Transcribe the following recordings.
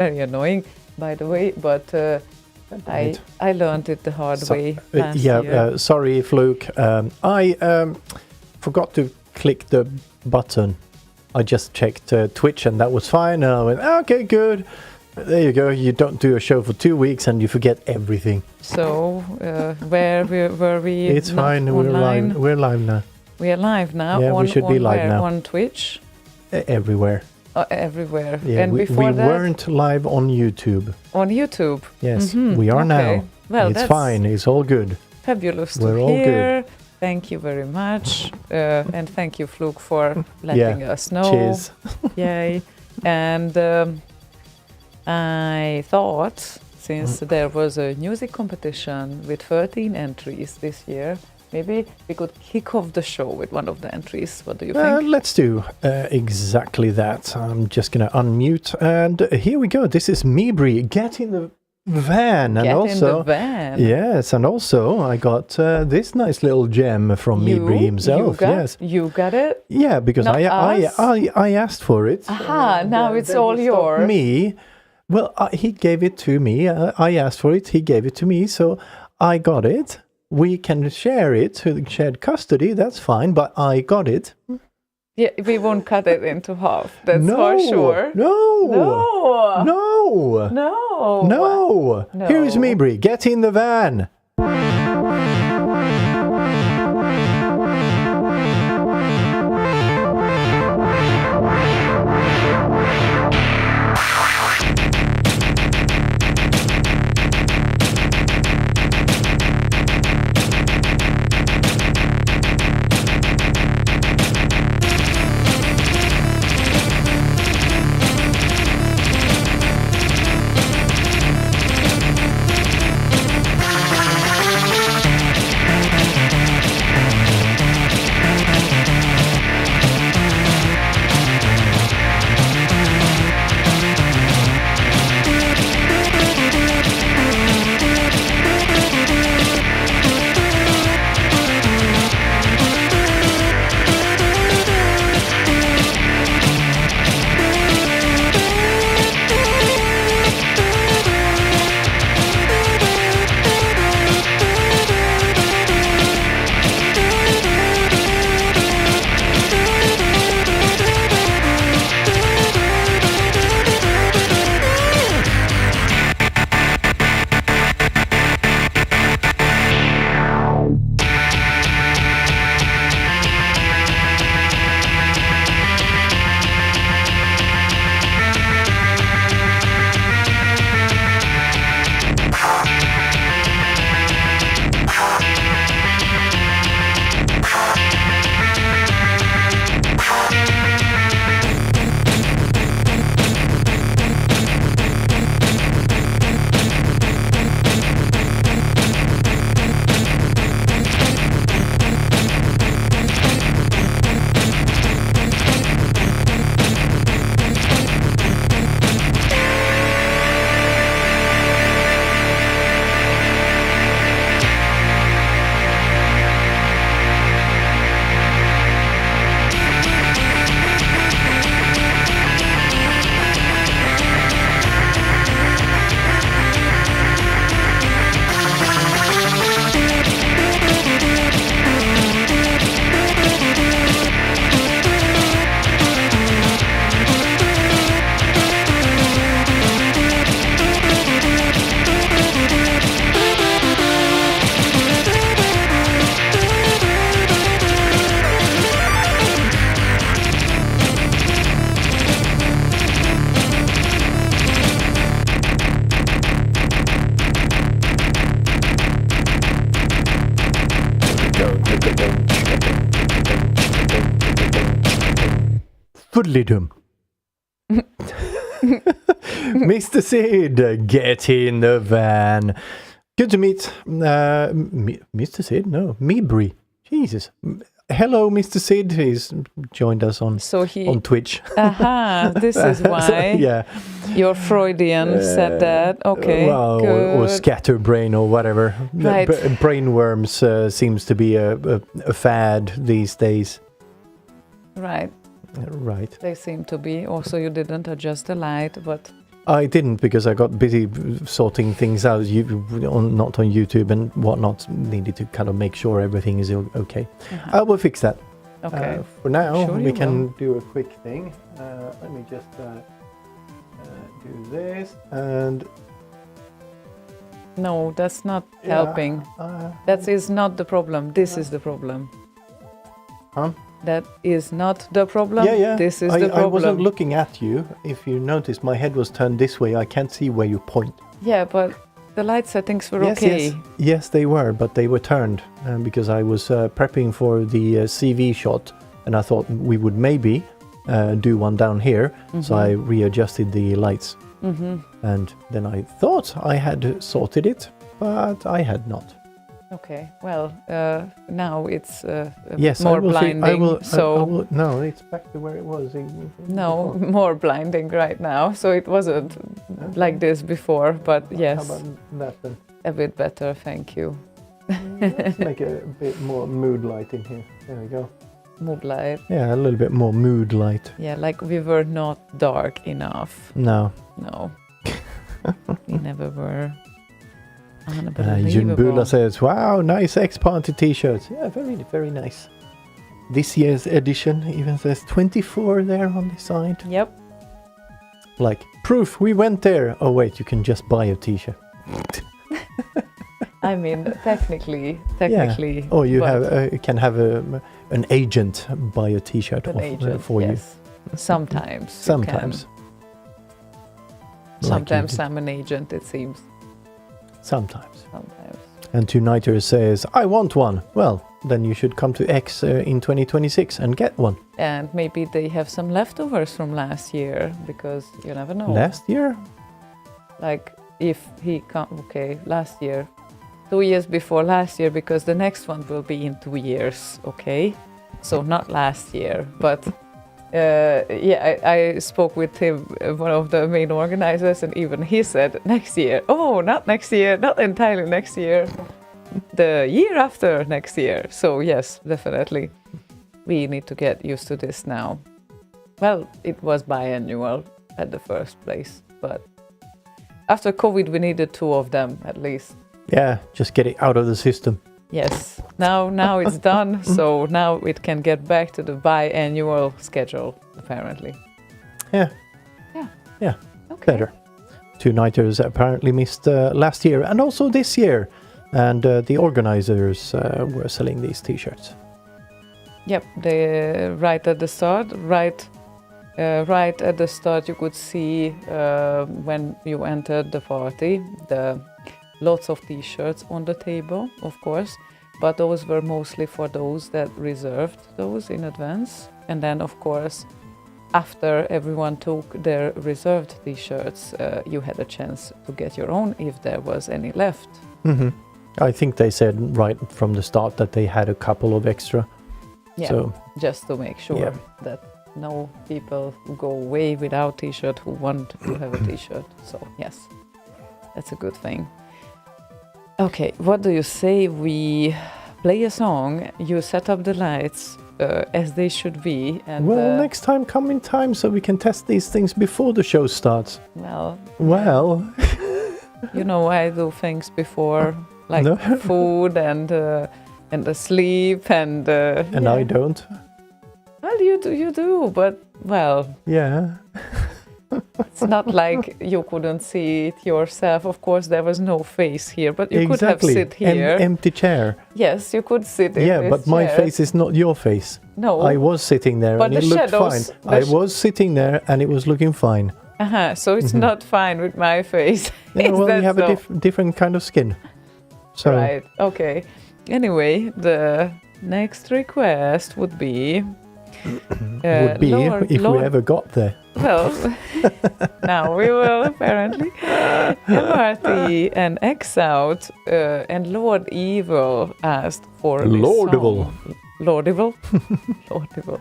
very annoying, by the way, but I learned it the hard way last year. Sorry, Fluke. I forgot to click the button. I just checked Twitch and that was fine. And I went, okay, good. There you go. You don't do a show for 2 weeks and you forget everything. So, where were we? It's fine. Online? We're live now. We are live now. Yeah, we should be live now. On Twitch? Everywhere. Everywhere. Yeah, and we weren't live on YouTube. On YouTube? Yes, we are now. Well, it's fine. It's all good. Fabulous We're to all hear. good. Thank you very much. And thank you, Fluke, for letting us know. Cheers. Yay. And I thought, since there was a music competition with 13 entries this year, maybe we could kick off the show with one of the entries. What do you think? Let's do exactly that. I'm just going to unmute. And here we go. This is Mibri. Get in the van. Get in the van. Yes, and also I got this nice little gem from Mibri himself. You got it? Yeah, because I asked for it. Aha, now it's all yours. Me. Well, he gave it to me. I asked for it. He gave it to me. So I got it. We can share it, shared custody, that's fine, but I got it. Yeah, we won't cut it into half, that's for sure. No! Here is Mibri, get in the van! Foodlydum. Mr. Sid, get in the van. Good to meet Mr. Sid? No, Mibri. Jesus. Hello, Mr. Sid. He's joined us on Twitch. Aha, this is why. Yeah. Your Freudian said that. Okay, well, or scatterbrain or whatever. Right. Brainworms seems to be a fad these days. Right. Right. They seem to be. Also, you didn't adjust the light, but I didn't because I got busy sorting things out, not on YouTube and whatnot. Needed to kind of make sure everything is okay. I will fix that. Okay. For now, Sure we you can will. do a quick thing. Let me just do this and. No, that's not Yeah, helping. That is not the problem. This is the problem. Huh? That is not the problem. Yeah. This is the problem. I wasn't looking at you. If you notice, my head was turned this way. I can't see where you point. Yeah, but the light settings were okay. Yes, they were, but they were turned because I was prepping for the CV shot, and I thought we would maybe do one down here. So I readjusted the lights, and then I thought I had sorted it, but I had not. Okay. Well, now it's Yes, more I will blinding. I will, so no, it's back to where it was. no, more blinding right now. So it wasn't like this before, but yes, How about that then? a bit better. Thank you. Let's make a bit more mood light in here. There we go. Mood light. Yeah, a little bit more mood light. Yeah, like we were not dark enough. No. No, we never were. Junbula says, wow, nice X-Party t-shirts. Yeah, very, very nice. This year's edition even says 24 there on the side. Yep. Like, proof, we went there. Oh, wait, you can just buy a t-shirt. I mean, technically. Or you but can have an agent buy a t-shirt an agent, for yes. Sometimes. you. Sometimes. Sometimes I'm an agent, it seems. Sometimes. Sometimes. And Tonighter says, I want one. Well, then you should come to X in 2026 and get one. And maybe they have some leftovers from last year, because you never know. Last year? Like, if he last year. 2 years before last year, because the next one will be in 2 years, okay? So not last year, but I spoke with him, one of the main organizers, and even he said next year. Oh, not next year, not entirely next year, the year after next year. So yes, definitely, we need to get used to this now. Well, it was biannual at the first place, but after COVID, we needed 2 of them at least. Yeah, just get it out of the system. Yes, now it's done, so now it can get back to the biannual schedule, apparently. Yeah. Okay. Better. 2 nighters apparently missed last year and also this year, and the organizers were selling these t-shirts. Yep, they right at the start, you could see when you entered the party, lots of t-shirts on the table, of course, but those were mostly for those that reserved those in advance. And then, of course, after everyone took their reserved t-shirts, you had a chance to get your own if there was any left. I think they said right from the start that they had a couple of extra. Yeah, So, just to make sure that no people go away without t-shirt who want to have a t-shirt. So yes, that's a good thing. Okay, what do you say we play a song, you set up the lights as they should be, and next time come in time so we can test these things before the show starts. Well, you know, I do things before, like food and the sleep and I don't. Well, you do, but well, Yeah. it's not like you couldn't see it yourself. Of course, there was no face here, but you could have sit here. Empty chair. Yes, you could sit in Yeah, this but my chair. face is not your face. No. I was sitting there But and it the looked shadows- fine. I was sitting there and it was looking fine. So it's not fine with my face. Yeah, Is well, that you have so? a different kind of skin. So Right, okay. Anyway, the next request would be... would be if we ever got there. Well, now we will, apparently. MRT and X Out and Lord Evil asked for this Lordevil. song. Lordevil? Lordevil.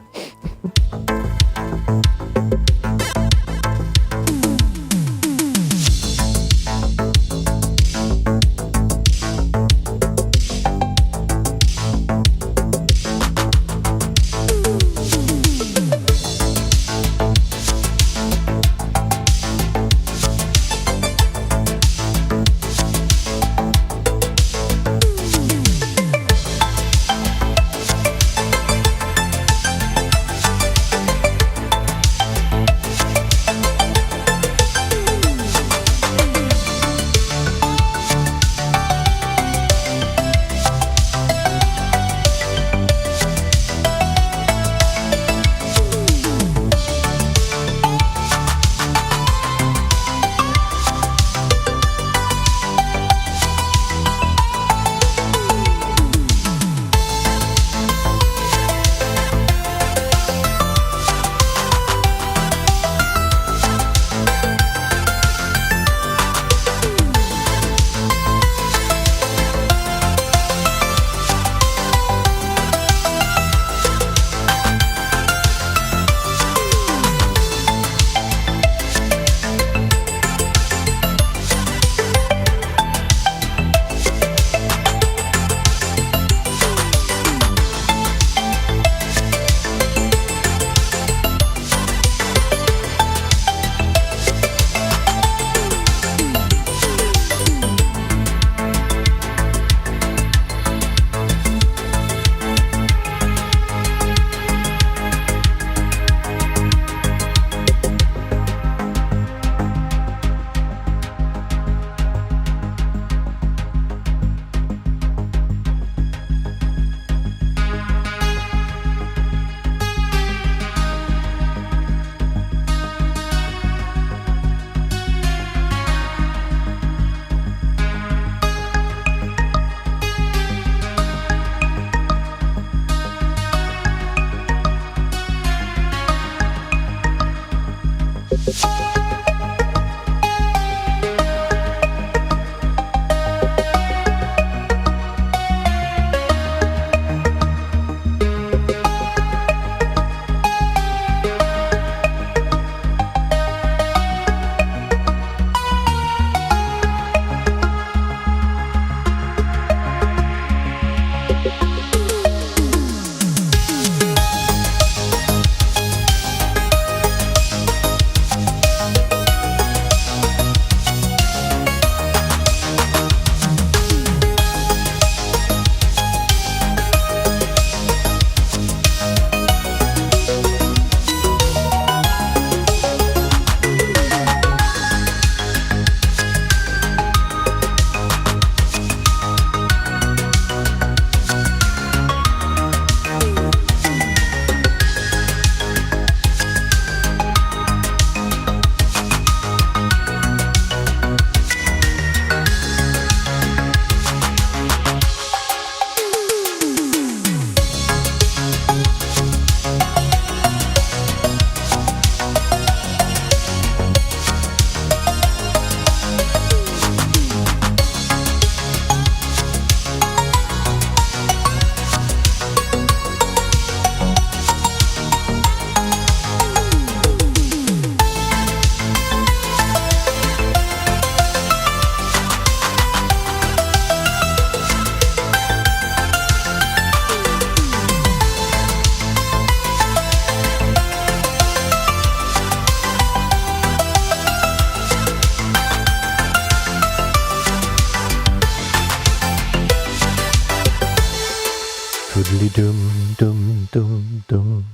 Doodly doom, doom, doom, doom.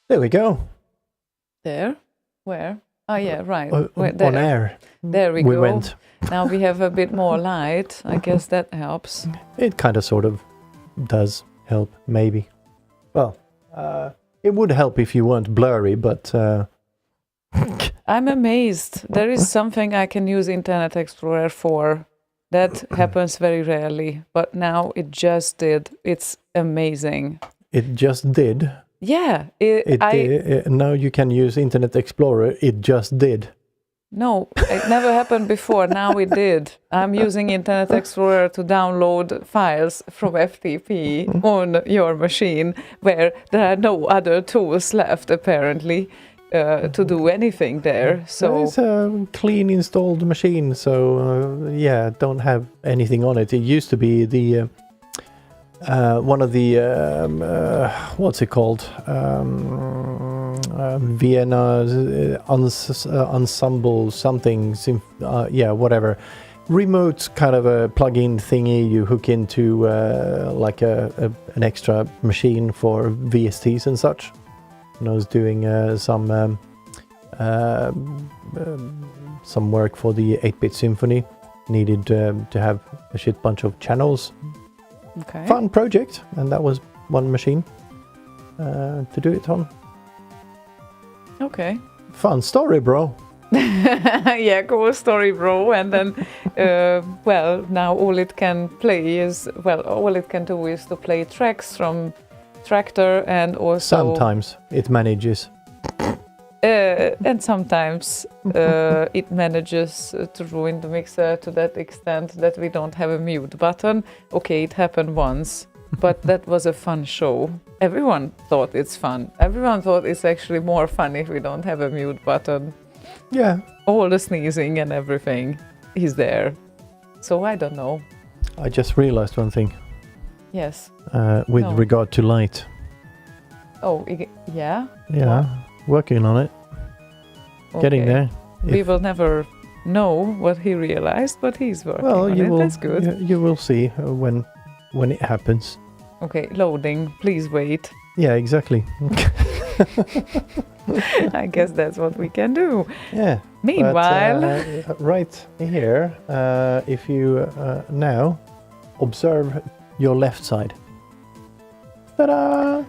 There we go. There? Where? Oh yeah, right. On air. There we We go. went. Now we have a bit more light. I guess that helps. It kind of sort of does help, maybe. Well, it would help if you weren't blurry, but I'm amazed. There is something I can use Internet Explorer for. That happens very rarely, but now it just did. It's amazing. it just did. Yeah, Now you can use Internet Explorer. It just did. No, it never happened before. Now it did. I'm using Internet Explorer to download files from FTP on your machine where there are no other tools left, apparently, to do anything there. So it's a clean installed machine, so don't have anything on it. It used to be the one of the what's it called? Vienna ensemble something. Whatever. Remote kind of a plug-in thingy you hook into like an extra machine for VSTs and such. And I was doing some work for the 8-bit symphony. Needed to have a shit bunch of channels. okay. Fun project, and that was one machine to do it on. Okay. Fun story, bro. Yeah, cool story, bro. And then, now all it can do is to play tracks from Tractor, and also Sometimes it manages. and sometimes it manages to ruin the mixer to that extent that we don't have a mute button. Okay, it happened once, but that was a fun show. Everyone thought it's fun. Everyone thought it's actually more fun if we don't have a mute button. Yeah. All the sneezing and everything is there. So I don't know. I just realized one thing Yes. with No. regard to light. Oh, yeah? Yeah, working on it. Getting Okay. there. We will never know what he realized, but he's working on you it. will. That's good. You will see when it happens. Okay, loading. Please wait. Yeah, exactly. I guess that's what we can do. Yeah. Meanwhile, But, right here, if you now observe your left side. Ta-da!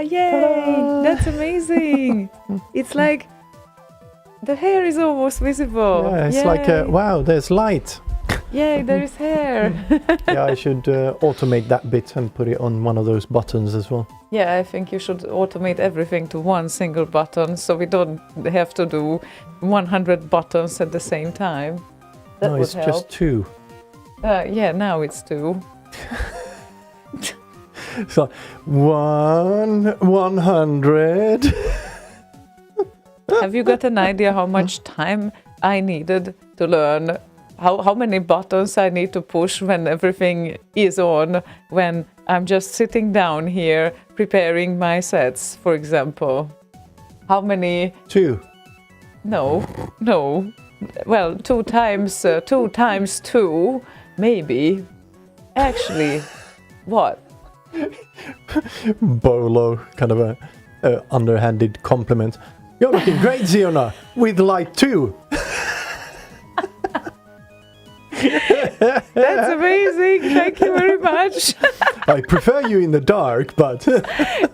yay! Ta-da! That's amazing. It's like the hair is almost visible. Yeah, it's Yay. like, wow, there's light. Yay, there is hair. Yeah, I should automate that bit and put it on one of those buttons as well. Yeah, I think you should automate everything to one single button so we don't have to do 100 buttons at the same time. That No, would it's help. just 2. Yeah, now it's 2. So 100. Have you got an idea how much time I needed to learn how many buttons I need to push when everything is on, when I'm just sitting down here preparing my sets, for example? How many? 2. No. Well, 2 times 2, maybe. Actually, what? Bolo, kind of a underhanded compliment. You're looking great, Ziona, with light 2. That's amazing. Thank you very much. I prefer you in the dark, but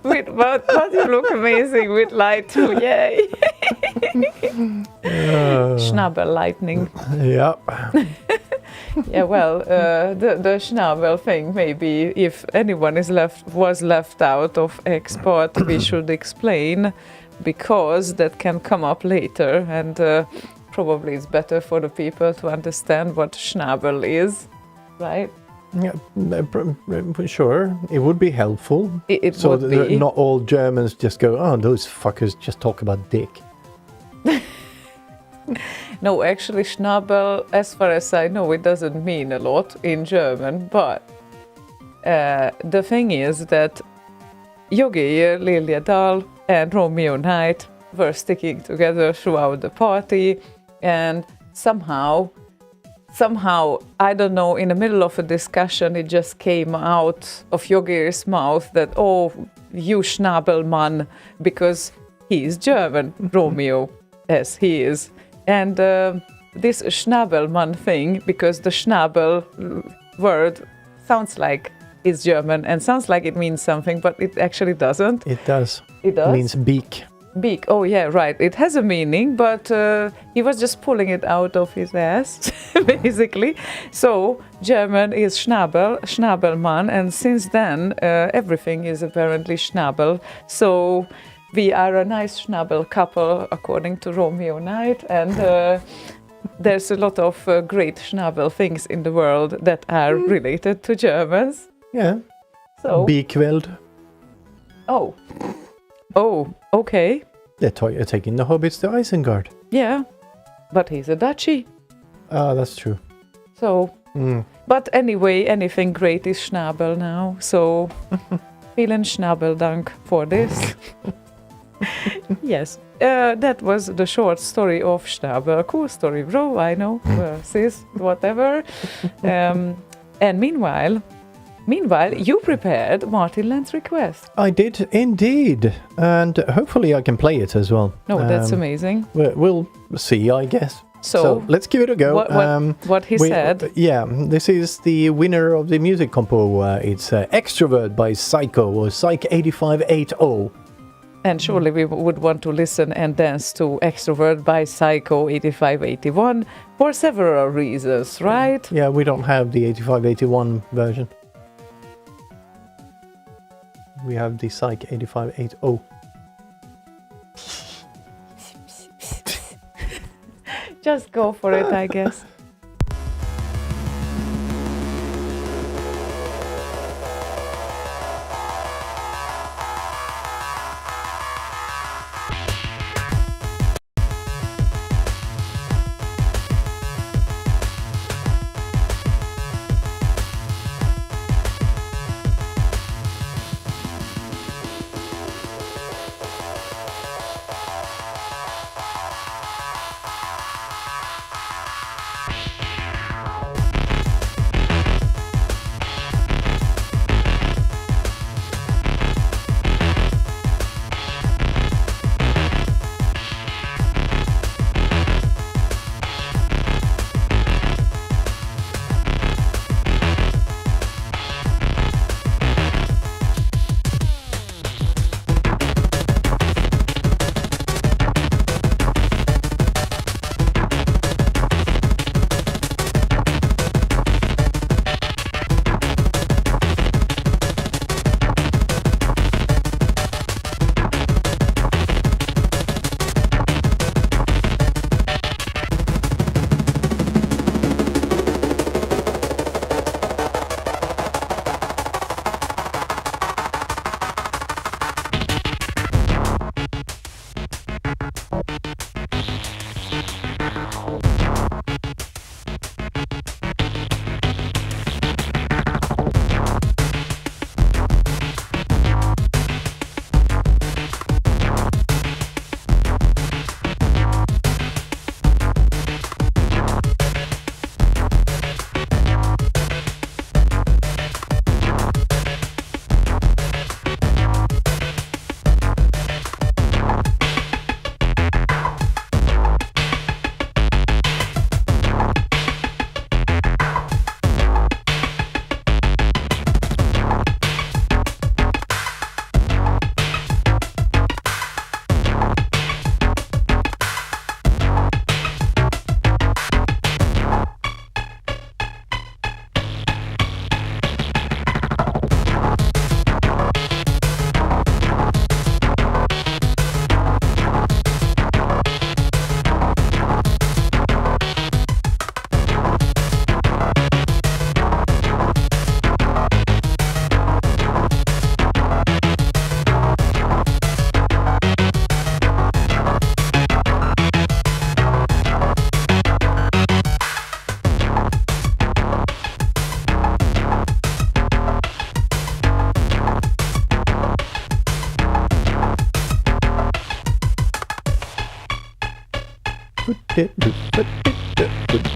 But you look amazing with light too. Yay. Schnabel lightning. yeah. Yeah, well, the Schnabel thing, maybe if anyone was left out of export, we should explain, because that can come up later, and probably it's better for the people to understand what Schnabel is, right? Yeah, sure. It would be helpful. It So would be. not all Germans just go, oh, those fuckers just talk about dick. No, actually, Schnabel, as far as I know, it doesn't mean a lot in German, but the thing is that Jogi, Lilja Dahl, and Romeo Knight were sticking together throughout the party, and somehow somehow, I don't know, in the middle of a discussion, it just came out of Yogir's mouth that, oh, you Schnabelmann, because he is German, Romeo, as he is. And this Schnabelmann thing, because the Schnabel word sounds like it's German and sounds like it means something, but it actually doesn't. It does. It does? It means beak. Beak. Oh, yeah, right. It has a meaning, but he was just pulling it out of his ass, basically. So German is Schnabel, Schnabelmann, and since then everything is apparently Schnabel. So we are a nice Schnabel couple, according to Romeo Knight, and there's a lot of great Schnabel things in the world that are related to Germans. Yeah. So. Beakweld. Oh. Oh, okay. They're taking the hobbits to Isengard. Yeah, but he's a duchy. Ah, that's true. So, but anyway, anything great is Schnabel now. So, vielen Schnabeldank for this. Yes, that was the short story of Schnabel. Cool story, bro. I know, sis, whatever. And meanwhile, you prepared Martin Land's request. I did indeed, and hopefully I can play it as well. No, that's amazing. We'll see, I guess. So let's give it a go. What he said. Yeah, this is the winner of the music compo. It's Extrovert by Psycho, or Psych8580. And surely we would want to listen and dance to Extrovert by Psycho 8581 for several reasons, right? Yeah, we don't have the 8581 version. We have the Psych 8580. Just go for it, I guess.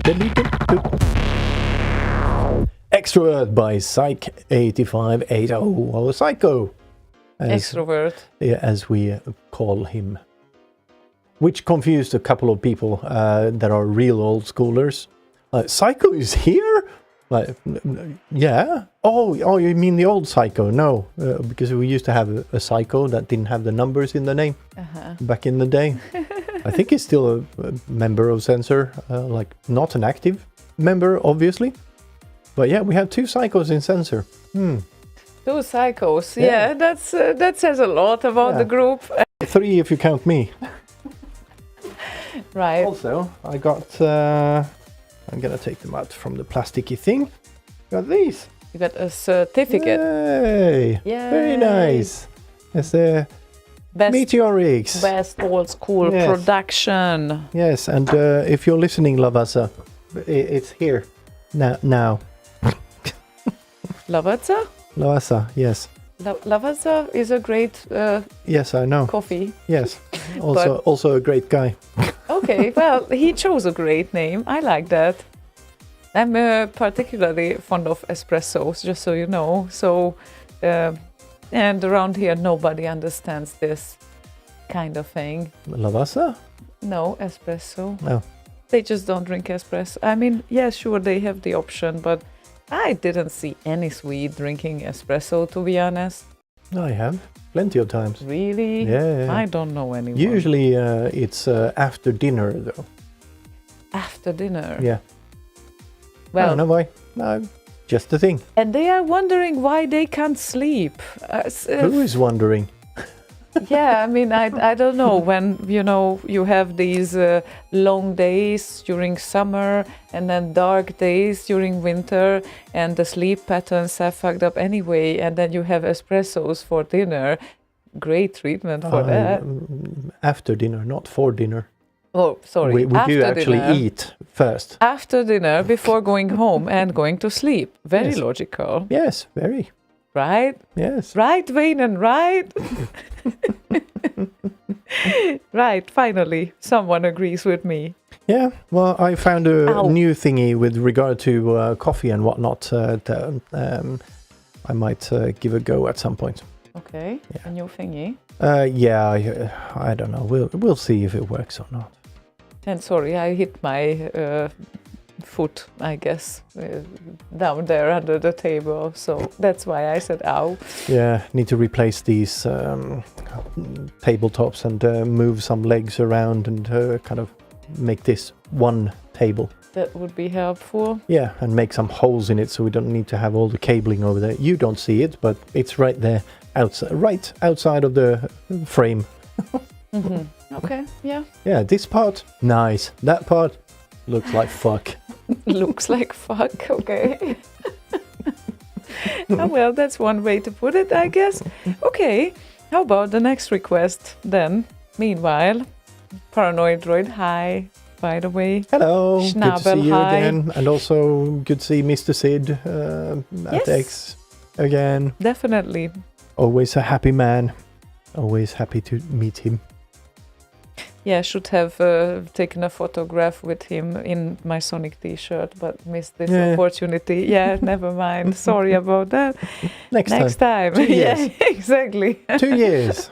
Delete it. Extrovert by Psych8580 or Psycho. Extrovert. Yeah, as we call him. Which confused a couple of people that are real old schoolers. Psycho is here? Like, yeah. Oh, you mean the old Psycho? No, because we used to have a Psycho that didn't have the numbers in the name back in the day. I think he's still a member of Censor, like not an active member, obviously. But yeah, we have 2 Psychos in Censor. 2 Psychos. Yeah, that says a lot about the group. 3 if you count me. Right. Also, I got... I'm gonna take them out from the plasticky thing. Got these. You got a certificate. Yay! Yay. Very nice. It's the Meteorix. Best old school production. Yes, and if you're listening, Lavazza, it's here now. Lavazza? Lavazza, yes. Lavazza is a great yes, I know. coffee. Yes, also a great guy. Okay, well, he chose a great name. I like that. I'm particularly fond of espressos, just so you know. So, and around here, nobody understands this kind of thing. Lavazza? No, espresso. No. They just don't drink espresso. I mean, yeah, sure, they have the option, but I didn't see any Swede drinking espresso, to be honest. I have. Plenty of times. Really? Yeah. I don't know anyone. Usually it's after dinner, though. After dinner? Yeah. Well, I don't know why. No, just a thing. And they are wondering why they can't sleep. Who is wondering? Yeah, I mean, I don't know, when, you have these long days during summer and then dark days during winter and the sleep patterns are fucked up anyway, and then you have espressos for dinner. Great treatment for that. After dinner, not for dinner. Oh, sorry. We do actually dinner. eat first. After dinner, before going home and going to sleep. Very logical. Yes, very. Right? Yes. Right, Vainan, right? Right, finally, someone agrees with me. Yeah, well, I found a new thingy with regard to coffee and whatnot. I might give a go at some point. Okay, a new thingy. Yeah, I don't know. We'll see if it works or not. And sorry, I hit my foot, I guess, down there under the table. So that's why I said ow. Yeah, need to replace these tabletops and move some legs around and kind of make this one table. That would be helpful. Yeah, and make some holes in it so we don't need to have all the cabling over there. You don't see it, but it's right there, right outside of the frame. Okay, yeah. Yeah, this part, nice. That part looks like fuck. Looks like fuck, okay. Oh, well, that's one way to put it, I guess. Okay, how about the next request then? Meanwhile, Paranoid Droid, hi, by the way. Hello, Schnabel, good to see you hi. again. And also good to see Mr. Sid at X again. Definitely. Always a happy man. Always happy to meet him. Yeah, I should have taken a photograph with him in my Sonic t-shirt, but missed this opportunity. Yeah, never mind. Sorry about that. Next time. 2 years. Yeah, exactly. 2 years.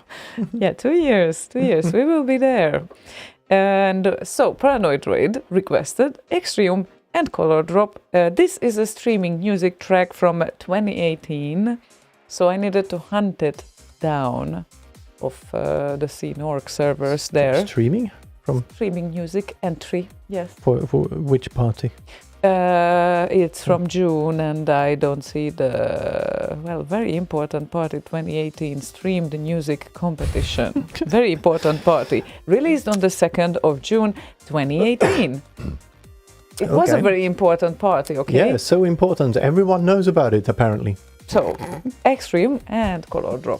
Yeah, 2 years. 2 years. We will be there. And so, Paranoid Droid requested Extreme and Color Drop. This is a streaming music track from 2018, so I needed to hunt it down of the CNORC servers there. Streaming? From Streaming music entry, yes. For which party? It's from June, and I don't see the, very important party 2018 streamed music competition. Very important party. Released on the 2nd of June 2018. It was a very important party, okay? Yeah, so important. Everyone knows about it, apparently. So, Extreme and Color Drop.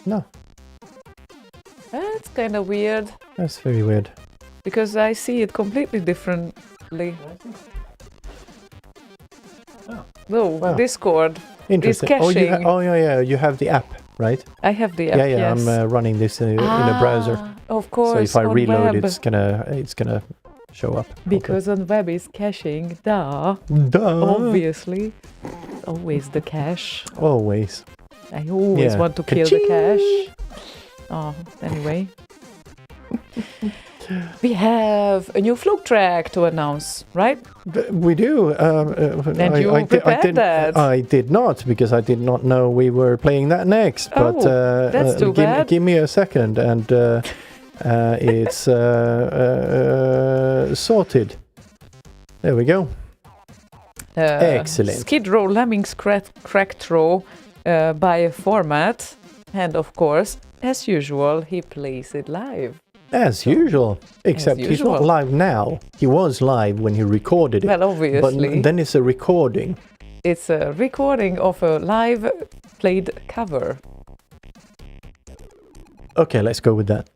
No, That's kind of weird that's very weird. because I see it completely differently. No, Wow. Discord. Interesting. caching. Yeah. You have the app, right? I have the app. Yeah. Yes. I'm running this in a browser. Of course. So if I on reload, web, it's gonna show up. because on web is caching. Duh. Duh. Obviously. Always the cache. Always. I always Yeah. want to kill the Ka-ching! cache. Oh, anyway. We have a new Fluke track to announce, right? We do. And you prepared that. I did not, because I did not know we were playing that next. Oh, But that's too bad. Give me a second, and it's sorted. There we go. Excellent. Skid Row Lemmings Crack Throw by a format. And of course, as usual, he plays it live. As usual, except he's not usual. live now. He was live when he recorded it. Well, obviously. But then it's a recording. It's a recording of a live played cover. Okay, let's go with that.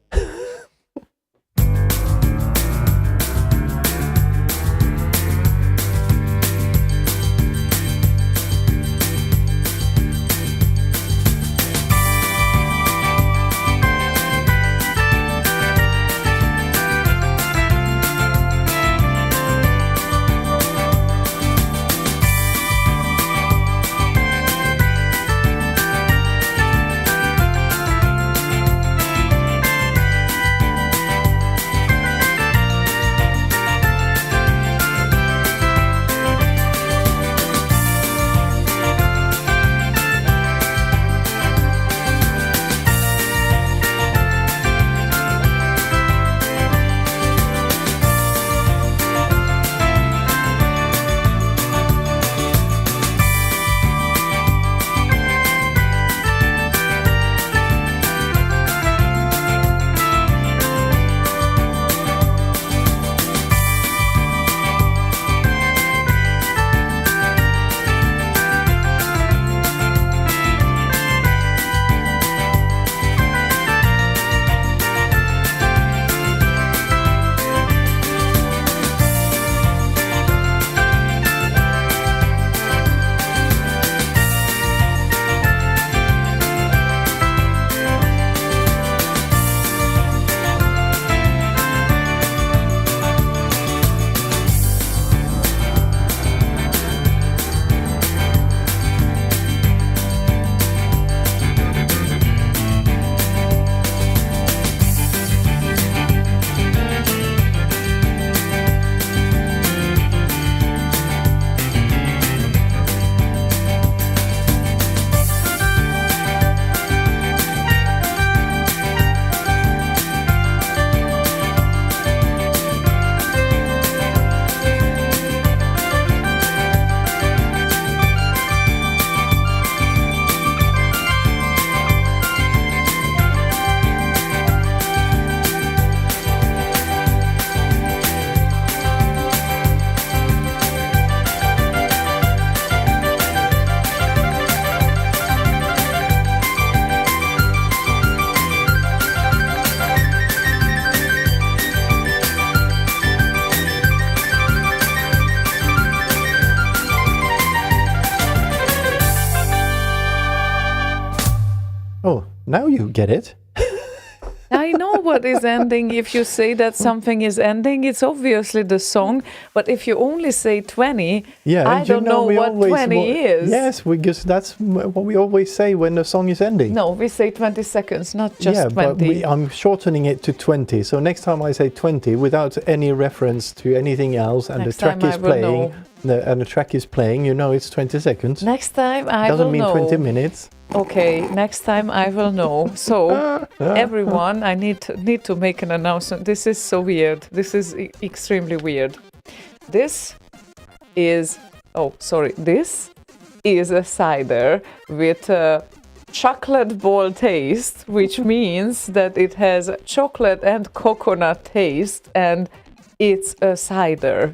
Now you get it. I know what is ending. If you say that something is ending, it's obviously the song. But if you only say 20, I don't know what 20 is. Yes, because that's what we always say when the song is ending. No, we say 20 seconds, not just 20. But I'm shortening it to 20. So next time I say 20 without any reference to anything else, and Next the track time is I will playing, and the track is playing, you know it's 20 seconds. Next time I Doesn't will mean know. 20 minutes. Okay, next time I will know. So, everyone, I need to make an announcement. This is so weird. This is extremely weird. This is a cider with a chocolate ball taste, which means that it has chocolate and coconut taste, and it's a cider.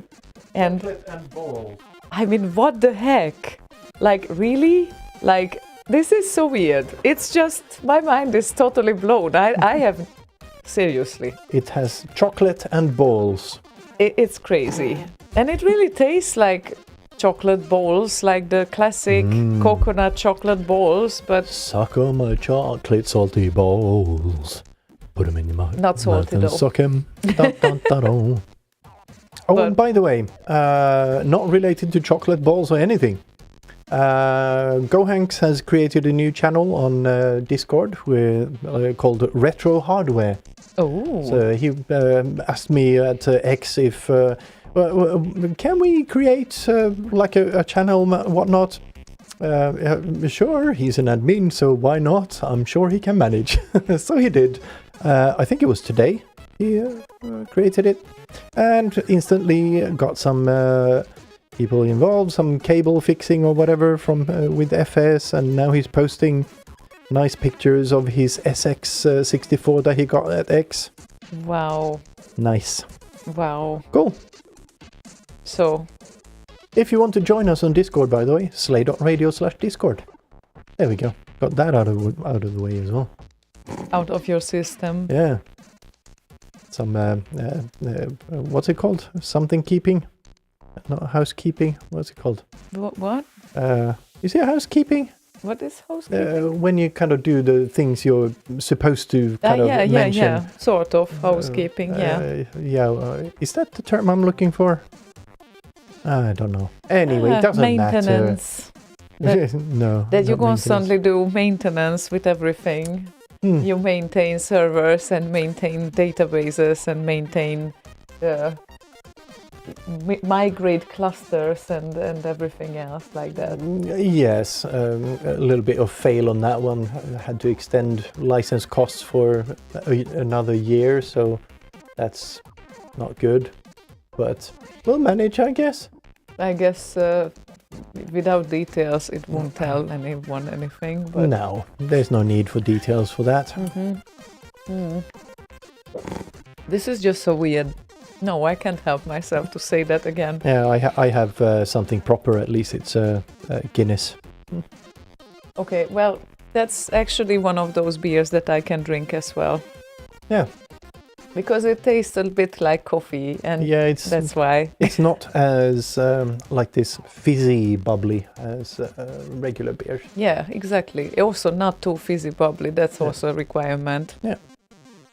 And Chocolate and ball. I mean, what the heck? Like, really? Like, This is so weird. It's just, my mind is totally blown. I have, seriously. It has chocolate and balls. It's crazy. And it really tastes like chocolate balls, like the classic coconut chocolate balls, but... Suck on my chocolate salty balls. Put them in your mouth. Not salty and though. Suck them. Dun, dun, dun, dun. Oh, and by the way, not related to chocolate balls or anything. GoHanks has created a new channel on Discord called Retro Hardware. Oh. So he asked me at X if can we create like a channel, whatnot. Sure, he's an admin, so why not? I'm sure he can manage. So he did. I think it was today he created it, and instantly got some people involved, some cable fixing or whatever from with FS, and now he's posting nice pictures of his SX64 that he got at X. Wow. Nice. Wow. Cool. So, if you want to join us on Discord, by the way, slay.radio/discord. There we go. Got that out of the way as well. out of your system. Yeah. Some what's it called? Something keeping? Not housekeeping. What's it called? What? Is it housekeeping? What is housekeeping? When you kind of do the things you're supposed to kind of mention. Yeah, sort of housekeeping. Is that the term I'm looking for? I don't know. Anyway, it doesn't maintenance. matter. No. That you not constantly do maintenance with everything. You maintain servers and maintain databases and maintain migrate clusters and everything else like that. Yes, a little bit of fail on that one. I had to extend license costs for another year, so that's not good. But we'll manage, I guess. I guess without details, it won't tell anyone anything. But no, there's no need for details for that. This is just so weird. No, I can't help myself to say that again. Yeah, I have something proper. At least it's Guinness. Okay, well, that's actually one of those beers that I can drink as well. Yeah. Because it tastes a bit like coffee, and that's why. It's not as like this fizzy bubbly as regular beers. Yeah, exactly. Also not too fizzy bubbly. That's also a requirement. Yeah.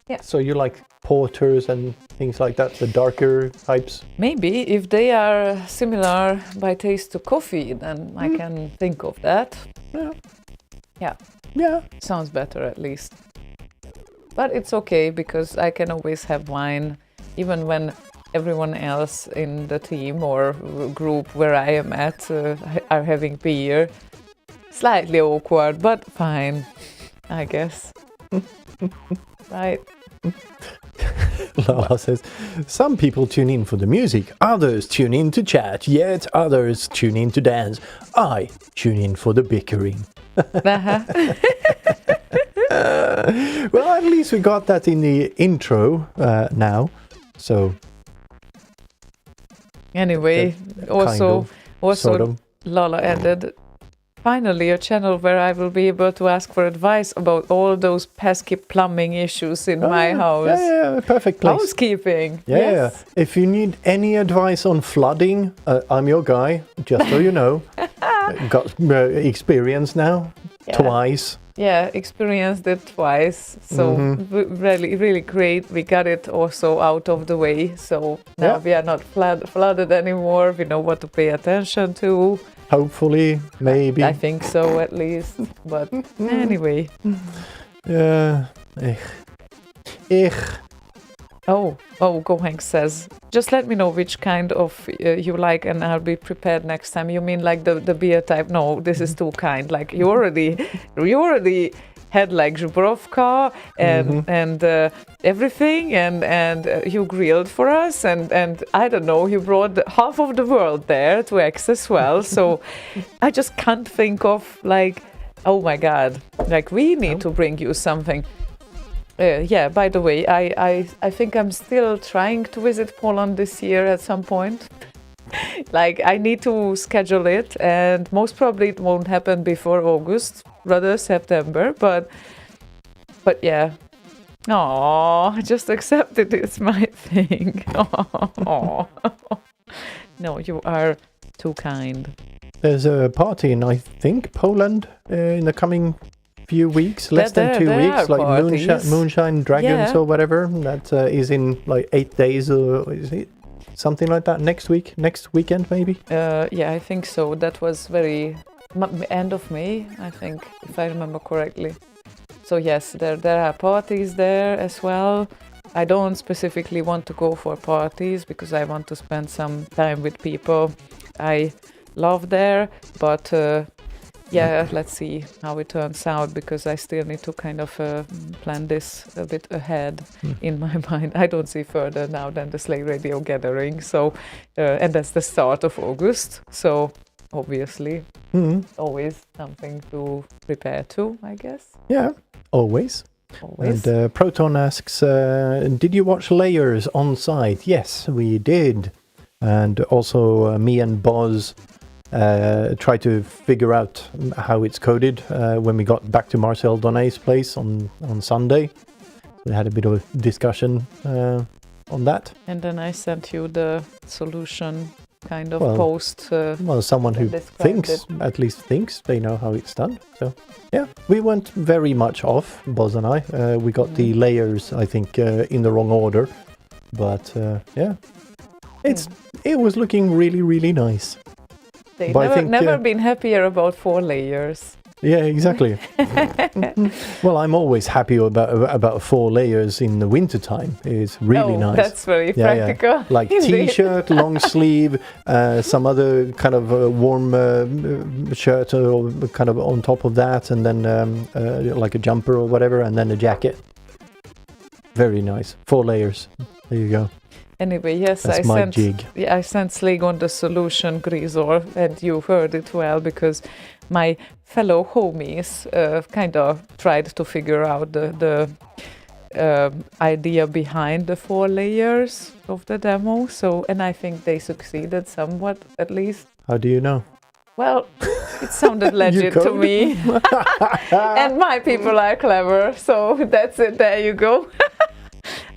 Yeah. So you like porters and things like that, the darker types? Maybe if they are similar by taste to coffee, then I can think of that. Yeah. Sounds better at least. But it's okay because I can always have wine even when everyone else in the team or group where I am at are having beer. Slightly awkward, but fine, I guess. Right? Lala says, some people tune in for the music, others tune in to chat, yet others tune in to dance. I tune in for the bickering. Well, at least we got that in the intro now. So anyway, also sort of. Lala added, finally a channel where I will be able to ask for advice about all those pesky plumbing issues in my house. Yeah, perfect place. Housekeeping. Yeah, yes. If you need any advice on flooding, I'm your guy, just so you know. Got experience now, twice. Yeah, experienced it twice. So really, really great. We got it also out of the way. So now we are not flooded anymore. We know what to pay attention to. Hopefully, maybe. I think so, at least. But anyway. Yeah. Oh, GoHank says, just let me know which kind of you like and I'll be prepared next time. You mean like the beer type? No, this is too kind. Like you already had like Zhubrovka and everything and you grilled for us and I don't know, you brought half of the world there to X as well. So I just can't think of like, oh my God, like we need to bring you something. By the way, I think I'm still trying to visit Poland this year at some point. Like I need to schedule it and most probably it won't happen before August. rather September, but yeah. Oh, just accept it. It's my thing. Aw. No, you are too kind. There's a party in, I think, Poland in the coming few weeks, less than 2 weeks, like Moonshine Dragons or whatever. That is in like 8 days, or is it something like that? Next weekend maybe. Yeah, I think so. That was very end of May, I think, if I remember correctly. So yes, there are parties there as well. I don't specifically want to go for parties because I want to spend some time with people I love there, but yeah, let's see how it turns out, because I still need to kind of plan this a bit ahead in my mind. I don't see further now than the Slay Radio gathering, so and that's the start of August, so obviously always something to prepare to, I guess. Yeah, always. And Proton asks, did you watch Layers on site? Yes, we did. And also me and Boz try to figure out how it's coded when we got back to Marcel Donet's place on Sunday. We had a bit of a discussion on that. And then I sent you the solution kind of post. Someone who at least thinks they know how it's done. So yeah, we weren't very much off, Boz and I. We got the layers, I think, in the wrong order. But yeah, it was looking really, really nice. They've never been happier about 4 layers. Yeah, exactly. Well, I'm always happy about 4 layers in the winter time. It's really nice. That's very practical. Yeah. Like t-shirt, long sleeve, some other kind of warm shirt or kind of on top of that, and then like a jumper or whatever, and then a jacket. Very nice. 4 layers. There you go. Anyway, yes, I sent Slaygon the solution, Grisor, and you heard it well, because my fellow homies kind of tried to figure out the idea behind the 4 layers of the demo. So, and I think they succeeded somewhat, at least. How do you know? Well, it sounded legit to me. And my people are clever, so that's it. There you go.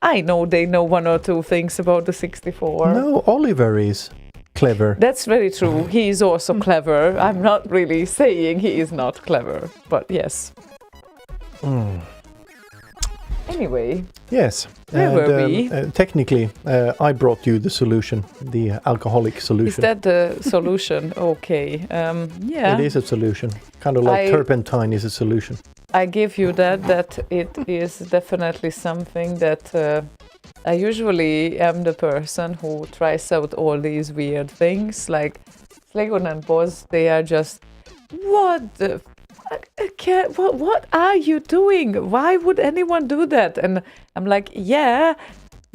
I know they know 1 or 2 things about the 64. No, Oliver is clever. That's very true. He is also clever. I'm not really saying he is not clever, but yes. Anyway. Yes. Where were we? Technically, I brought you the solution, the alcoholic solution. Is that the solution? Okay. Yeah. It is a solution. Kind of like turpentine is a solution. I give you that it is definitely something that I usually am the person who tries out all these weird things. Like Slaygon and Boz, they are just, what the fuck? What are you doing? Why would anyone do that? And I'm like, yeah,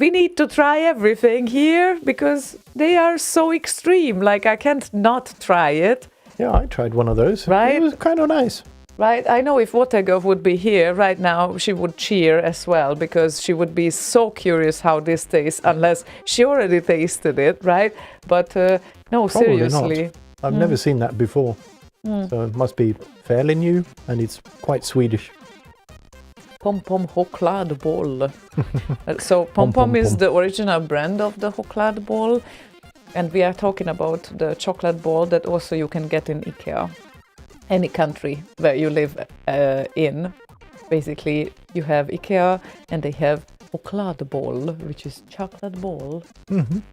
we need to try everything here because they are so extreme. Like, I can't not try it. Yeah, I tried one of those. Right? It was kind of nice. Right, I know if Watergov would be here right now, she would cheer as well, because she would be so curious how this tastes, unless she already tasted it, right? But no, probably seriously. Not. I've never seen that before, so it must be fairly new, and it's quite Swedish. Pom Pom chokladboll. So Pom Pom is the original brand of the chokladboll, and we are talking about the chocolate ball that also you can get in IKEA. Any country where you live in, basically you have IKEA and they have chokladboll, which is chocolate ball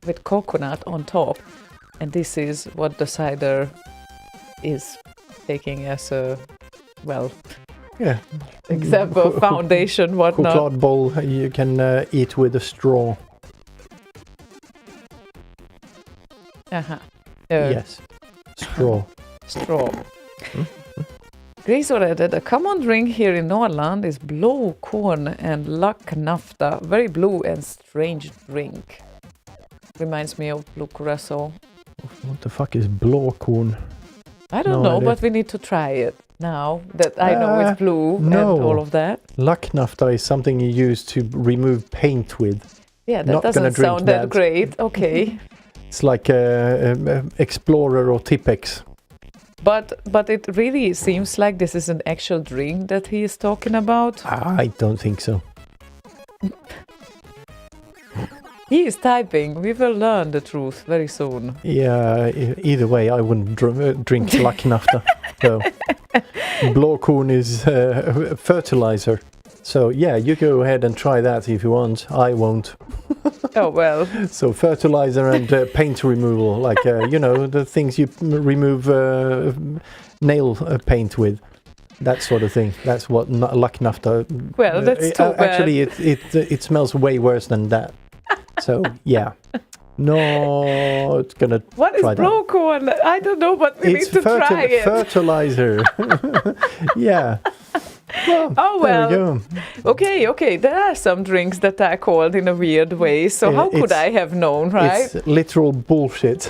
with coconut on top, and this is what the cider is taking as a example, foundation, whatnot. Chokladboll you can eat with a straw. Yes, straw. Straw. Grisor added, a common drink here in Norrland is blåkorn and lacknafta. Very blue and strange drink. Reminds me of blue curacao. What the fuck is blåkorn? I don't know, but we need to try it now that I know it's blue and all of that. Lacknafta is something you use to remove paint with. Yeah, that doesn't sound that great. Okay. It's like Explorer or Tipex. But it really seems like this is an actual drink that he is talking about. I don't think so. He is typing. We will learn the truth very soon. Yeah, either way, I wouldn't drink Lacknafta. So, blåkorn is fertilizer. So, yeah, you go ahead and try that if you want. I won't. Oh, well. So, fertilizer and paint removal, like, the things you remove nail paint with. That sort of thing. That's what Lacknafta... Well, that's too bad. Actually, it smells way worse than that. So, yeah. No, it's gonna What is try that. blåkorn? I don't know, but we need to try it. Fertilizer. Yeah. Well, Oh, there we well. go. Okay. There are some drinks that are called in a weird way. So how could I have known, right? It's literal bullshit.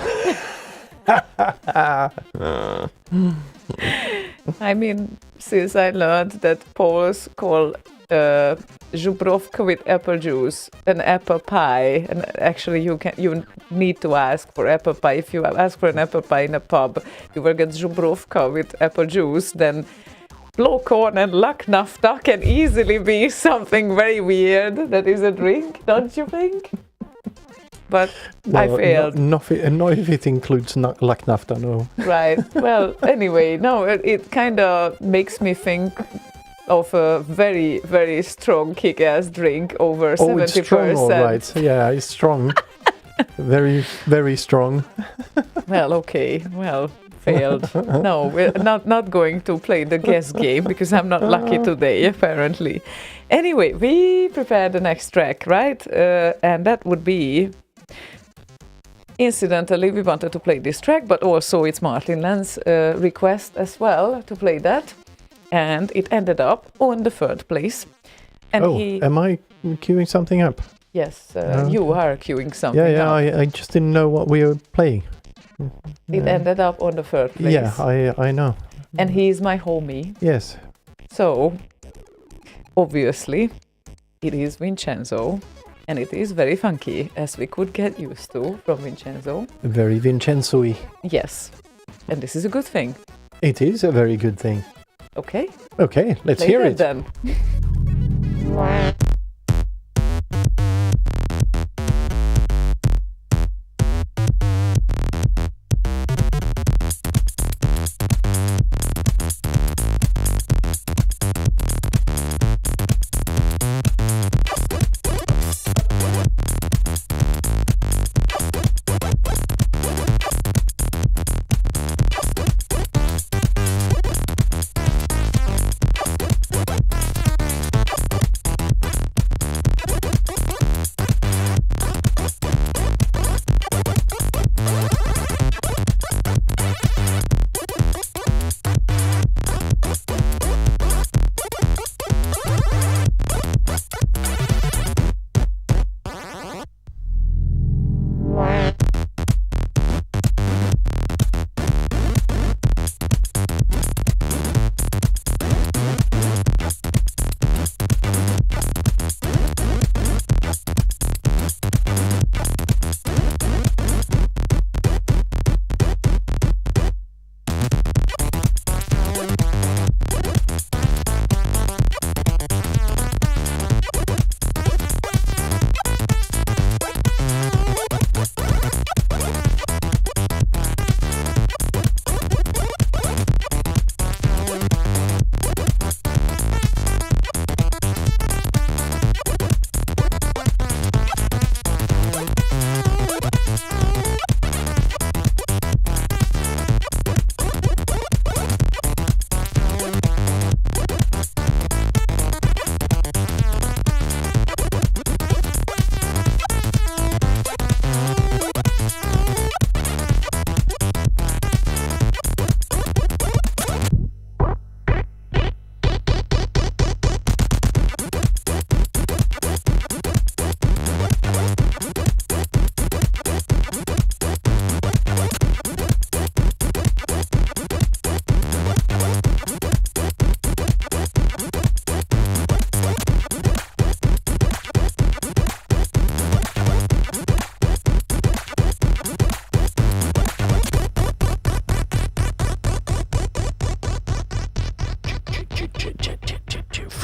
I mean, since I learned that Poles call Żubrówka with apple juice an apple pie, and actually you need to ask for apple pie. If you ask for an apple pie in a pub, you will get Żubrówka with apple juice. Then blåkorn and Lacknafta can easily be something very weird that is a drink, don't you think? But I failed. Not if it includes Lacknafta, no. Right. Well, anyway, no, it kind of makes me think of a very, very strong kick-ass drink over 70%. It's strong, all right. Yeah, it's strong. Very, very strong. Well, okay. Well, failed. No, we're not going to play the guess game because I'm not lucky today, apparently. Anyway, we prepared the next track, right? And that would be... Incidentally, we wanted to play this track, but also it's Martin Lenz's request as well to play that. And it ended up on the third place. And am I queuing something up? Yes, you are queuing something Yeah, up. I just didn't know what we were playing. It ended up on the third place. Yeah, I know. And he's my homie. Yes. So, obviously, it is Vincenzo. And it is very funky, as we could get used to from Vincenzo. Very Vincenzo-y. Yes. And this is a good thing. It is a very good thing. Okay. Okay, let's hear it. Then.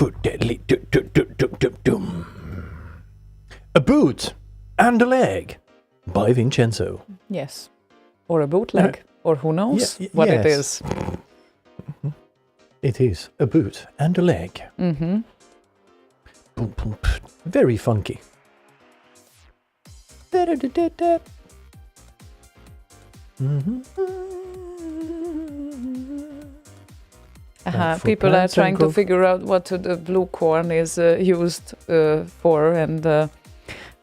foot deadly. Dum. A boot and a leg by Vincenzo. Yes. Or a bootleg. Or who knows what it is. It is a boot and a leg. Mm-hmm. Boom, boom, very funky. People are trying to figure out what the blue corn is used for, and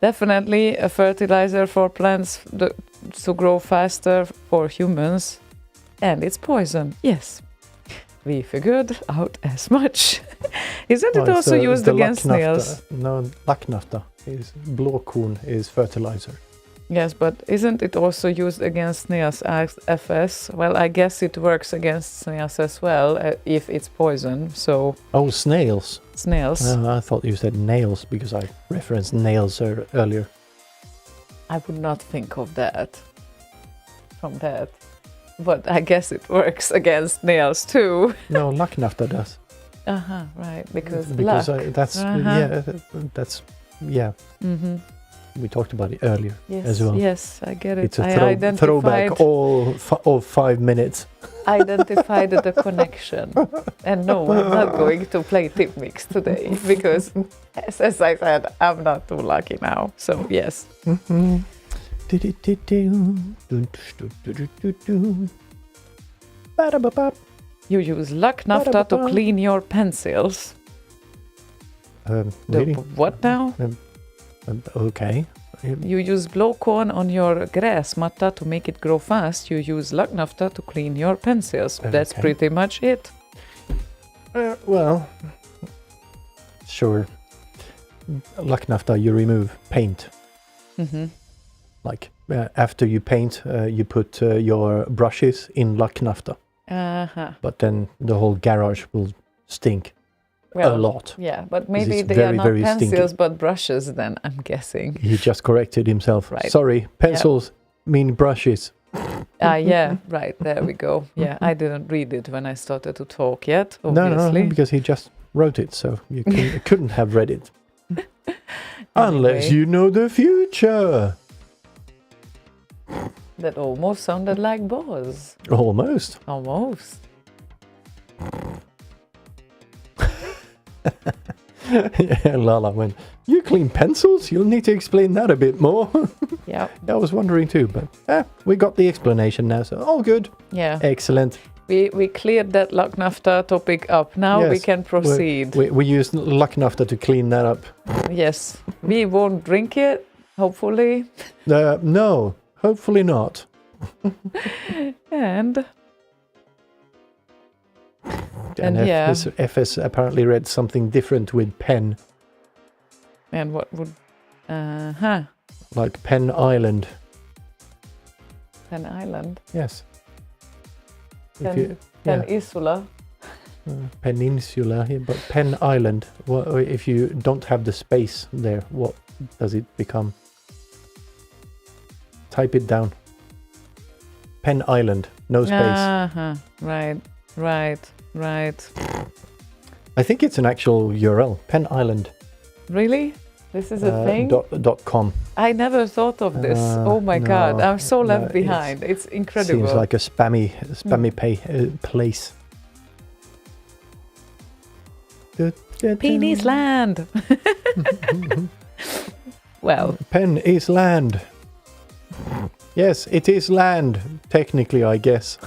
definitely a fertilizer for plants to grow faster for humans, and it's poison. Yes, we figured out as much. Isn't it also used against snails? No, lacknafta is blåkorn is fertilizer. Yes, but isn't it also used against snails as FS? Well, I guess it works against snails as well if it's poison. So. Oh, snails. Snails. I thought you said nails because I referenced nails earlier. I would not think of that. From that. But I guess it works against nails too. No, lacknafta does. Right. Because that's luck. Yeah. Mm-hmm. We talked about it earlier as well. Yes, I get it. It's a throwback all 5 minutes. Identified the connection. And no, I'm not going to play Tip Mix today because, as I said, I'm not too lucky now. So, yes. Mm-hmm. You use lacknafta to clean your pencils. Really? What now? Okay. You use blåkorn on your gräsmatta to make it grow fast. You use lacknafta to clean your pencils. Okay. That's pretty much it. Well, sure. Lacknafta, you remove paint. Mm-hmm. Like after you paint, you put your brushes in lacknafta. But then the whole garage will stink. A lot. Yeah, but maybe they are not pencils stinky. But brushes then, I'm guessing. He just corrected himself. Right. Sorry, pencils mean brushes. Yeah, right, there we go. Yeah, I didn't read it when I started to talk yet, obviously. No, because he just wrote it, so you couldn't have read it. Unless you know the future. That almost sounded like Buzz. Almost. Yeah, Lala went, you clean pencils? You'll need to explain that a bit more. Yeah. I was wondering too, but we got the explanation now, so all good. Yeah. Excellent. We cleared that lacknafta topic up. Now we can proceed. We used lacknafta to clean that up. Yes. We won't drink it, hopefully. No, hopefully not. And FS apparently read something different with pen. And what would... Like Pen Island. Pen Island? Yes. Peninsula. Peninsula, yeah, but Pen Island. Well, if you don't have the space there, what does it become? Type it down. Pen Island, no space. Right. I think it's an actual URL. Pen Island. Really? This is a thing? .com. I never thought of this. Oh my god, I'm so left behind. It's incredible. Seems like a spammy place. Penis land. Well. Pen is land. Yes, it is land. Technically, I guess.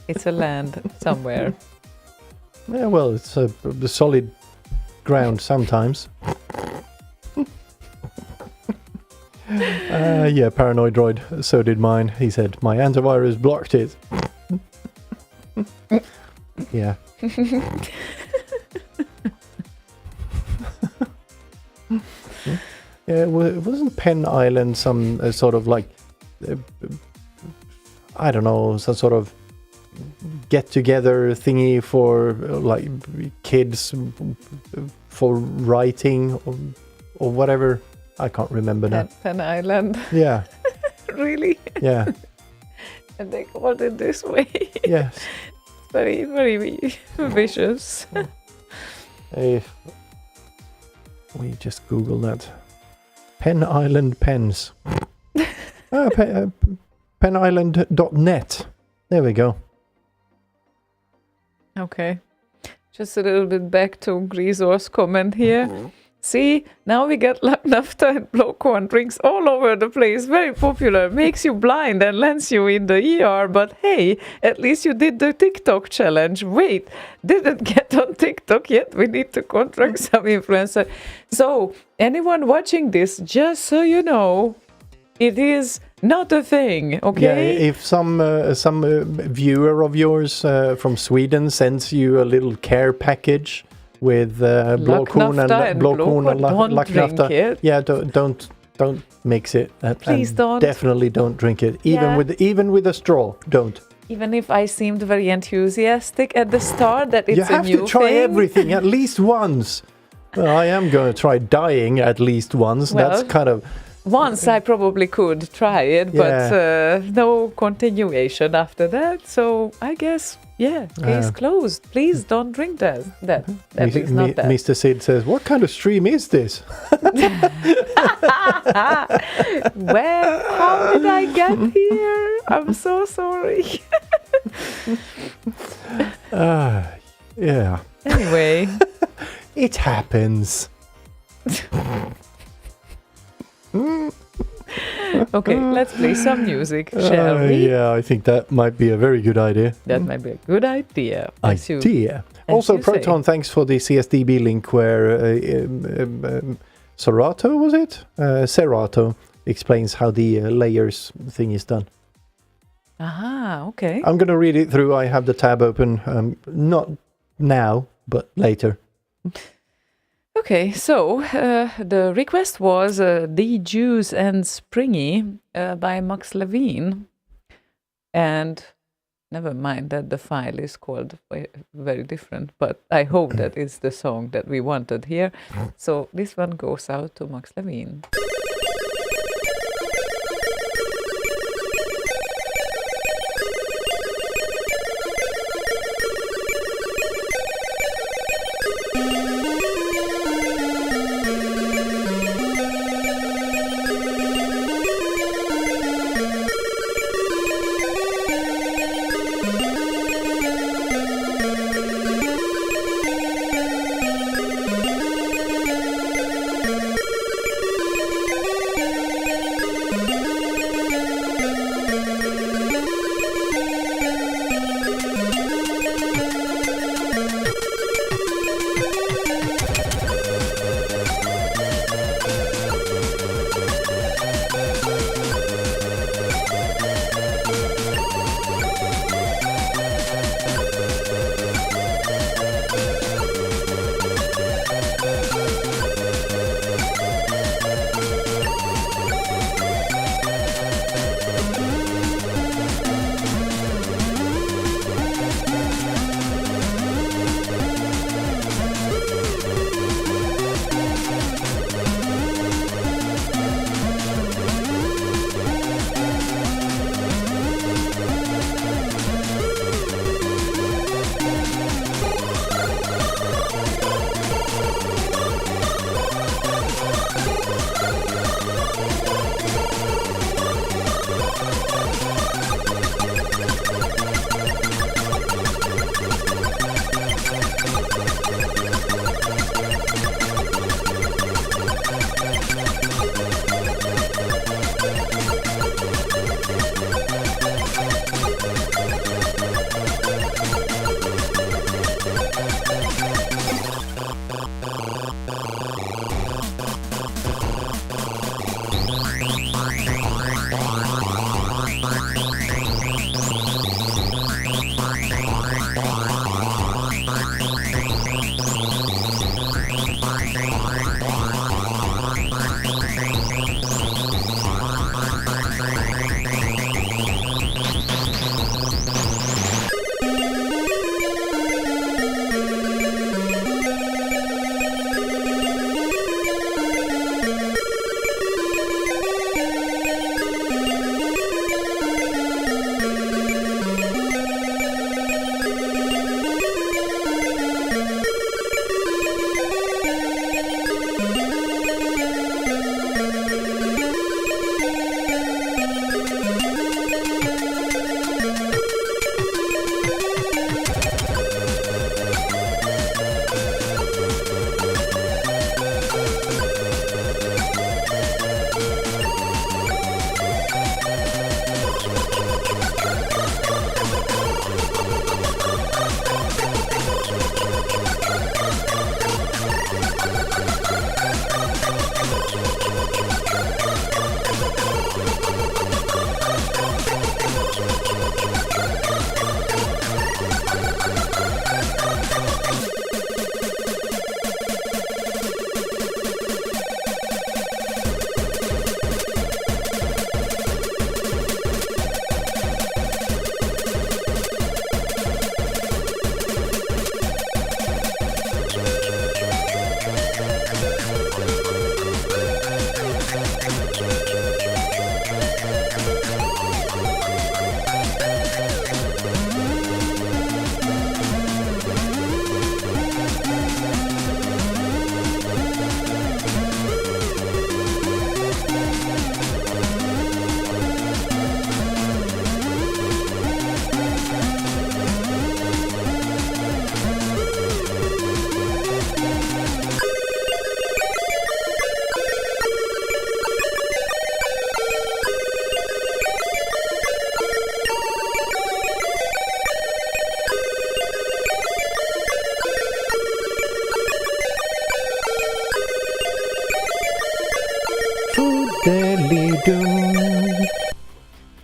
It's a land somewhere. Yeah, well, it's a solid ground sometimes. Yeah, Paranoid Droid, so did mine. He said, my antivirus blocked it. Yeah. Yeah, wasn't Pen Island some sort of like, I don't know, some sort of get-together thingy for like kids for writing or whatever? I can't remember now. Pen Island. Yeah. Really? Yeah. And they called it this way. Yes. Very, very vicious. If we just Google that. Pen Island pens. Penisland.net. There we go. Okay. Just a little bit back to Grisor's comment here. See, now we get nafta and blowcorn drinks all over the place. Very popular. Makes you blind and lands you in the ER. But hey, at least you did the TikTok challenge. Wait, didn't get on TikTok yet. We need to contract some influencer. So, anyone watching this, just so you know, it is not a thing, okay? Yeah, if some viewer of yours from Sweden sends you a little care package with blåkorn and lacknafta, yeah, don't mix it. Please and don't. Definitely don't drink it, even with a straw. Don't. Even if I seemed very enthusiastic at the start that it's you a have new to try thing. everything at least once. Well, I am going to try dying at least once. Well, that's kind of. Once I probably could try it, but no continuation after that. So I guess, case closed. Please don't drink that. At least not that. Mr. Sid says, what kind of stream is this? Well, how did I get here? I'm so sorry. Yeah. Anyway. It happens. Okay, let's play some music, shall we? Yeah, I think that might be a very good idea. That might be a good idea. Also, Proton, thanks for the CSDB link where Serato, was it? Serato explains how the layers thing is done. Aha, okay. I'm going to read it through. I have the tab open. Not now, but later. Okay, so the request was The Juice and Springy by Max Levine. And never mind that the file is called very different, but I hope that is the song that we wanted here. So this one goes out to Max Levine.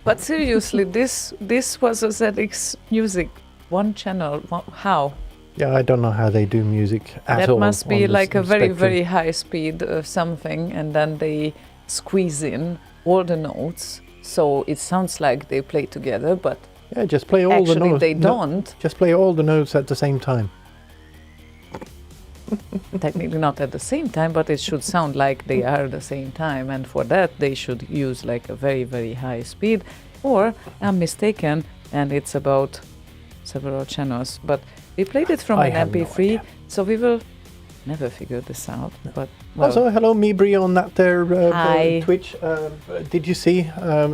But seriously, this was a ZX Music one channel. How? Yeah, I don't know how they do music at all. That must be on the like a very, Spectrum. very high speed something, and then they squeeze in all the notes, so it sounds like they play together, but Yeah, just play all the actually notes. they don't. Just play all the notes at the same time. Technically not at the same time, but it should sound like they are at the same time, and for that they should use like a very, very high speed, or I'm mistaken and it's about several channels, but we played it from I an have no MP3, idea. so we will never figure this out, but well, Also, hello Mibri on that there Hi. Twitch. Did you see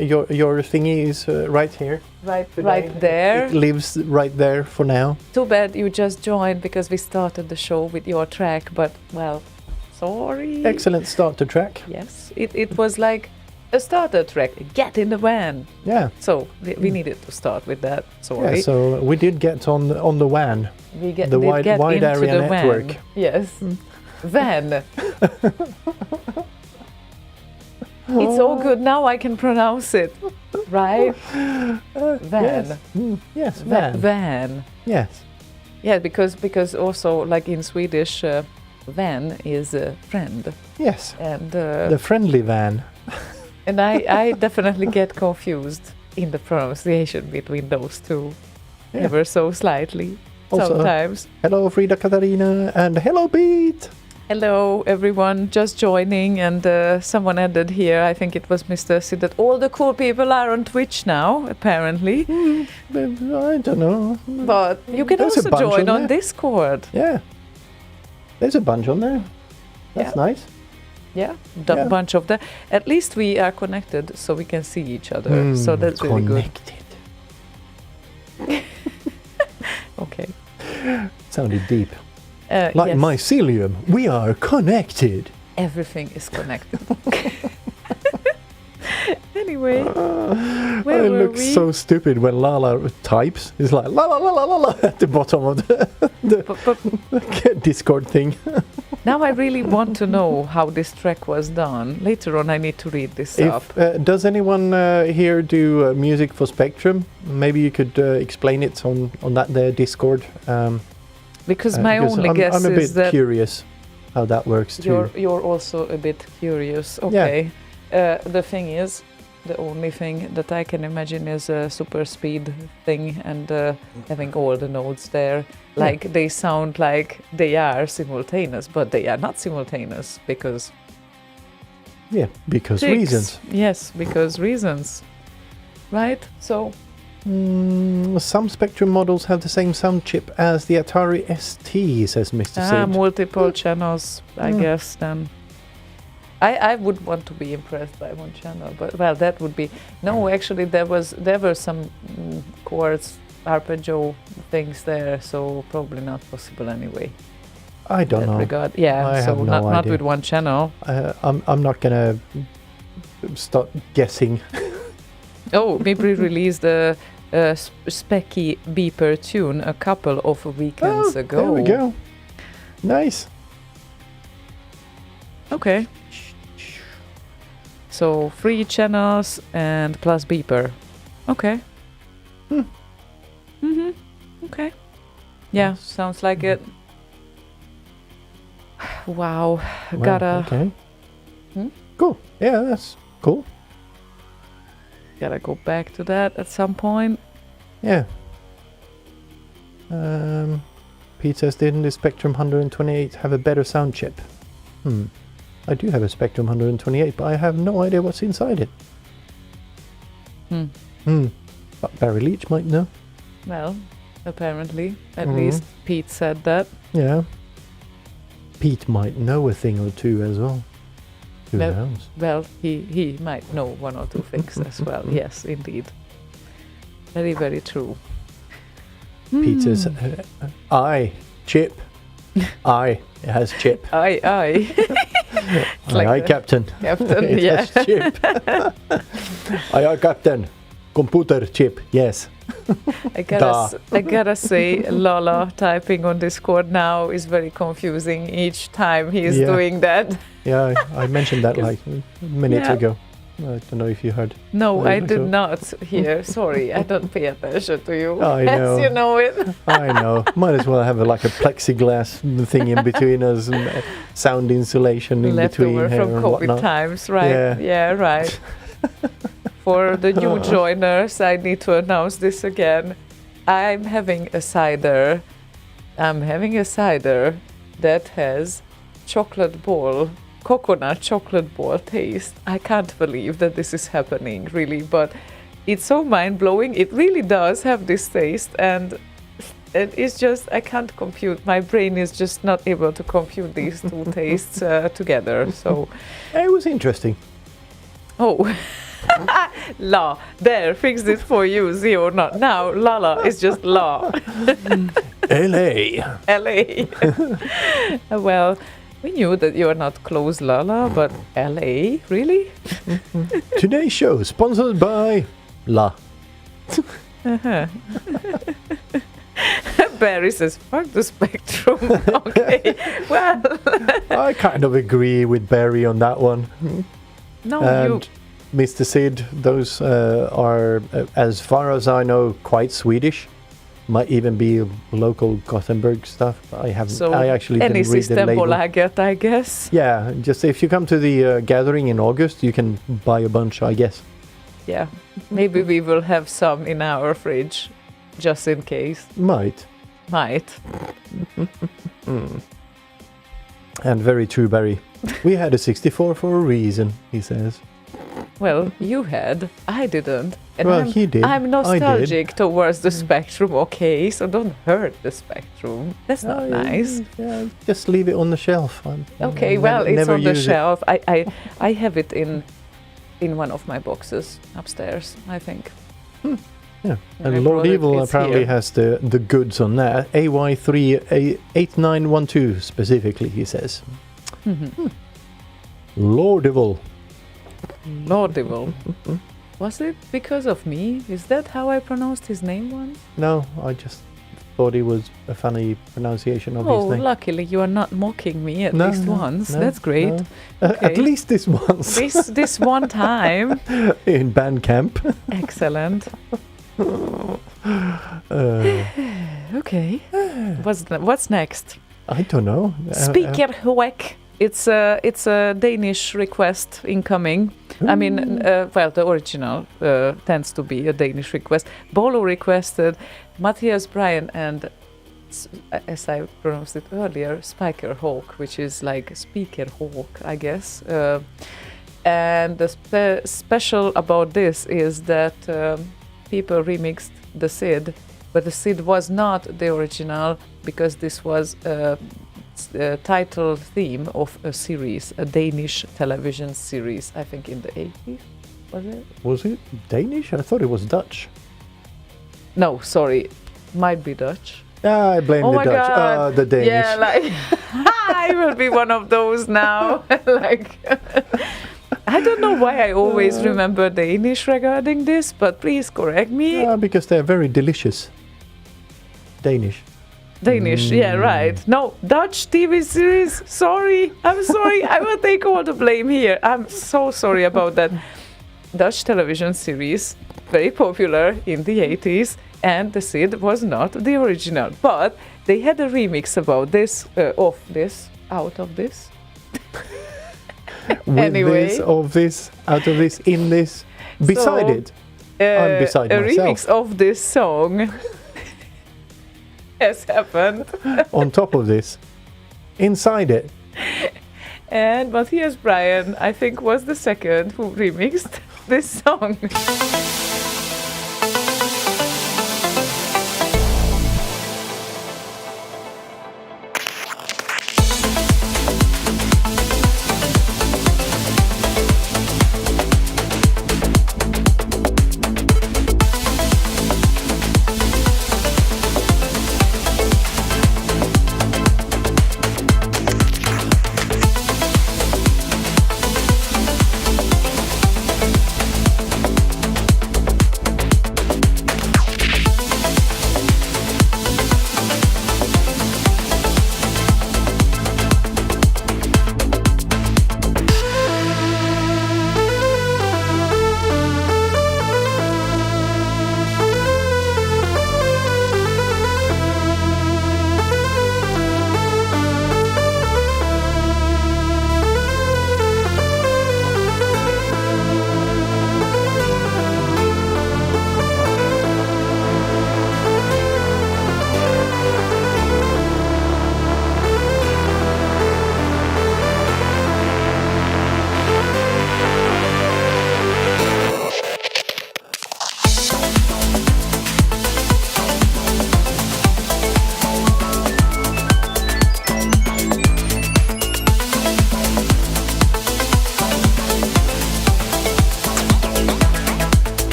your thingy is right here? right there. It lives right there for now. Too bad you just joined because we started the show with your track, but well, sorry. Excellent start to track. Yes, it was like a starter track. Get in the van. Yeah. So we needed to start with that. Sorry. Yeah, so we did get on the WAN. We the did wide get wide into area the network. Van. Yes, van. It's all good now. I can pronounce it, right? Van. Yes, yes, van. Van. Yes. Yeah, because also like in Swedish, van is a friend, Yes. and The friendly van. and I definitely get confused in the pronunciation between those two, Yeah. ever so slightly. Also, Sometimes. hello Frida Katarina and hello Beat. Hello, everyone, just joining, and someone added here, I think it was Mr. Sid, that all the cool people are on Twitch now, apparently. I don't know. But you can There's a also bunch join on on there. Discord. Yeah. There's a bunch on there. That's Yeah. nice. Yeah, Yeah. bunch of them. At least we are connected, so we can see each other. So that's really good. Connected. Okay. Sounded deep. Like yes, mycelium, we are connected. everything is connected. Anyway, It where were looks we? so stupid when Lala types. It's like la la la la la la at the bottom of the Discord thing. Now I really want to know how this track was done. Later on, I need to read this up. Does anyone here do music for Spectrum? Maybe you could explain it on that there Discord. Because my only I'm, guess I'm a is bit that curious how that works too. you're also a bit curious. Okay. The thing is, the only thing that I can imagine is a super speed thing and having all the notes there. Like they sound like they are simultaneous, but they are not simultaneous because Because tricks. reasons. Yes, because reasons. Right? So Some Spectrum models have the same sound chip as the Atari ST, says Mr. Sid. multiple channels, I Yeah. guess then. I would want to be impressed by one channel, but well, that would be no. Actually, there were some chords, arpeggio things there, so probably not possible anyway. I don't in that know. regard. Yeah, I so have no not idea. with one channel. I'm not gonna start guessing. Oh, maybe released a specky beeper tune a couple of weekends ago. There we go. Nice. Okay. So 3 channels and plus beeper. Okay. Okay. Yeah, sounds like it. Wow. Well, Gotta Okay. Cool. Yeah, that's cool. go back to that at some point. Yeah. Pete says, didn't the Spectrum 128 have a better sound chip? I do have a Spectrum 128, but I have no idea what's inside it. But Barry Leach might know. Well, apparently, at Mhm. least Pete said that. Yeah. Pete might know a thing or two as well. Who Well- knows? Well, he might know 1 or 2 things as well. Yes, indeed. Very, very true. Pete says, I, chip. I, it has chip. Aye. Aye, aye, the Captain. Captain, It yeah. has chip. Aye, aye, Captain. Computer chip, yes. I gotta say, Lala typing on Discord now is very confusing each time he is Yeah. doing that. Yeah, I mentioned that like minutes Yeah. ago. I don't know if you heard. No, I did so- not hear. Sorry, I don't pay attention to you. I know. As you know it. I know. Might as well have like a plexiglass thing in between us and sound insulation in between Leftover here from and COVID whatnot. times, right? Yeah. Right. For the new joiners, I need to announce this again. I'm having a cider. That has coconut chocolate ball taste. I can't believe that this is happening, really, but it's so mind-blowing. It really does have this taste, and it's just, I can't compute. My brain is just not able to compute these two tastes together. So, It was interesting. oh. La, there, fixed it for you, ziona. Now, Lala is just La. LA. LA. Well, we knew that you are not close, Lala, but LA, really? Today's show sponsored by La. Uh-huh. Barry says, fuck the spectrum. Okay, well. I kind of agree with Barry on that one. No, And Mr. Sid, those are, as far as I know, quite Swedish. Might even be local Gothenburg stuff. I actually any didn't read the label. Systembolaget, I guess. Yeah, just if you come to the gathering in August, you can buy a bunch, I guess. Yeah, maybe we will have some in our fridge, just in case. Might. And very true, Barry. We had a 64 for a reason, he says. Well, you had. I didn't. And Well, he did. I'm I did. nostalgic towards the Spectrum, okay? So don't hurt the Spectrum. That's not nice. Yeah, just leave it on the shelf. Okay, well, it's on the shelf. I have it in one of my boxes upstairs, I think. Yeah. I And Lord brought it, Evil it's apparently here. has the goods on that. AY38912 specifically, he says. Lord Evil. Lord Evil. Was it because of me? Is that how I pronounced his name once? No, I just thought it was a funny pronunciation of Oh, his name. luckily you are not mocking me at No, least no, once. no, That's great. no. Okay. At least this once This one time. in band camp. Excellent. Okay. What's next? I don't know. Speaker Hoek. It's a Danish request incoming. I mean, well, the original tends to be a Danish request. Bolo requested Matthias Bryan and, as I pronounced it earlier, Spiker Hawk, which is like Speaker Hawk, I guess. And the special about this is that people remixed the Sid, but the Sid was not the original because this was the title theme of a series, a Danish television series, I think in the 80s, was it? Was it Danish? I thought it was Dutch. No, sorry, might be Dutch. I blame Oh the my Dutch. God. The Danish. Yeah, like, I will be one of those now. Like, I don't know why I always remember Danish regarding this, but please correct me. Because they're very delicious. Danish. Danish, yeah, right. No, Dutch TV series. Sorry, I'm sorry. I will take all the blame here. I'm so sorry about that. Dutch television series, very popular in the 80s, and the Sid was not the original. But they had a remix about this, out of this. With Anyway. this, of this, out of this, in this, beside So, it. I'm beside a myself. remix of this song has happened. On top of this, inside it. And Matthias Bryan, I think, was the second who remixed this song.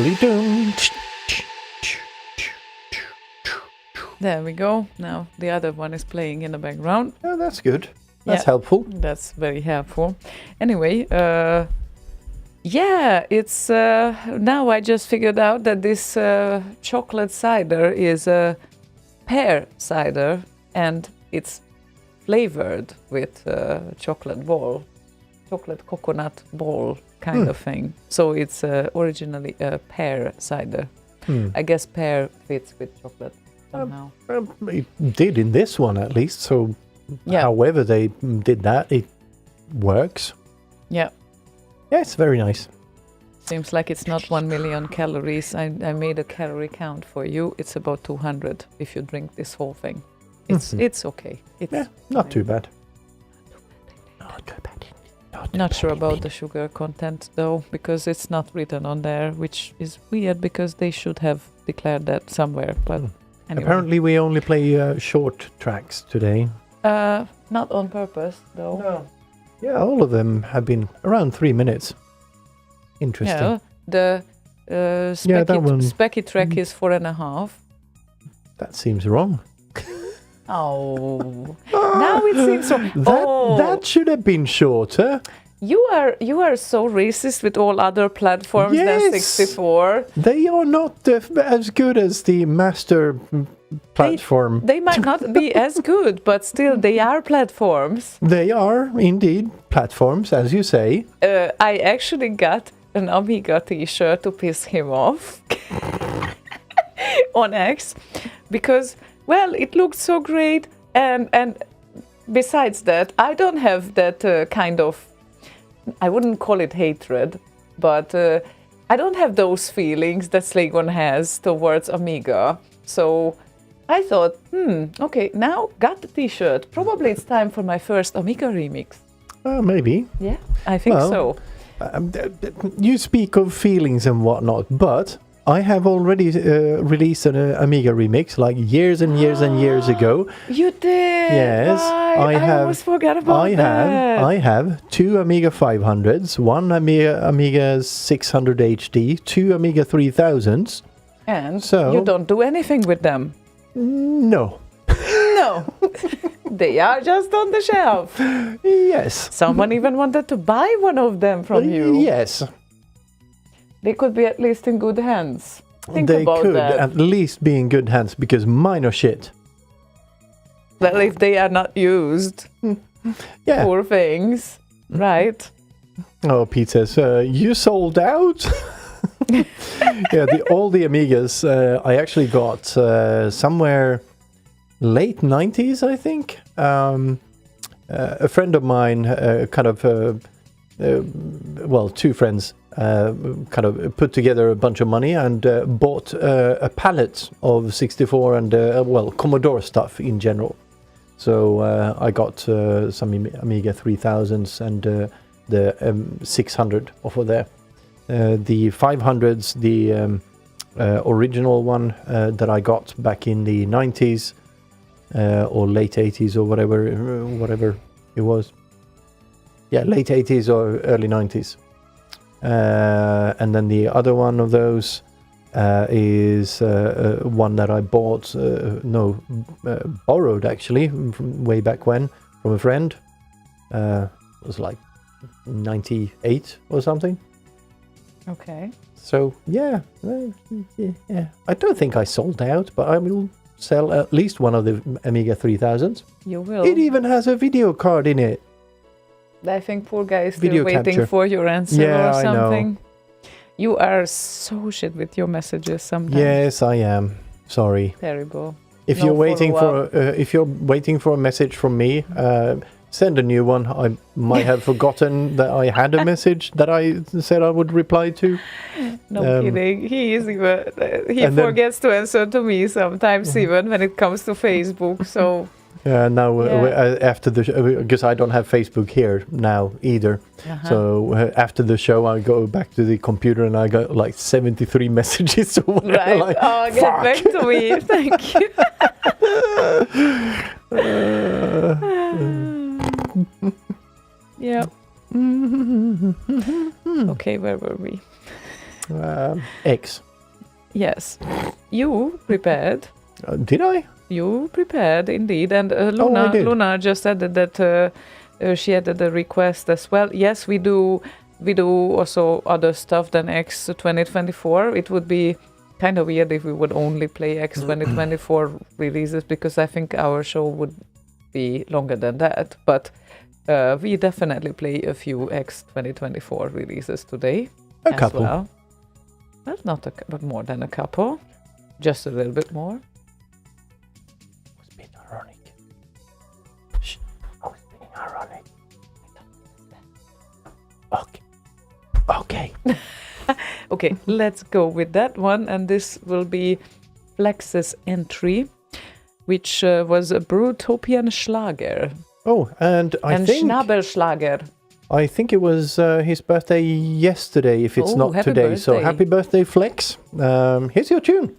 diddly doom. There we go. Now the other one is playing in the background. Oh, that's good. That's Yeah. helpful. That's very helpful. Anyway, yeah, it's now I just figured out that this chocolate cider is a pear cider, and it's flavored with chocolate coconut ball kind of thing. So it's originally a pear cider. I guess pear fits with chocolate somehow. It did in this one at least. So, Yeah. however they did that, it works. Yeah. Yeah, it's very nice. Seems like it's not 1 million calories. I made a calorie count for you. It's about 200 if you drink this whole thing. It's okay. It's Not too bad. not sure about the sugar content though, because it's not written on there, which is weird because they should have declared that somewhere. But anyway. Apparently, we only play short tracks today. Not on purpose though. No. Yeah, all of them have been around 3 minutes. Interesting. Yeah, the that one. Specky track is 4.5. That seems wrong. Oh, now it seems so. That should have been shorter. You are so racist with all other platforms than Yes. 64. They are not as good as the master platform. They might not be as good, but still they are platforms. They are indeed platforms, as you say. I actually got an Amiga t-shirt to piss him off on X because, well, it looked so great, and besides that, I don't have that kind of, I wouldn't call it hatred, but I don't have those feelings that Slaygon has towards Amiga. So I thought, okay, now got the t-shirt. Probably it's time for my first Amiga remix. Maybe. Yeah, I think so. You speak of feelings and whatnot, but I have already released an Amiga remix like years and years and years ago. You did? Yes, right. I almost forgot about that. I have 2 Amiga 500s, 1 Amiga 600 HD, 2 Amiga 3000s. And So- you don't do anything with them? No. No. They are just on the shelf. Yes. Someone even wanted to buy one of them from you. Yes. They could be at least in good hands. Think They about could that. at least be in good hands because mine are shit. Well, if they are not used, Yeah. poor things, right? Oh, Pete says, you sold out? Yeah, all the Amigas I actually got somewhere late 90s, I think. A friend of mine two friends kind of put together a bunch of money and bought a pallet of 64 and, Commodore stuff in general. So I got some Amiga 3000s and the 600 off of there. The 500s, the original one that I got back in the 90s or late 80s or whatever it was. Yeah, late 80s or early 90s. And then the other one of those is one that I bought, borrowed actually, from way back when, from a friend. It was like 98 or something. Okay. So, yeah. I don't think I sold out, but I will sell at least one of the Amiga 3000s. You will. It even has a video card in it. I think poor guy is still Video waiting capture. for your answer Yeah, or I know. something. You are so shit with your messages sometimes. Yes, I am. Sorry. Terrible. If No you're waiting follow-up. for a message from me, send a new one. I might have forgotten that I had a message that I said I would reply to. No kidding. He is even. He and then- forgets to answer to me sometimes, even when it comes to Facebook. So. Now, Yeah. after the because I don't have Facebook here now either. Uh-huh. So after the show, I go back to the computer and I got like 73 messages or whatever. Right. Like, Get fuck. back to me. Thank you. Yeah. Okay, where were we? X. Yes. You prepared. Did I? You prepared indeed, and I Luna did. Luna just added that she added a request as well. Yes, we do. We do also other stuff than X 2024. It would be kind of weird if we would only play X 2024 releases, because I think our show would be longer than that. But we definitely play a few X 2024 releases today. A couple. Well, not but more than a couple. Just a little bit more. I was being ironic. Shh. I was being ironic. Okay. Okay, let's go with that one, and this will be Flex's entry, which was a Brutopian Schlager. Oh, and I think Schnabelschlager. I think it was his birthday yesterday, if it's not happy today. So birthday. happy birthday, Flex. Here's your tune.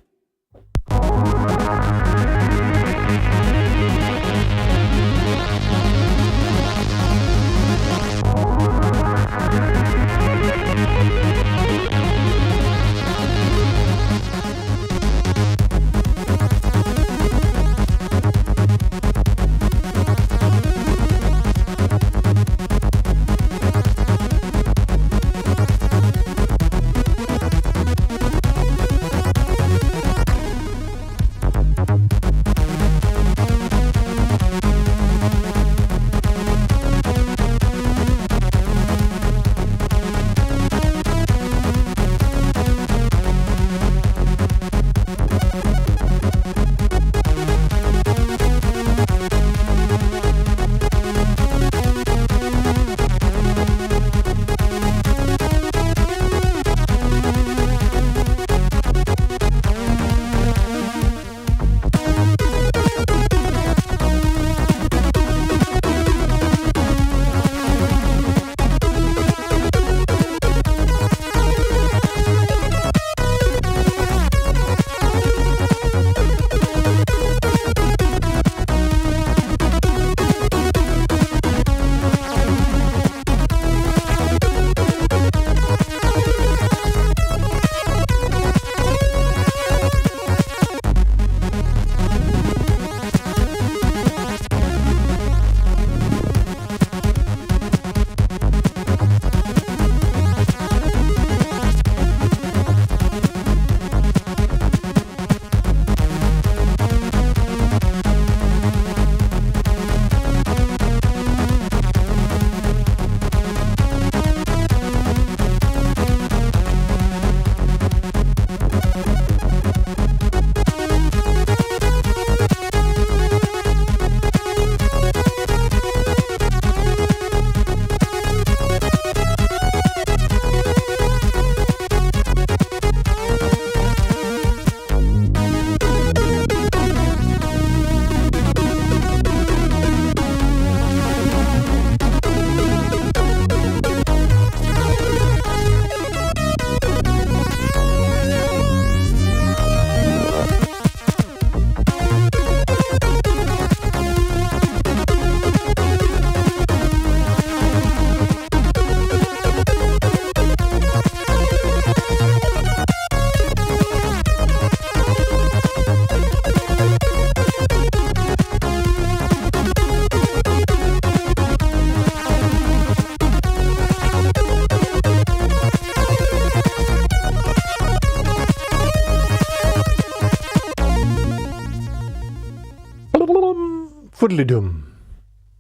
Foodly-dum.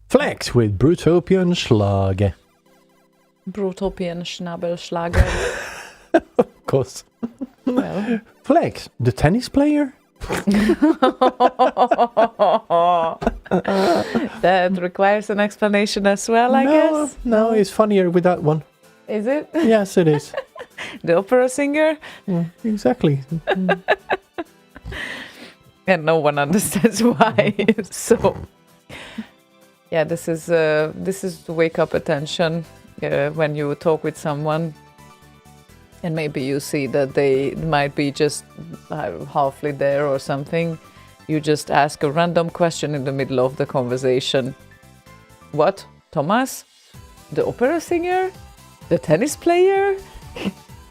Flex with Brutopian Schlager. Brutopian Schnabelschlager. Of course. Well. Flex, the tennis player? That requires an explanation as well, I guess. No, it's funnier with that one. Is it? Yes, it is. The opera singer? Exactly. And no one understands why. So, yeah, this is to wake up attention when you talk with someone, and maybe you see that they might be just halfly there or something. You just ask a random question in the middle of the conversation. What? Thomas? The opera singer? The tennis player?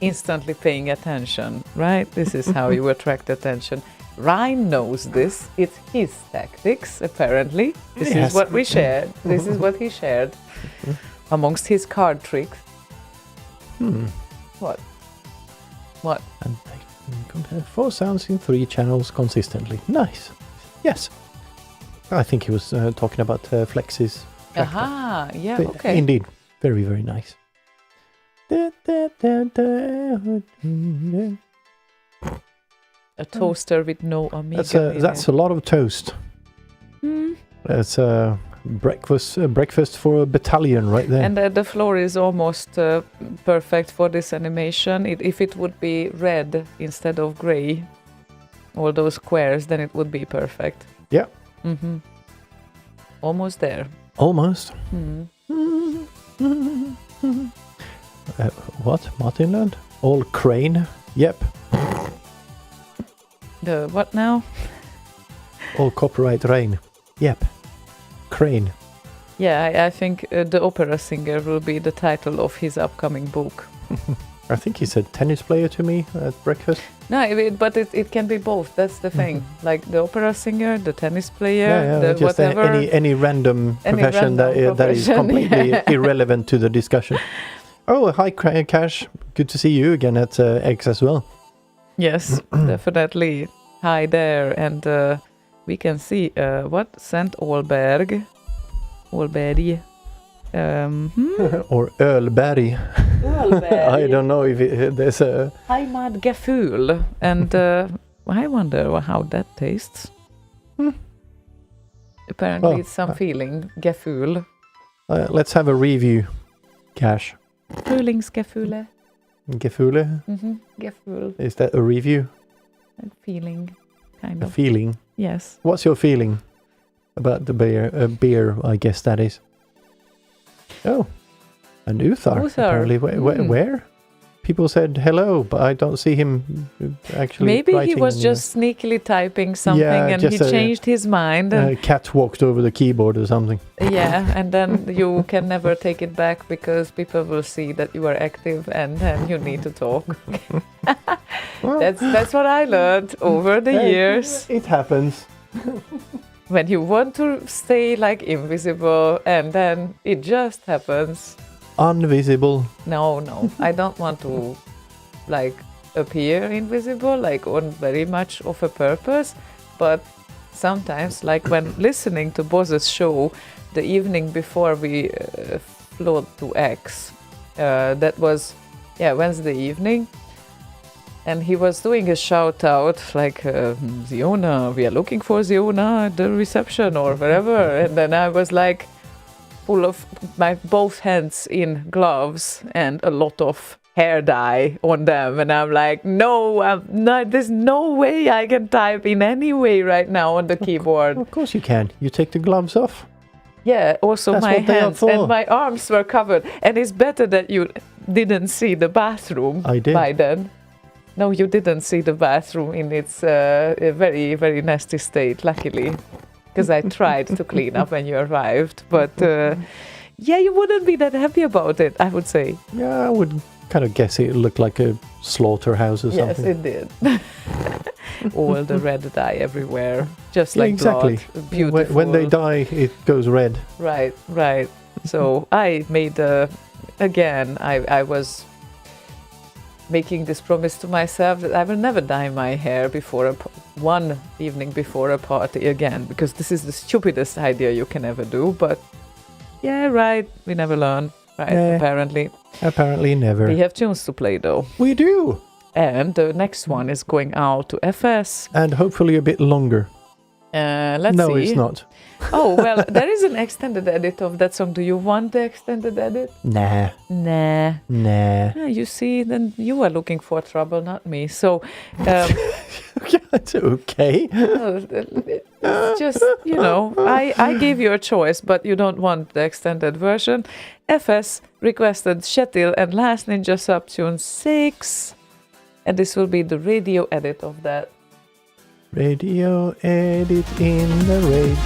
instantly paying attention, right? This is how you attract attention. Ryan knows this. It's his tactics, apparently. This is what we shared. This is what he shared amongst his card tricks. What? And they compare 4 sounds in 3 channels consistently. Nice. Yes. I think he was talking about Flex's. Aha, yeah, But okay. Indeed. Very, very nice. A toaster with no Amiga. That's a lot of toast. That's breakfast for a battalion right there. And the floor is almost perfect for this animation. If it would be red instead of gray, all those squares, then it would be perfect. Yeah. Almost there. Almost. What? Martinland? All crane? Yep. The what now? All copyright rain? Yep. Crane. Yeah, I think The Opera Singer will be the title of his upcoming book. I think he said tennis player to me at breakfast. No, but it can be both. That's the thing. Like the opera singer, the tennis player, the just whatever. any random profession that is completely irrelevant to the discussion. Oh, hi, Cash. Good to see you again at X as well. Yes, definitely. Hi there, and we can see what Saint Olberg, Or Ölberg. I don't know if there's a Heimatgefühl, and I wonder how that tastes. Apparently, it's some feeling. Gefühl. Let's have a review, Cash. Frühlingsgefühle. Gefühle? Gefühl. Is that a review? A feeling, kind A of. feeling? Yes. What's your feeling about the beer, I guess that is? Oh, an Uthar. Apparently. Where? People said hello, but I don't see him actually. Maybe he writing, was just sneakily typing something and he changed his mind. A cat walked over the keyboard or something. Yeah, and then you can never take it back because people will see that you are active and then you need to talk. Well, that's what I learned over the years. It happens. When you want to stay like invisible and then it just happens. Invisible. No, I don't want to like appear invisible, like on very much of a purpose, but sometimes, like when listening to Boz's show the evening before we flew to X, that was Wednesday evening, and he was doing a shout out like Ziona, we are looking for Ziona at the reception or wherever, and then I was like full of my both hands in gloves and a lot of hair dye on them, and I'm like, no, I'm not, there's no way I can type in any way right now on the keyboard. Of course you can. You take the gloves off. Yeah, also That's my what they are hands for. and my arms were covered, and it's better that you didn't see the bathroom. I did. By then. No, you didn't see the bathroom in its very, very nasty state, luckily. Because I tried to clean up when you arrived. But you wouldn't be that happy about it, I would say. Yeah, I would kind of guess it looked like a slaughterhouse or Yes, something. it did. All the red dye everywhere. Just like exactly. blood. Beautiful. When they die, it goes red. Right. So I made, again, I was making this promise to myself that I will never dye my hair before one evening before a party again, because this is the stupidest idea you can ever do. But yeah, right, we never learn, right? Yeah. Apparently never. We have tunes to play though, We do, and the next one is going out to FS. and hopefully a bit longer. Let's No, see. it's not. Oh well, there is an extended edit of that song. Do you want the extended edit? Nah. Nah. Yeah, You see, then you are looking for trouble, not me. So, it's okay. it's just, I gave you a choice, but you don't want the extended version. FS requested Shetil and Last Ninja Subtune 6, and this will be the radio edit of that. Radio edit in the radio.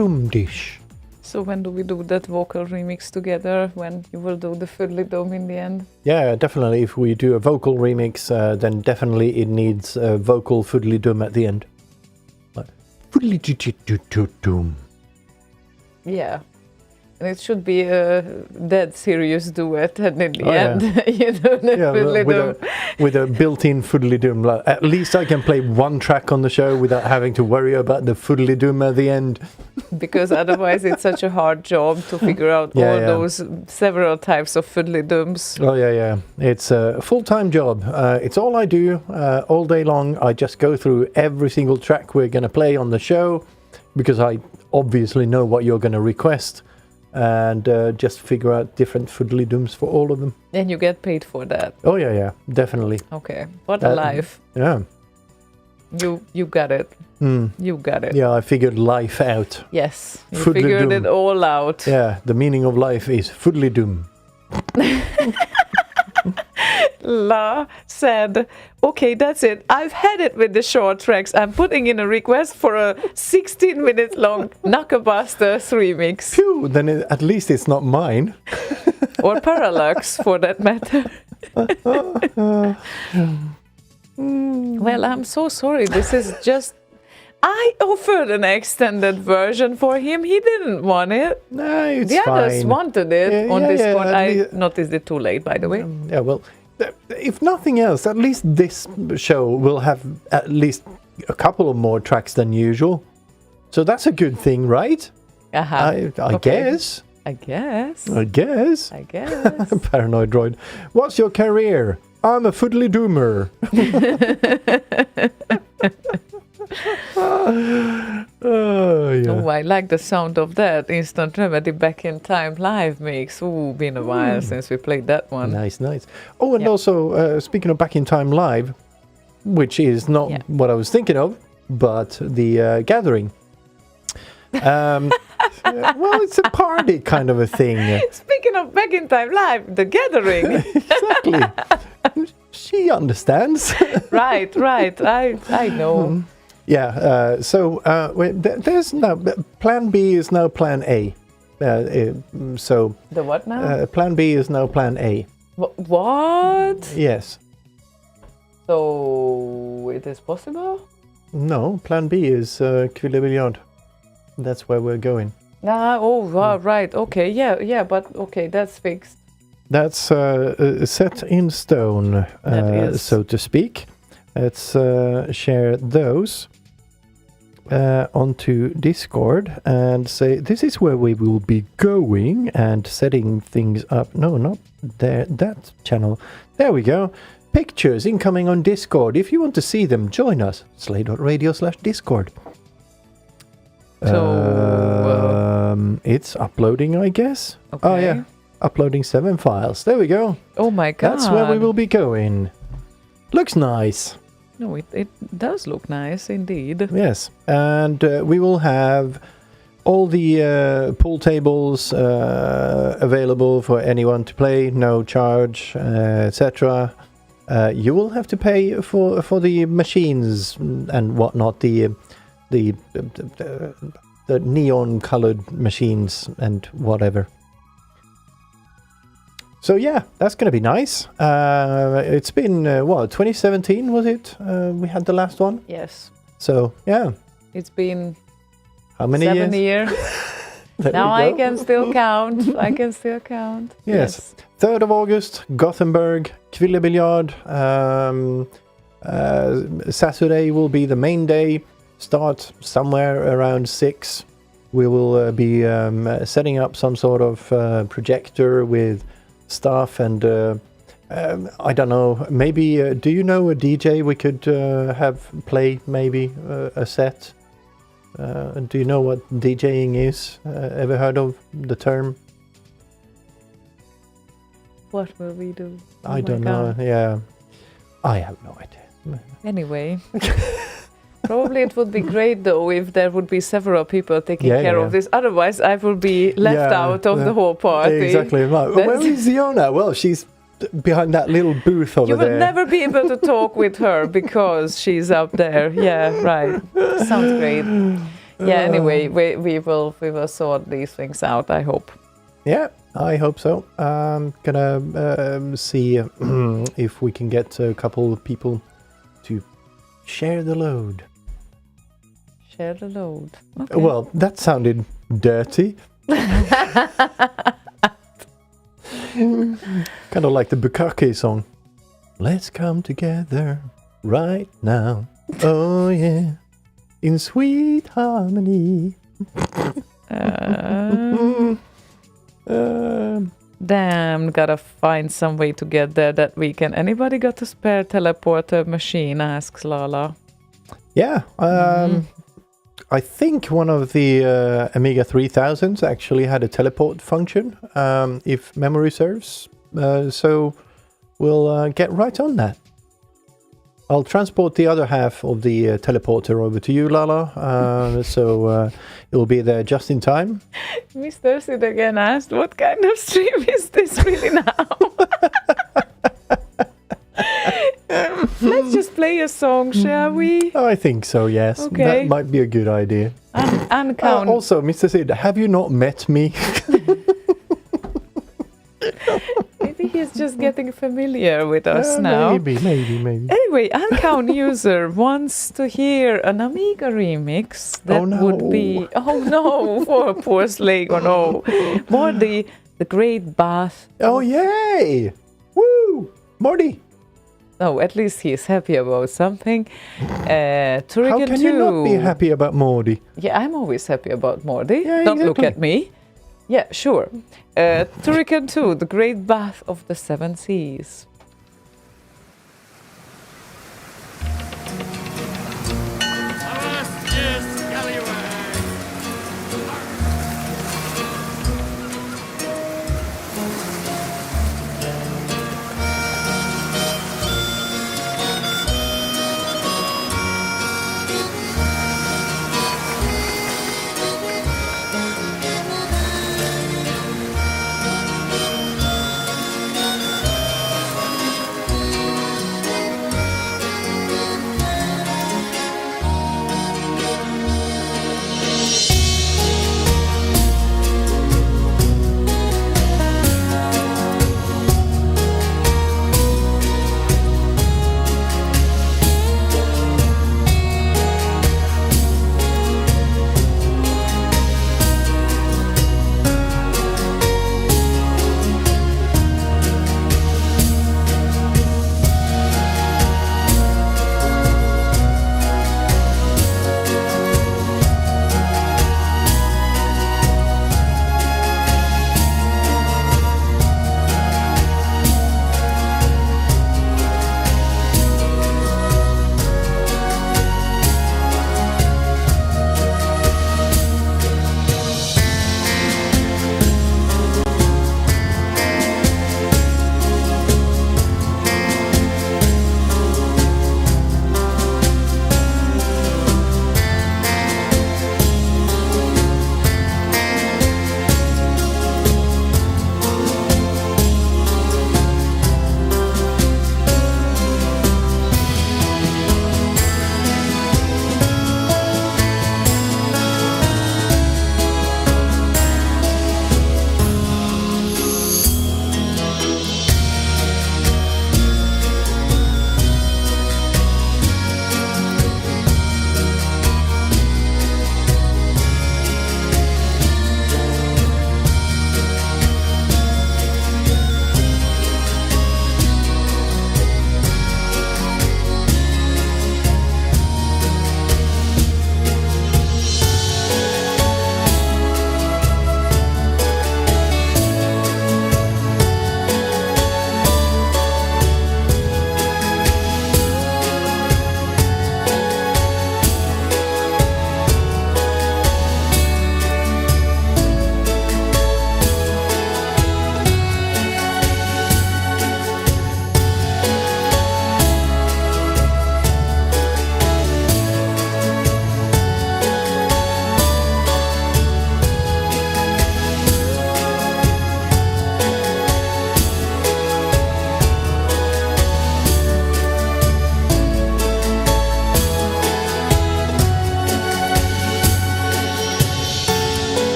Brum dish. So when do we do that vocal remix together? When you will do the Fiddly Dome in the end? Yeah, definitely. If we do a vocal remix, then definitely it needs a vocal fiddly dum at the end. Like, fiddly-dum. Yeah. And it should be a dead serious duet, and in the end, you do the Fiddly Dome. With a built-in fiddly dum. Like, at least I can play one track on the show without having to worry about the fiddly dum at the end. Because otherwise it's such a hard job to figure out those several types of fiddly dums. Oh yeah. It's a full-time job. It's all I do all day long. I just go through every single track we're going to play on the show, because I obviously know what you're going to request, and just figure out different fiddly dums for all of them. And you get paid for that. Oh yeah, definitely. Okay, what a life. Yeah. You got it. You got it. Yeah, I figured life out. Yes, you Fiddly figured dum. it all out. Yeah, the meaning of life is fiddly dum. La said, okay, that's it. I've had it with the short tracks. I'm putting in a request for a 16-minute long Knucklebusters remix. Phew, then at least it's not mine. Or Parallax, for that matter. Well, I'm so sorry. This is just... I offered an extended version for him. He didn't want it. No, it's the fine. others wanted it on Discord. I least, noticed it too late, by the way. Yeah, well, if nothing else, at least this show will have at least a couple of more tracks than usual. So that's a good thing, right? I guess. I guess. Paranoid droid. What's your career? I'm a fiddly doomer. Oh, I like the sound of that Instant Remedy Back in Time live mix. Ooh, been a while since we played that one. Nice. Oh, and also, speaking of Back in Time live, which is not what I was thinking of, but the Gathering. Well, it's a party kind of a thing. Speaking of Back in Time live, the Gathering. Exactly. She understands. Right. I know. Yeah, so there's now Plan B is now Plan A. So the what now? Plan B is now Plan A. What? Yes. So it is possible? No, Plan B is Kvillebiljard. That's where we're going. Right. Okay. Yeah. But okay, that's fixed. That's set in stone, so to speak. Let's share those onto Discord and say this is where we will be going and setting things up. No, not there. That channel. There we go. Pictures incoming on Discord. If you want to see them, join us. Slay.radio/Discord. So it's uploading, I guess. Okay. Oh yeah, uploading 7 files. There we go. Oh my god. That's where we will be going. Looks nice. No, it does look nice indeed. Yes, and we will have all the pool tables available for anyone to play, no charge, etc. You will have to pay for the machines and whatnot, the neon-colored machines and whatever. So yeah, that's going to be nice. It's been, 2017 was it? We had the last one? Yes. So, yeah. It's been how many 7 years? Now I can still count. Yes. 3rd of August, Gothenburg, Kvillebiljard. Saturday will be the main day. Start somewhere around 6. We will be setting up some sort of projector with stuff and I don't know, maybe do you know a DJ we could have play maybe a set? Do you know what DJing is? Ever heard of the term? What will we do? I don't know. Yeah, I have no idea. Anyway. Probably it would be great though if there would be several people taking care of this. Otherwise, I will be left out of the whole party. Exactly. Right. Where is Ziona? Well, she's behind that little booth over there. You will never be able to talk with her because she's up there. Yeah, right. Sounds great. Yeah. Anyway, we will sort these things out. I hope. Yeah, I hope so. I'm gonna see if we can get a couple of people to share the load. Share the load. Okay. Well, that sounded dirty. Kind of like the Bukake song. Let's come together right now. Oh yeah, in sweet harmony. Damn, gotta find some way to get there that weekend. Anybody got a spare teleporter machine? Asks Lala. Yeah, I think one of the Amiga 3000s actually had a teleport function, if memory serves. So we'll get right on that. I'll transport the other half of the teleporter over to you, Lala, so it'll be there just in time. Mr. Sid again asked, what kind of stream is this really now? Let's just play a song, shall we? I think so, yes. Okay. That might be a good idea. And count. Also, Mr. Sid, have you not met me? Maybe he's just getting familiar with us now. Maybe. Anyway, Uncount user wants to hear an Amiga remix. That would be... Oh no, for poor Slaygon, no. More the Great Bath. Oh, yay! Woo! Morty! Oh, at least he's happy about something. Turrican How can 2. you not be happy about Morty? Yeah, I'm always happy about Morty. Yeah, Don't look exactly. at me. Yeah, sure. Turrican 2, the Great Bath of the Seven Seas.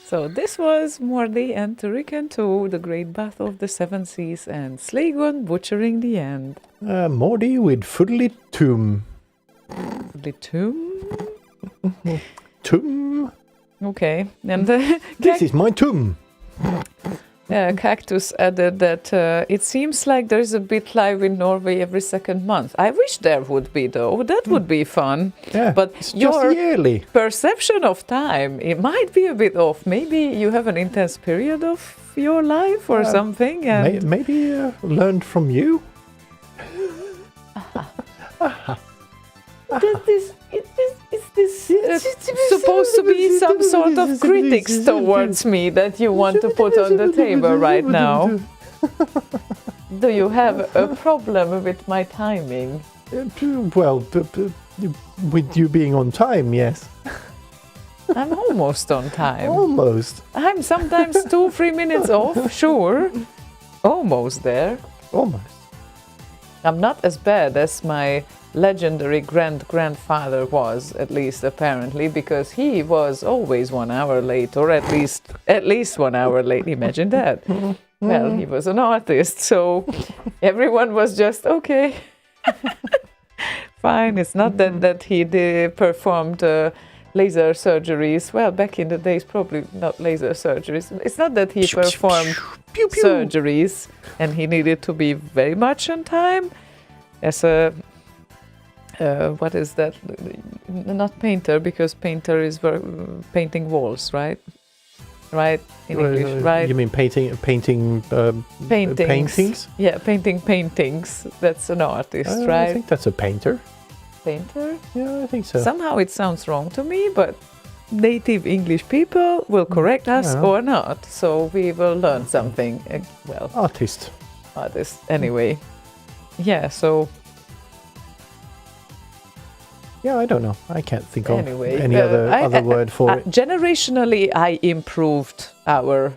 So this was Mordi and Turrican 2, The Great Bath of the Seven Seas, and Slaygon butchering the end. Morty with Fiddly Tomb. The tomb? Tomb. Okay, and This is my tomb. Cactus added that it seems like there's a bit live in Norway every second month. I wish there would be, though. That would be fun. Yeah, but it's your just yearly. perception of time, it might be a bit off. Maybe you have an intense period of your life or something. And Maybe learned from you. Is this supposed to be some sort of critics towards me that you want to put on the table right now? Do you have a problem with my timing? Well, with you being on time, yes. I'm almost on time. Almost. I'm sometimes 2-3 minutes off, sure. Almost there. Almost. I'm not as bad as my legendary grandfather was, at least apparently, because he was always 1 hour late, or at least 1 hour late. Imagine that. Well, he was an artist, so everyone was just okay. Fine. It's not that he performed laser surgeries. Well, back in the days, probably not laser surgeries. It's not that he performed surgeries and he needed to be very much on time as a what is that? Not painter, because painter is painting walls, right? Right, in English, right? You mean painting paintings? Yeah, painting paintings. That's an artist, right? I think that's a painter. Painter? Yeah, I think so. Somehow it sounds wrong to me, but native English people will correct us or not. So we will learn something. Well, artist. Anyway, yeah. So. Yeah, I don't know. I can't think of any other word for it. Generationally, I improved our.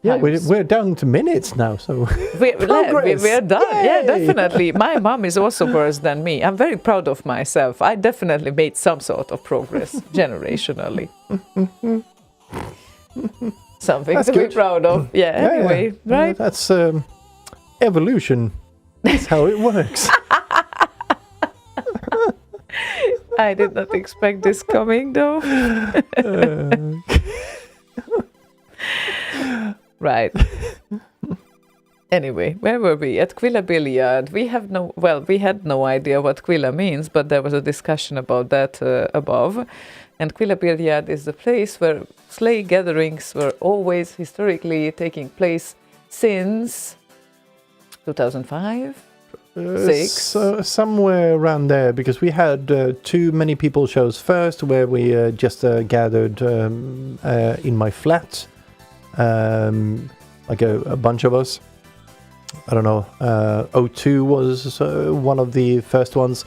Yeah, we're down to minutes now, so we're done. Yay! Yeah, definitely. My mom is also worse than me. I'm very proud of myself. I definitely made some sort of progress generationally. Something that's to good. be proud of. Yeah. Anyway, right? That's evolution. That's how it works. I did not expect this coming, though. Right. Anyway, where were we? At Quilla Billiard. We had no idea what Quilla means, but there was a discussion about that above. And Quilla Billiard is the place where sleigh gatherings were always historically taking place since 2005? 6? Somewhere around there, because we had too many people shows first, where we just gathered in my flat, like a bunch of us. I don't know. O2 was one of the first ones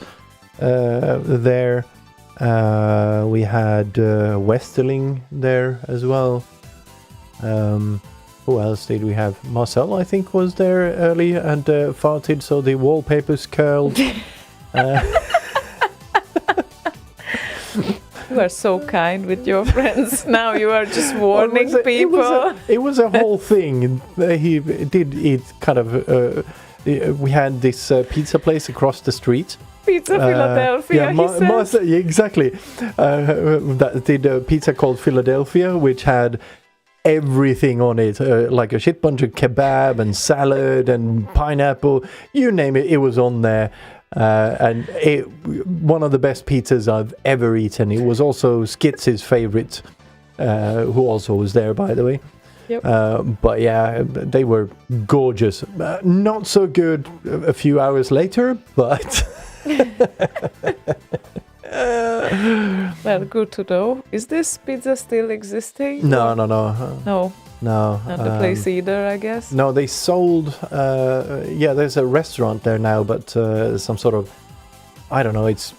there. We had Westerling there as well. Who else did we have? Marcel, I think, was there early and farted, so the wallpapers curled. You are so kind with your friends. Now you are just warning people. It was a whole thing. He did eat kind of... we had this pizza place across the street. Pizza Philadelphia, he said. Yeah, exactly. That did a pizza called Philadelphia, which had everything on it, like a shit bunch of kebab and salad and pineapple, you name it, it was on there. And one of the best pizzas I've ever eaten. It was also Skitz's favorite, who also was there, by the way. Yep. But yeah, they were gorgeous. Not so good a few hours later, but... Well, good to know. Is this pizza still existing? No. No. Not the place either, I guess. No, they sold. There's a restaurant there now, but some sort of, I don't know. It's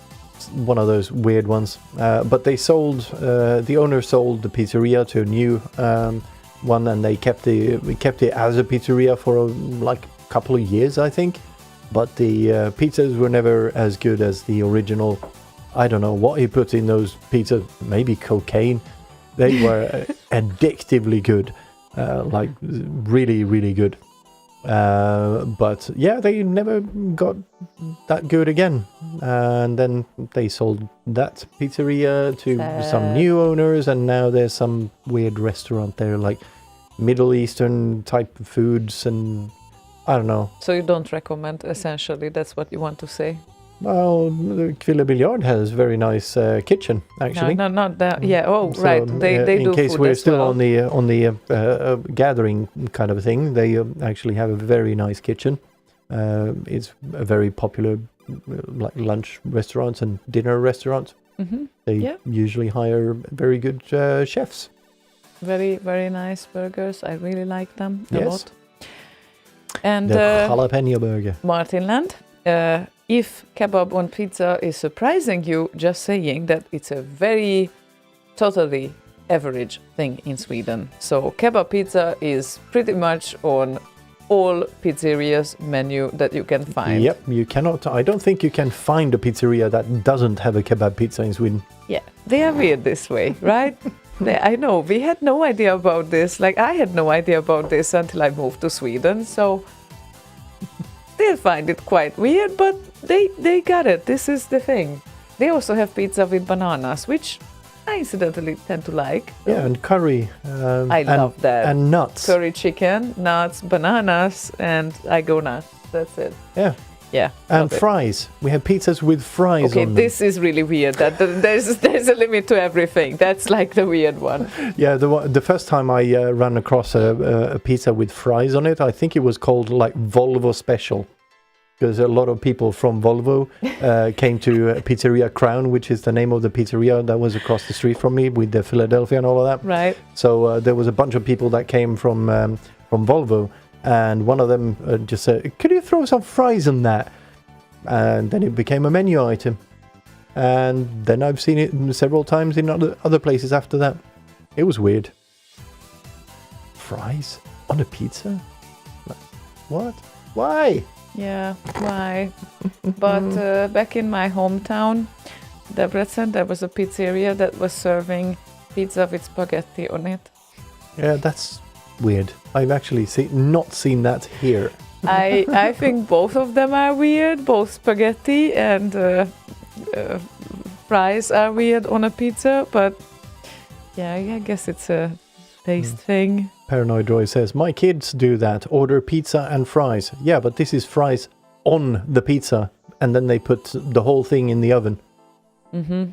one of those weird ones. But they sold. The owner sold the pizzeria to a new one, and they kept it as a pizzeria for like a couple of years, I think. But the pizzas were never as good as the original I don't know what he put in those pizzas. Maybe cocaine. They were addictively good, like really, really good. But yeah, they never got that good again. And then they sold that pizzeria to some new owners, and now there's some weird restaurant there, like Middle Eastern type foods, and I don't know. So you don't recommend, essentially, that's what you want to say? Well, the Kvilla Biljard has very nice kitchen, actually. No, not that. Yeah. Oh, So, right. They do in case food we're as still well. on the gathering kind of a thing, they actually have a very nice kitchen. It's a very popular like lunch restaurants and dinner restaurants. Mm-hmm. They usually hire very good chefs. Very, very nice burgers. I really like them a Yes. lot. And The jalapeno burger. Martinland, if kebab on pizza is surprising you, just saying that it's a very totally average thing in Sweden. So kebab pizza is pretty much on all pizzerias menu that you can find. Yep, you cannot. I don't think you can find a pizzeria that doesn't have a kebab pizza in Sweden. Yeah, they are weird this way, right? I know, we had no idea about this. Like, I had no idea about this until I moved to Sweden, so they'll find it quite weird, but they got it. This is the thing. They also have pizza with bananas, which I incidentally tend to like. Yeah, and curry. I love that. And nuts. Curry chicken, nuts, bananas, and I go nuts. That's it. Yeah. Yeah. And love it. fries. We have pizzas with fries Okay, on them. this is really weird. There's a limit to everything. That's like the weird one. Yeah, the first time I ran across a pizza with fries on it, I think it was called like Volvo Special. Because a lot of people from Volvo came to Pizzeria Crown, which is the name of the pizzeria that was across the street from me with the Philadelphia and all of that. Right. So there was a bunch of people that came from Volvo, and one of them just said, "Could you throw some fries on that?" And then it became a menu item. And then I've seen it several times in other places after that. It was weird. Fries on a pizza? What? Why? Yeah, why? But back in my hometown, Debrecen, there was a pizzeria that was serving pizza with spaghetti on it. Yeah, that's weird. I've actually not seen that here. I think both of them are weird. Both spaghetti and fries are weird on a pizza. But yeah, I guess it's a taste thing. Paranoid Roy says, my kids do that. Order pizza and fries. Yeah, but this is fries on the pizza. And then they put the whole thing in the oven. Mm-hmm.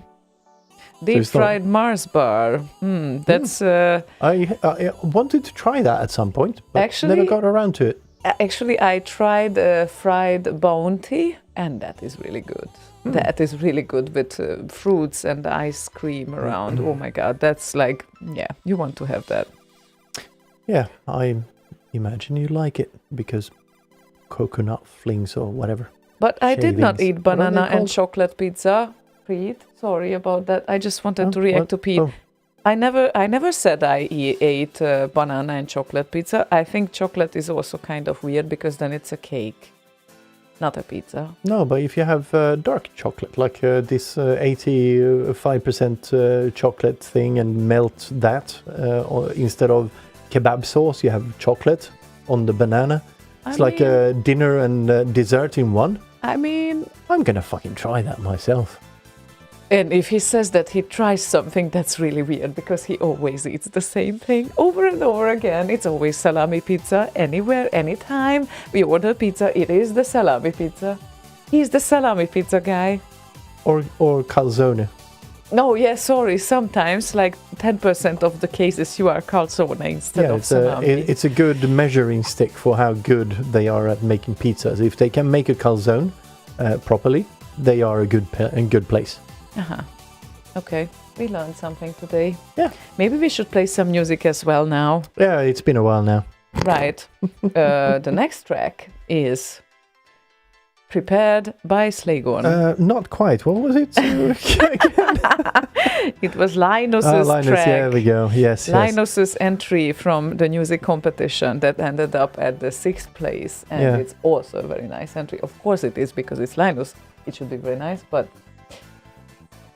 Deep fried Mars bar. That's... I wanted to try that at some point, but actually, never got around to it. Actually, I tried fried bounty, and that is really good. That is really good with fruits and ice cream around. Oh my god, that's like, yeah, you want to have that. Yeah, I imagine you like it because coconut flings or whatever. But I did not eat banana and called? chocolate pizza. Pete, sorry about that. I just wanted to react to Pete. Oh. I never said I ate banana and chocolate pizza. I think chocolate is also kind of weird because then it's a cake, not a pizza. No, but if you have dark chocolate, like this 85% chocolate thing, and melt that instead of kebab sauce, you have chocolate on the banana. It's like a dinner and dessert in one. I mean, I'm gonna fucking try that myself. And if he says that he tries something, that's really weird because he always eats the same thing over and over again. It's always salami pizza, anywhere, anytime. We order pizza, it is the salami pizza. He's the salami pizza guy. Or calzone. No, yeah, sorry. Sometimes, like 10% of the cases, you are calzone instead of salami. It's a good measuring stick for how good they are at making pizzas. If they can make a calzone properly, they are a good place. Uh-huh. Okay, we learned something today. Yeah. Maybe we should play some music as well now. Yeah, it's been a while now. Right. The next track is Prepared by Slaygon. Not quite. What was it? It was Linus's Linus, track. yeah, there we go. Yes. Linus's entry from the music competition that ended up at the 6th place. And it's also a very nice entry. Of course it is, because it's Linus. It should be very nice, but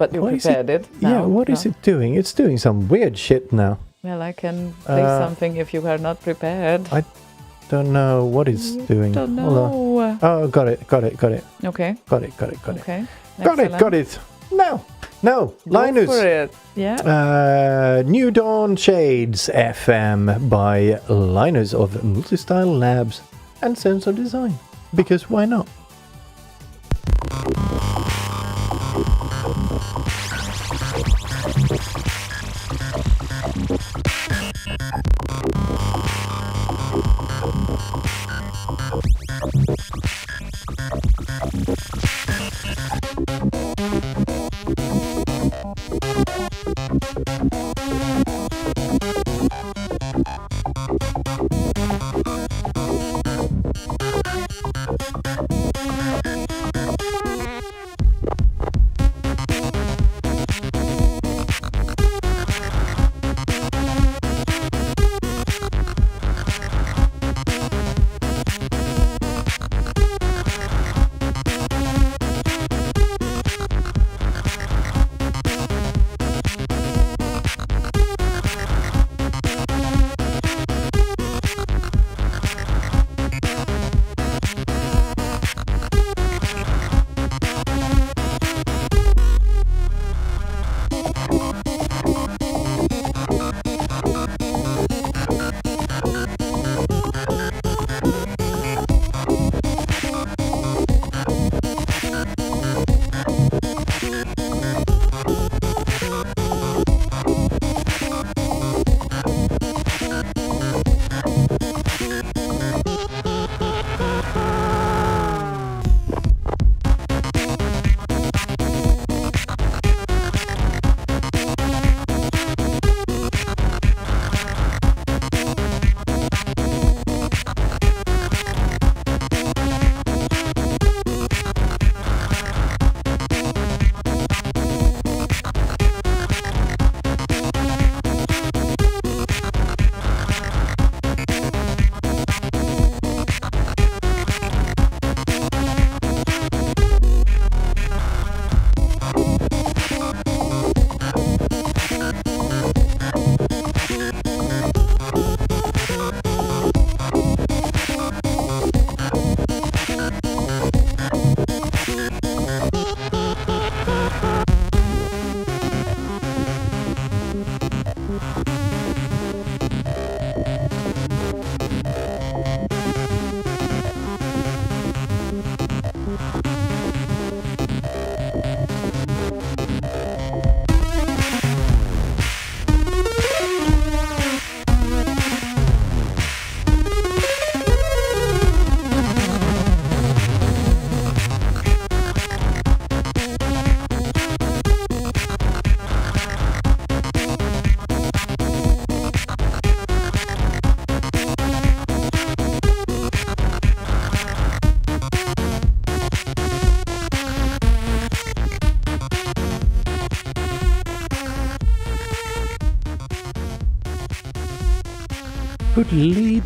But you What is prepared it. Yeah, now? what is No. it doing? It's doing some weird shit now. Well, I can play something if you are not prepared. I don't know what it's doing. Don't Hold on. know. Oh, got it. Okay. Got it. Okay. Got it. No, Linus. Go for it. Yeah. New Dawn Shades FM by Linus of Multistyle Labs and Sensor Design. Because why not?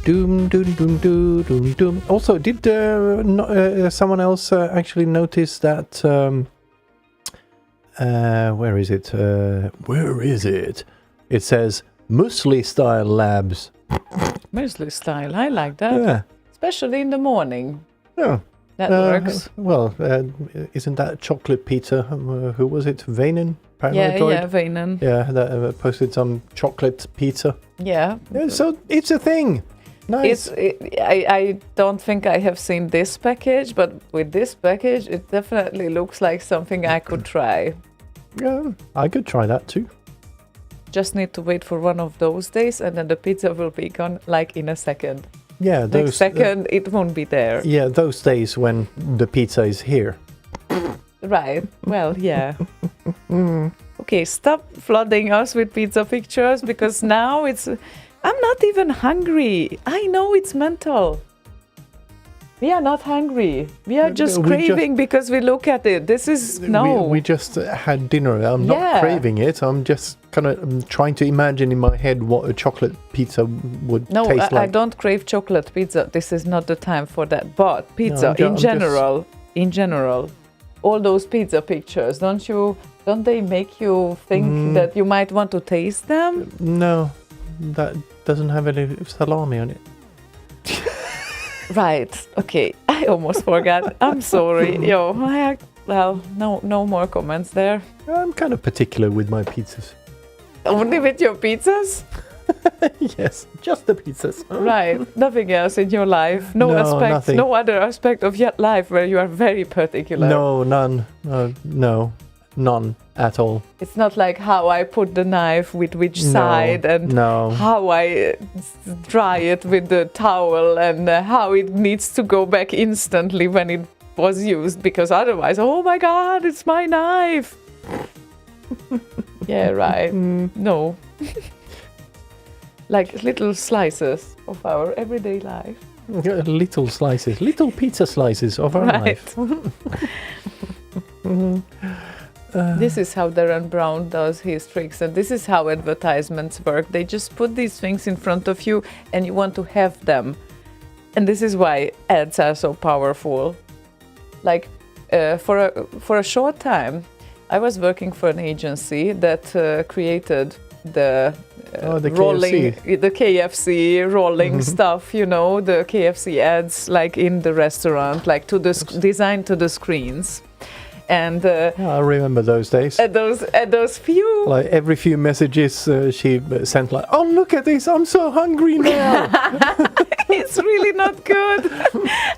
Doom, doom, doom, doom, doom, doom. Also, did someone else actually notice that? Where is it? Where is it? It says Muesli Style Labs. Muesli style. I like that. Yeah. Especially in the morning. Yeah. That works. Well, isn't that chocolate pizza? Who was it? Vanen? Yeah, Vanen. Yeah, that posted some chocolate pizza. Yeah. So it's a thing. Nice. I don't think I have seen this package, but with this package, it definitely looks like something I could try. Yeah, I could try that too. Just need to wait for one of those days, and then the pizza will be gone like in a second. Yeah, those next second it won't be there. Yeah, those days when the pizza is here. Right. Well, yeah. Okay, stop flooding us with pizza pictures because now I'm not even hungry. I know it's mental. We are not hungry. We are just craving because we look at it. This is We just had dinner. I'm not craving it. I'm just kind of trying to imagine in my head what a chocolate pizza would taste like. No, I don't crave chocolate pizza. This is not the time for that. But pizza in general, all those pizza pictures, don't you Don't they make you think that you might want to taste them? No, that doesn't have any salami on it. Right. Okay. I almost forgot. I'm sorry. Well, no more comments there. I'm kind of particular with my pizzas. Only with your pizzas? Yes, just the pizzas. Right. Nothing else in your life. No nothing. No other aspect of your life where you are very particular. No, none. No, none at all. It's not like how I put the knife with which side and how I dry it with the towel and how it needs to go back instantly when it was used, because otherwise, oh my God, it's my knife. Yeah, right. No. Like little slices of our everyday life. Little slices, little pizza slices of our life. This is how Darren Brown does his tricks, and this is how advertisements work. They just put these things in front of you and you want to have them. And this is why ads are so powerful. Like for a short time, I was working for an agency that created the rolling, the KFC rolling stuff, the KFC ads like in the restaurant, like designed to the screens. And I remember those days. At those few, like every few messages she sent, like, "Oh, look at this! I'm so hungry now." It's really not good.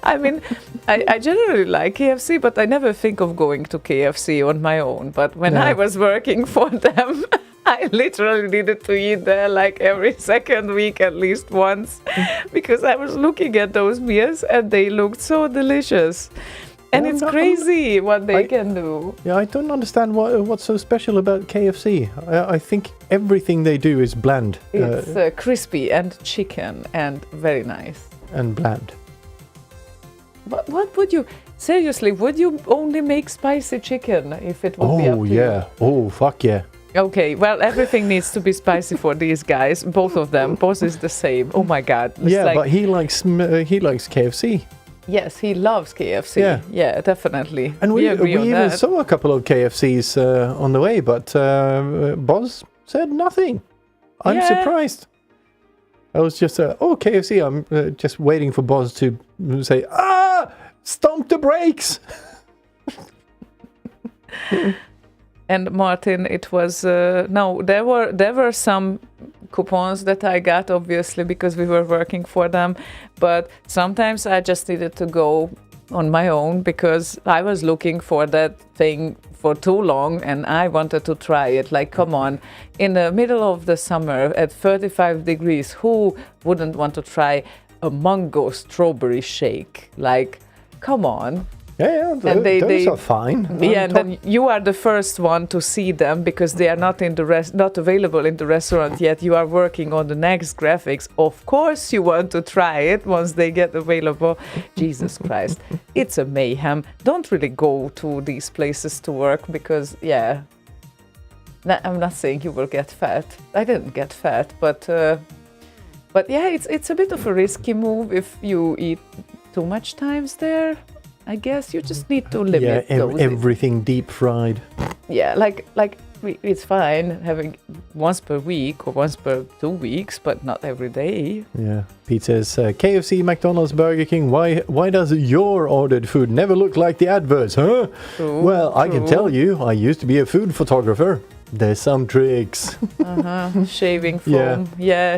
I mean, I generally like KFC, but I never think of going to KFC on my own. But when I was working for them, I literally needed to eat there like every second week at least once, because I was looking at those meals and they looked so delicious. And it's crazy what they can do. Yeah, I don't understand what's so special about KFC. I think everything they do is bland. It's crispy and chicken and very nice. And bland. But what would you... Seriously, would you only make spicy chicken if it would be up to you? Oh, fuck yeah. Okay, well, everything needs to be spicy for these guys. Both of them. Both is the same. Oh my God. It's but he likes KFC. Yes, he loves KFC. Yeah, definitely. And we even saw a couple of KFCs on the way, but Boz said nothing. I'm surprised. I was just, KFC. I'm just waiting for Boz to say, stomp the brakes. And Martin, it was there were some coupons that I got, obviously, because we were working for them, but sometimes I just needed to go on my own because I was looking for that thing for too long and I wanted to try it. Like, come on, in the middle of the summer at 35 degrees, who wouldn't want to try a mango strawberry shake? Like, come on. Yeah, those are fine. Yeah, and then you are the first one to see them because they are not not available in the restaurant yet. You are working on the next graphics. Of course, you want to try it once they get available. Jesus Christ, it's a mayhem. Don't really go to these places to work because, I'm not saying you will get fat. I didn't get fat, but yeah, it's a bit of a risky move if you eat too much times there. I guess you just need to limit everything deep fried. Yeah, like it's fine having once per week or once per 2 weeks, but not every day. Yeah, Pete says, KFC, McDonald's, Burger King, why does your ordered food never look like the adverts, huh? True. I can tell you, I used to be a food photographer. There's some tricks. Shaving foam.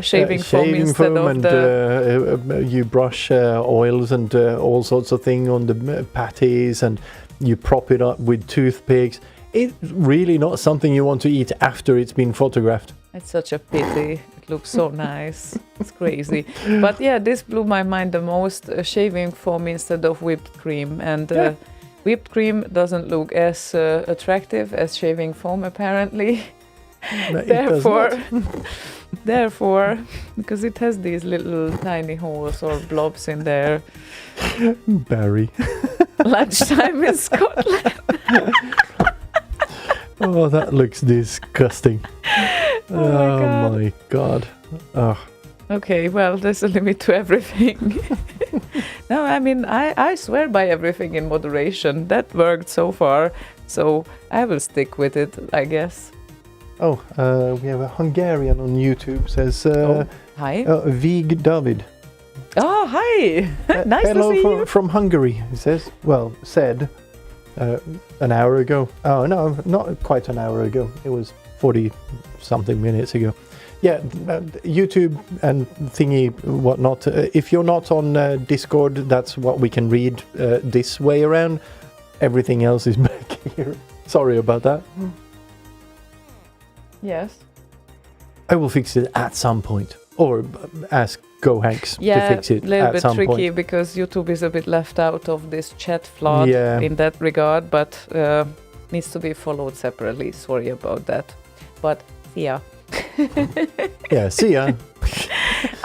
Shaving foam instead of and you brush oils and all sorts of things on the patties and you prop it up with toothpicks. It's really not something you want to eat after it's been photographed. It's such a pity. It looks so nice. It's crazy. But yeah, this blew my mind the most. Shaving foam instead of whipped cream. And whipped cream doesn't look as attractive as shaving foam, apparently. Therefore, because it has these little tiny holes or blobs in there. Barry. Lunchtime in Scotland. Oh, that looks disgusting. Oh my God. Oh. Okay, well, there's a limit to everything. No, I mean, I swear by everything in moderation. That worked so far. So I will stick with it, I guess. Oh, we have a Hungarian on YouTube. Says Hi. Vig David. Oh, hi. Nice hello to see you. from Hungary. He says. Well, said an hour ago. Oh no, not quite an hour ago. It was 40 something minutes ago. Yeah, YouTube and thingy whatnot. If you're not on Discord, that's what we can read this way around. Everything else is back here. Sorry about that. Yes. I will fix it at some point, or ask GoHanks to fix it a little at bit some tricky point. because YouTube is a bit left out of this chat flood Yeah. in that regard, but needs to be followed separately. Sorry about that. But yeah. Yeah, see ya.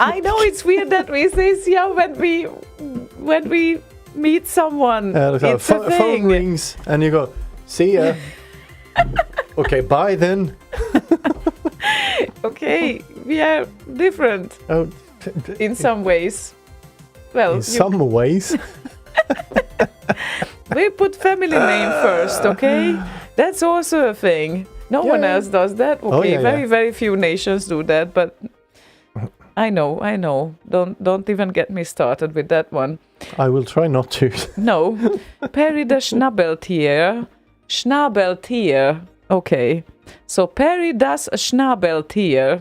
I know it's weird that we say see ya when we meet someone. It's a phone thing. rings and you go, see ya. Okay, bye then. Okay, we are different Oh, in some ways. Well, in some ways. we put family name first, okay? That's also a thing. No one Yeah. else does that. Okay, Oh, yeah, very, very few nations do that, but I know. Don't even get me started with that one. I will try not to. No. Perry the Schnabeltier. Schnabeltier. Okay. So Perry das Schnabeltier.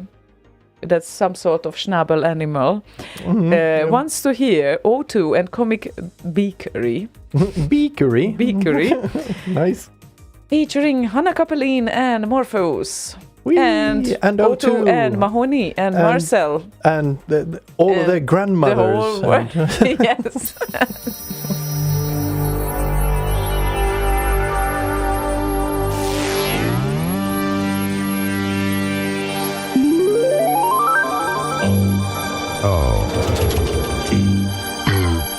That's some sort of schnabel animal. Yeah. Wants to hear O2 and Comic Beakery. Beakery. Beakery. Nice. Featuring Hanna Kapelin and Morpheus. Whee! And O2 and Mahoney and Marcel. And all of their The grandmothers. whole and- yes.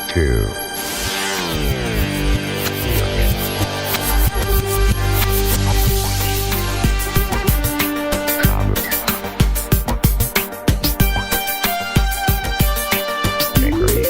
Two. Angry.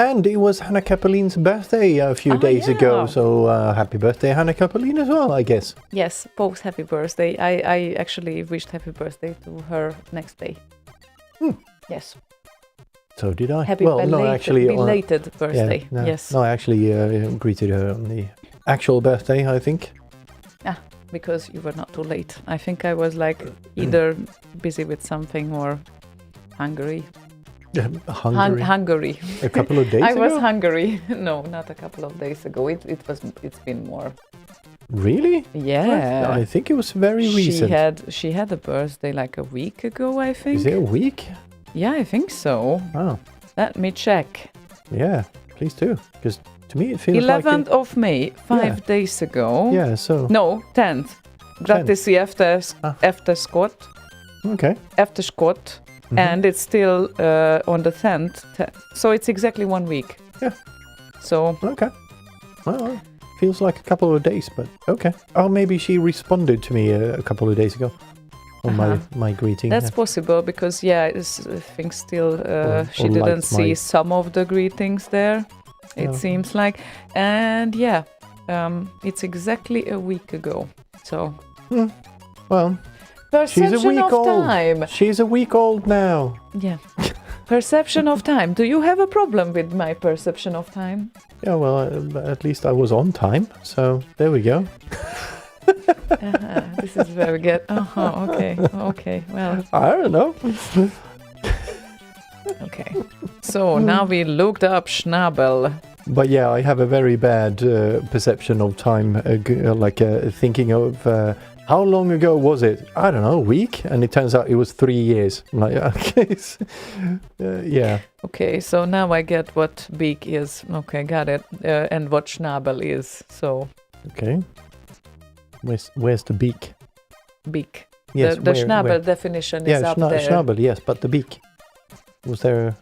And it was Hannah Kapeline's birthday a few days ago. So happy birthday, Hannah Kapeline, as well, I guess. Yes, both happy birthday. I actually wished happy birthday to her next day. Yes. So did I. Happy belated birthday. Yeah, yes. No, I actually greeted her on the actual birthday, I think. Because you were not too late. I think I was like either busy with something or hungry. Hungary. A couple of days ago? I was hungry. No, not a couple of days ago. It's been more. Really? Yeah. I think it was very recent. She had a birthday like a week ago, I think. Is it a week? Yeah, I think so. Oh. Let me check. Yeah, please do. Because to me it feels 11th of May, 5 days ago. Yeah, so... No, 10th. Grattis efter skott. Okay. Efter skott. And it's still on the 10th. So it's exactly 1 week. Yeah. So... Okay. Well, feels like a couple of days, but okay. Oh, maybe she responded to me a couple of days ago on my greeting. That's possible because, I think still she didn't see some of the greetings there, it seems like. And it's exactly a week ago. So, well, perception she's a week of old. Time. She's a week old now. Yeah. Perception of time. Do you have a problem with my perception of time? Yeah, well, at least I was on time. So there we go. This is very good. Okay. Well, I don't know. Okay. So now we looked up Schnabel. But yeah, I have a very bad perception of time. Thinking of how long ago was it? I don't know, a week? And it turns out it was 3 years. I'm like, okay. Yeah. Okay, so now I get what beak is. Okay, got it. And what Schnabel is. So. Okay. Where's the beak? Beak. Yes, the Schnabel definition is up there. Schnabel, yes, but the beak. Was there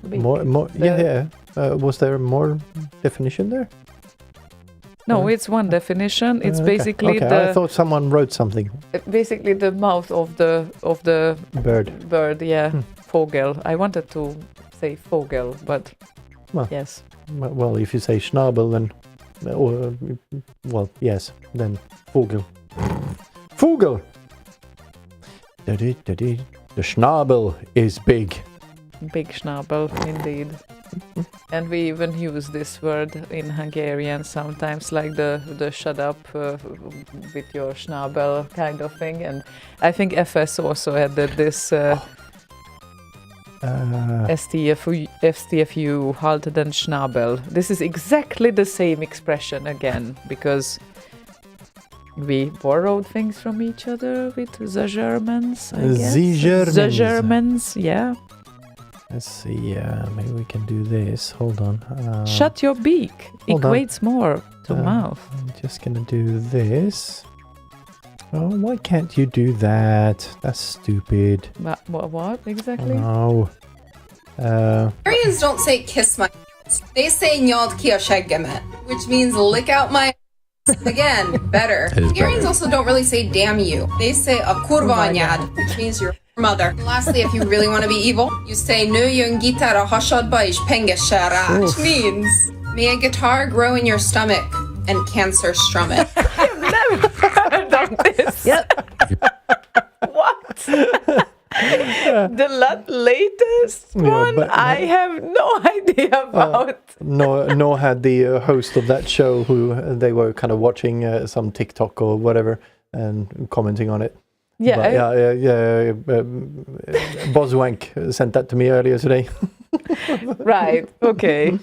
more? Was there more definition there? No, it's one definition. It's basically I thought someone wrote something. Basically, the mouth of the bird. Bird, yeah. Vogel. I wanted to say Vogel, but yes. Well, if you say Schnabel, then yes, then Vogel. Vogel. The Schnabel is big. Big Schnabel, indeed. And we even use this word in Hungarian sometimes, like the shut up with your Schnabel kind of thing. And I think FS also added this STFU, halt den Schnabel. This is exactly the same expression again, because we borrowed things from each other with the Germans, I guess. The Germans, yeah. Let's see, maybe we can do this. Hold on. Shut your beak. Equates more to mouth. I'm just gonna do this. Oh, why can't you do that? That's stupid. What exactly? No. Hungarians don't say kiss my ass. They say nyald ki a seggemet, which means lick out my ass. Again, better. Hungarians also don't really say damn you. They say a kurva anyád, which means your mother. Lastly, if you really want to be evil, you say nőjön gitár a hasadba és pengesse rá, which means may a guitar grow in your stomach and cancer strum it. I've never heard of this. Yep. What? The latest one I have no idea about. Nor had the host of that show, who they were kind of watching some TikTok or whatever and commenting on it. Yeah. Boswank sent that to me earlier today. Right. Okay.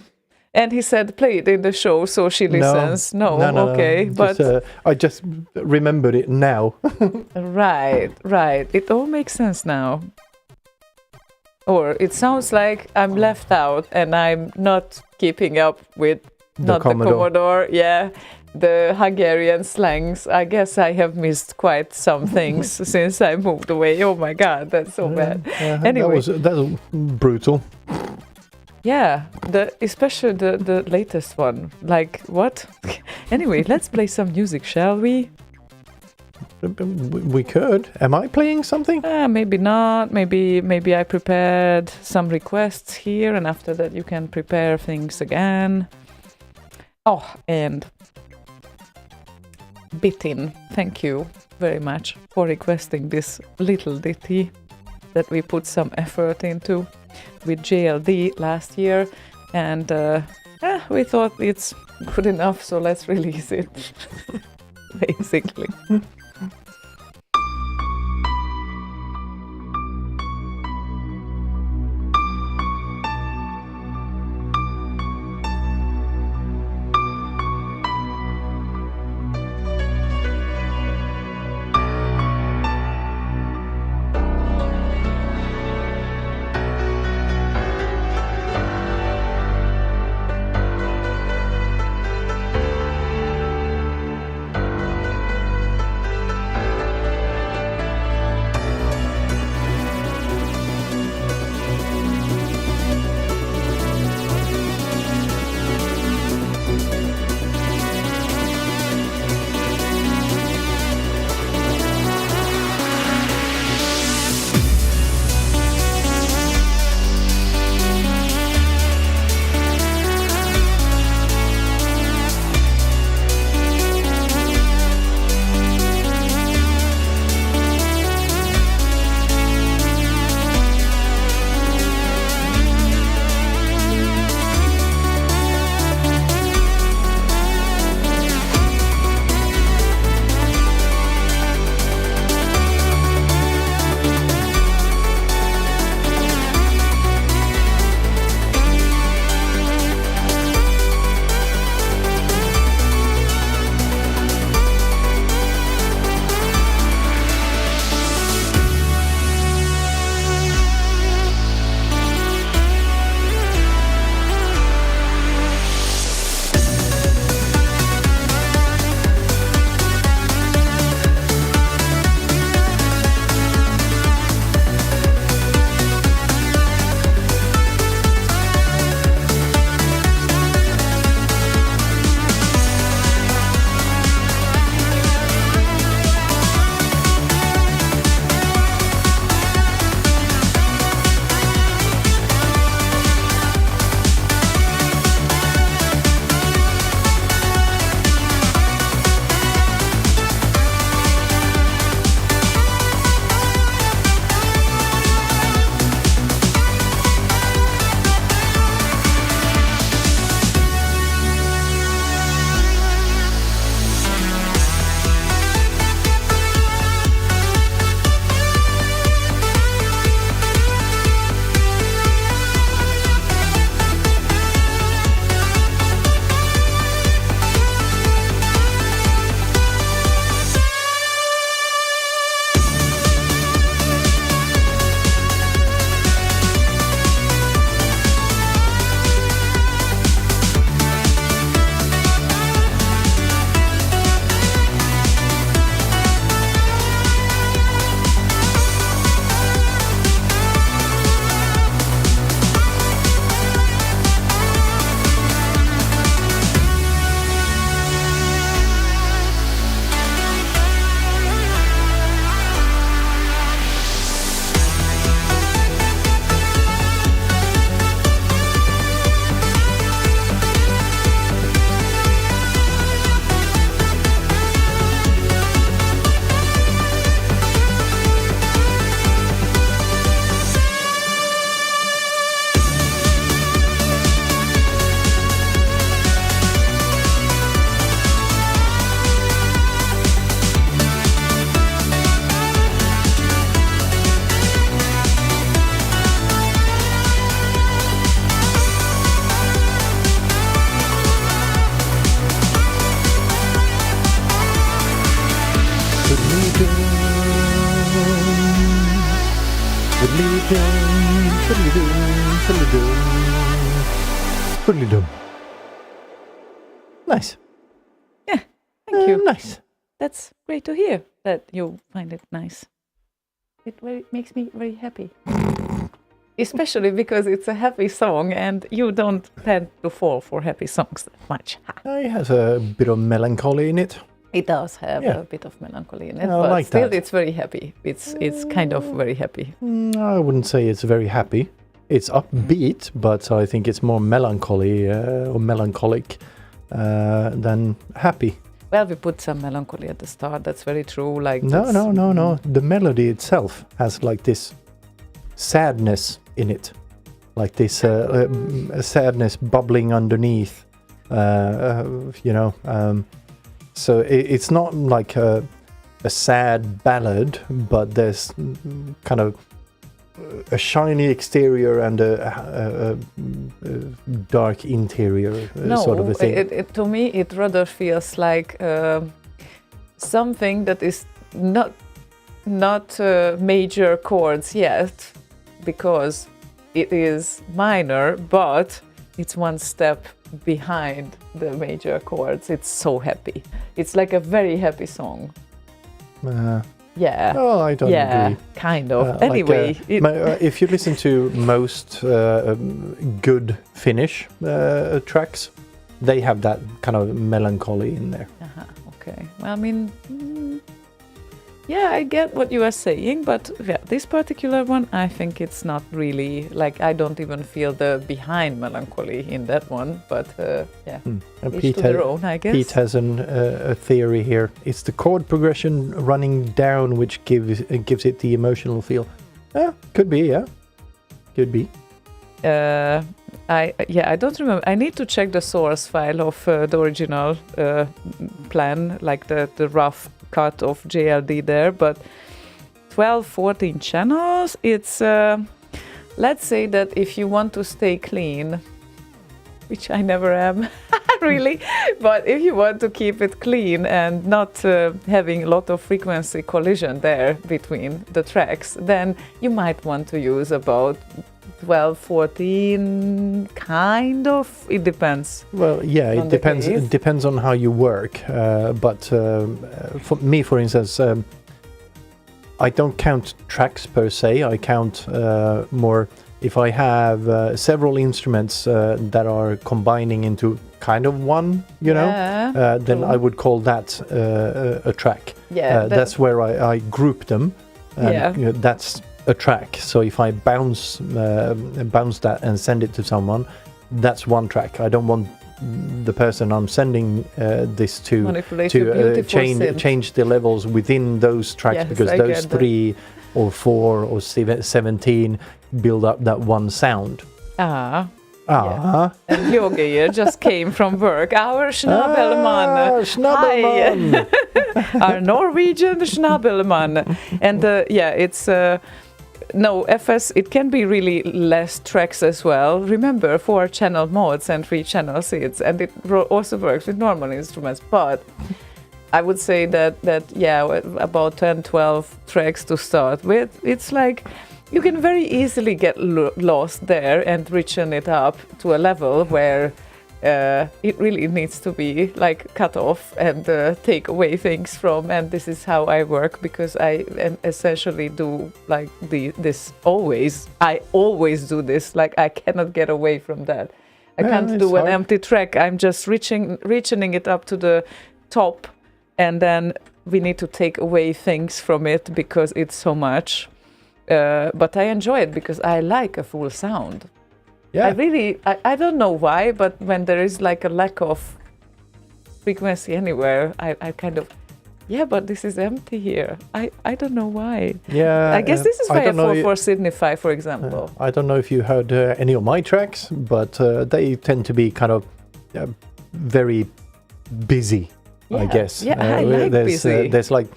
And he said, play it in the show, so she listens. No. Okay. But I just remembered it now. Right. It all makes sense now. Or it sounds like I'm left out and I'm not keeping up with the Commodore. Yeah. The Hungarian slangs. I guess I have missed quite some things since I moved away. Oh my God, that's so bad. Anyway, that was brutal. Yeah, especially the latest one. Like, what? Anyway, let's play some music, shall we? We could. Am I playing something? Maybe not. Maybe I prepared some requests here, and after that you can prepare things again. Oh, and Bitin, thank you very much for requesting this little ditty that we put some effort into with JLD last year, and we thought it's good enough, so let's release it. Basically. Nice. Yeah, thank you. Nice. That's great to hear that you find it nice. It makes me very happy. Especially because it's a happy song and you don't tend to fall for happy songs that much. It has a bit of melancholy in it. It does have Yeah. a bit of melancholy in it, I but like still that. it's very happy. It's kind of very happy. I wouldn't say it's very happy. It's upbeat, but I think it's more melancholy or melancholic than happy. Well, we put some melancholy at the start. That's very true. Like No. The melody itself has like this sadness in it, like this sadness bubbling underneath. So it's not like a sad ballad, but there's kind of a shiny exterior and a dark interior, sort of a thing. It to me it rather feels like something that is not major chords yet, because it is minor, but it's one step behind the major chords. It's so happy. It's like a very happy song. Yeah. Oh, I don't agree. Kind of. Anyway, if you listen to most good Finnish tracks, they have that kind of melancholy in there. Okay. Well, I mean, yeah, I get what you are saying, but yeah, this particular one, I think it's not really, like, I don't even feel the behind melancholy in that one, but yeah, each to their own, I guess. Pete has a theory here. It's the chord progression running down which gives it the emotional feel. Could be, yeah. Could be. I don't remember. I need to check the source file of the original plan, like the rough cut of JLD there, but 12-14 channels, it's let's say that if you want to stay clean, which I never am really, but if you want to keep it clean and not having a lot of frequency collision there between the tracks, then you might want to use about 12-14, kind of. It depends. Well, yeah, it depends. It depends on how you work. But for me, for instance, I don't count tracks per se. I count more if I have several instruments that are combining into kind of one. Then I would call that a track. Yeah, that's where I group them. And, that's a track. So if I bounce that and send it to someone, that's one track. I don't want the person I'm sending this to change the levels within those tracks, because those 3 or 4 or 17 build up that one sound. Yeah. And Yogi just came from work. Our Schnabelman. Schnabelman. Our Norwegian Schnabelman. And it's no, FS, it can be really less tracks as well. Remember, 4 channel modes and 3 channel seeds, and it also works with normal instruments. But I would say that about 10-12 tracks to start with. It's like you can very easily get lost there and richen it up to a level where it really needs to be like cut off and take away things from. And this is how I work, because I essentially do like this always. I always do this. Like, I cannot get away from that. I can't do an empty track. I'm just richening it up to the top, and then we need to take away things from it because it's so much. But I enjoy it because I like a full sound. Yeah. I don't know why, but when there is like a lack of frequency anywhere, I kind of, but this is empty here. I don't know why. Yeah. I guess this is why I fall for Signify, for example. I don't know if you heard any of my tracks, but they tend to be kind of very busy, I guess. Yeah, I like busy. There's like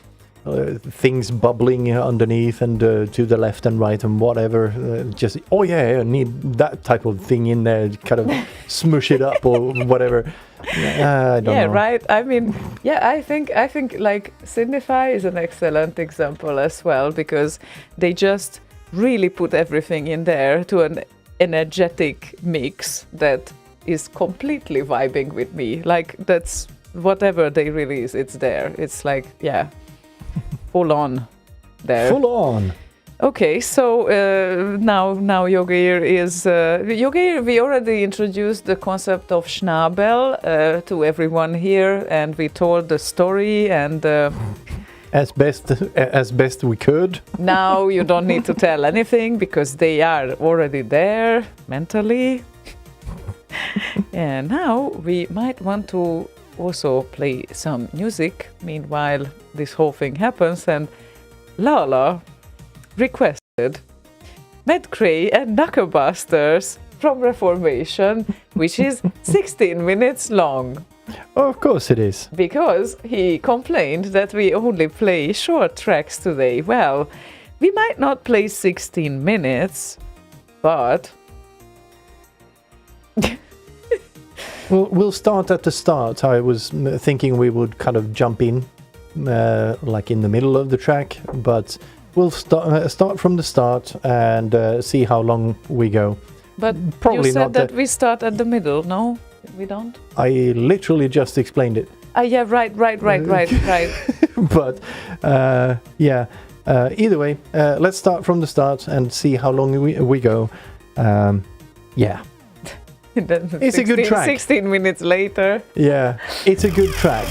things bubbling underneath and to the left and right and whatever. I need that type of thing in there, kind of smush it up or whatever. I don't know. Right. I mean, I think like Signify is an excellent example as well, because they just really put everything in there to an energetic mix that is completely vibing with me. Like, that's whatever they release, it's there. It's like, full on there. Full on. Okay, so now Yogir is Yogir. We already introduced the concept of Schnabel to everyone here, and we told the story. And as best we could. now you don't need to tell anything because they are already there mentally. And now we might want to also play some music. Meanwhile, this whole thing happens, and Lala requested Medcray and Knucklebusters from Reformation, which is 16 minutes long. Oh, of course it is. Because he complained that we only play short tracks today. Well, we might not play 16 minutes, but... We'll start at the start. I was thinking we would kind of jump in, like in the middle of the track, but we'll start from the start and see how long we go. But Probably you said not that we start at the middle, no? We don't? I literally just explained it. Yeah, right. But yeah, either way, let's start from the start and see how long we go. Yeah. It's 16, a good track. 16 minutes later. Yeah, it's a good track.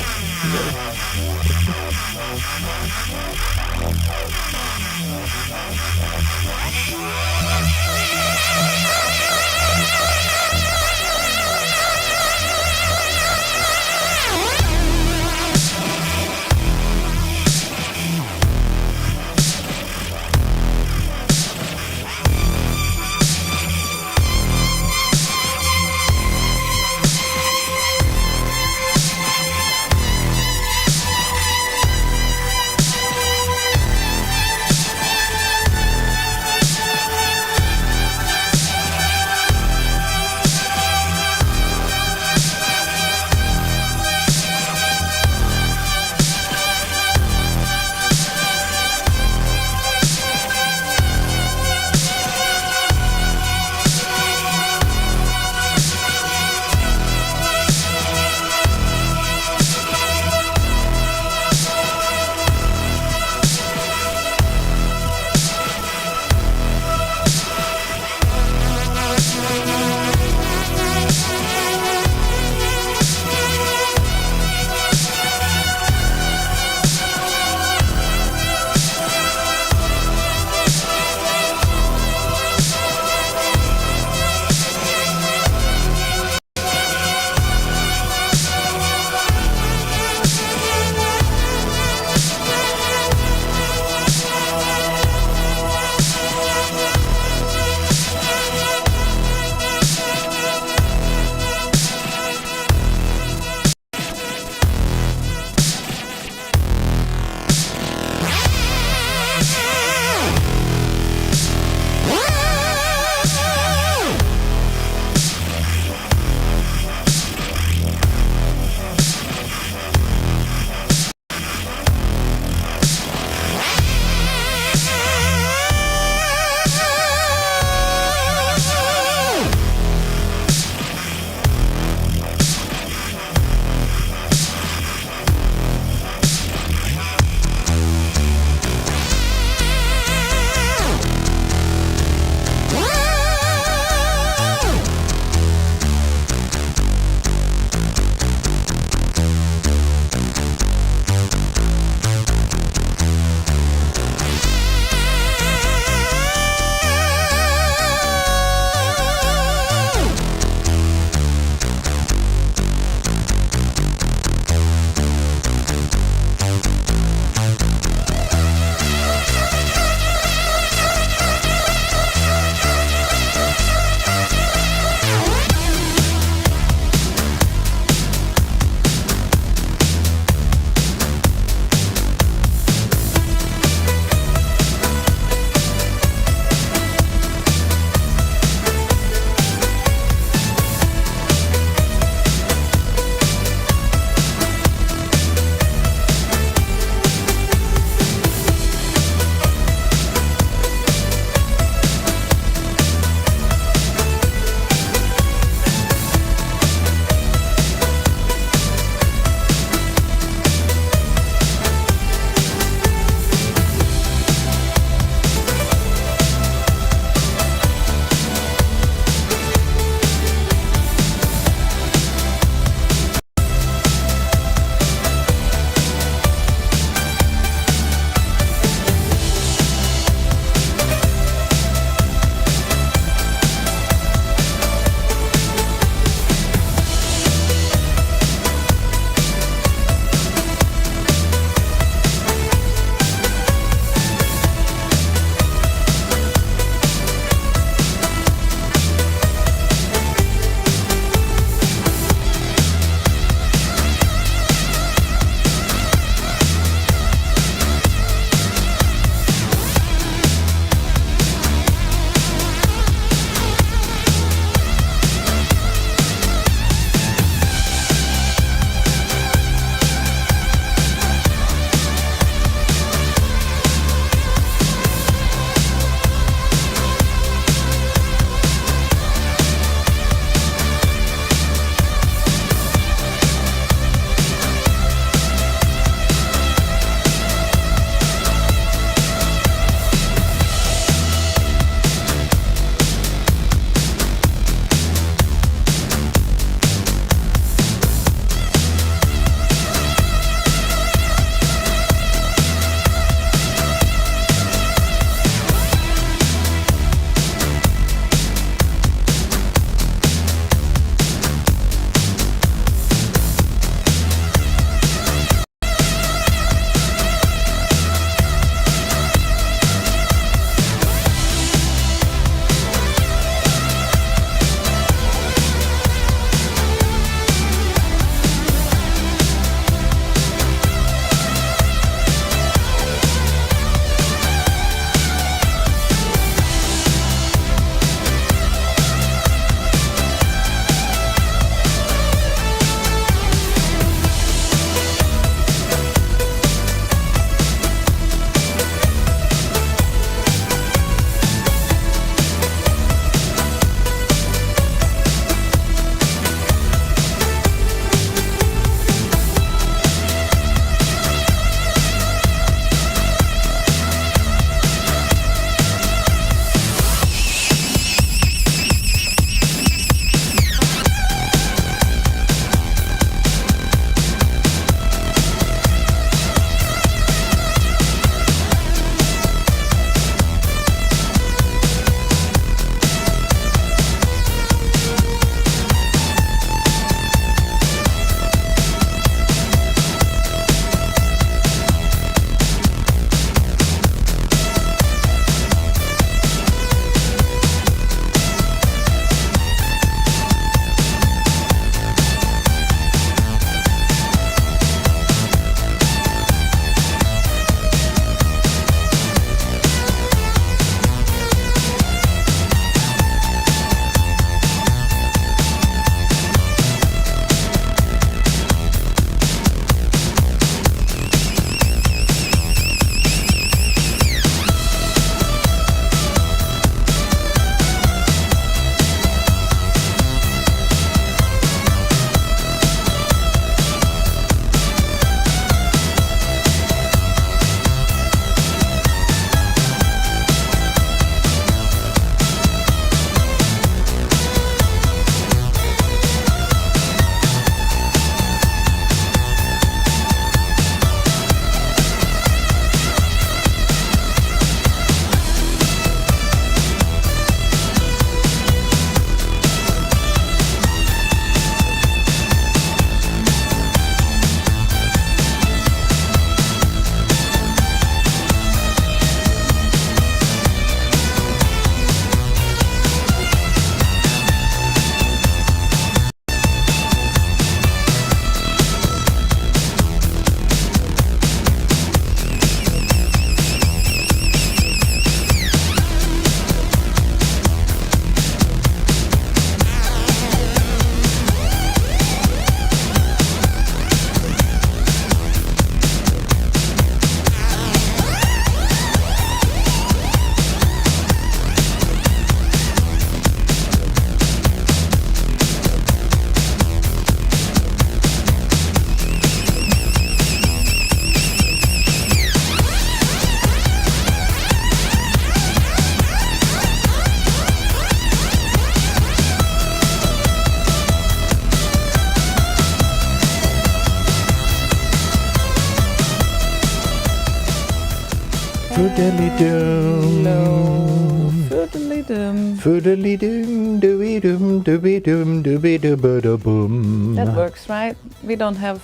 Foodly-doom. No. Foodly-doom. Foodly-doom, dooby-doom, dooby-doom, dooby-doo-ba-da-boom. That works, right? We don't have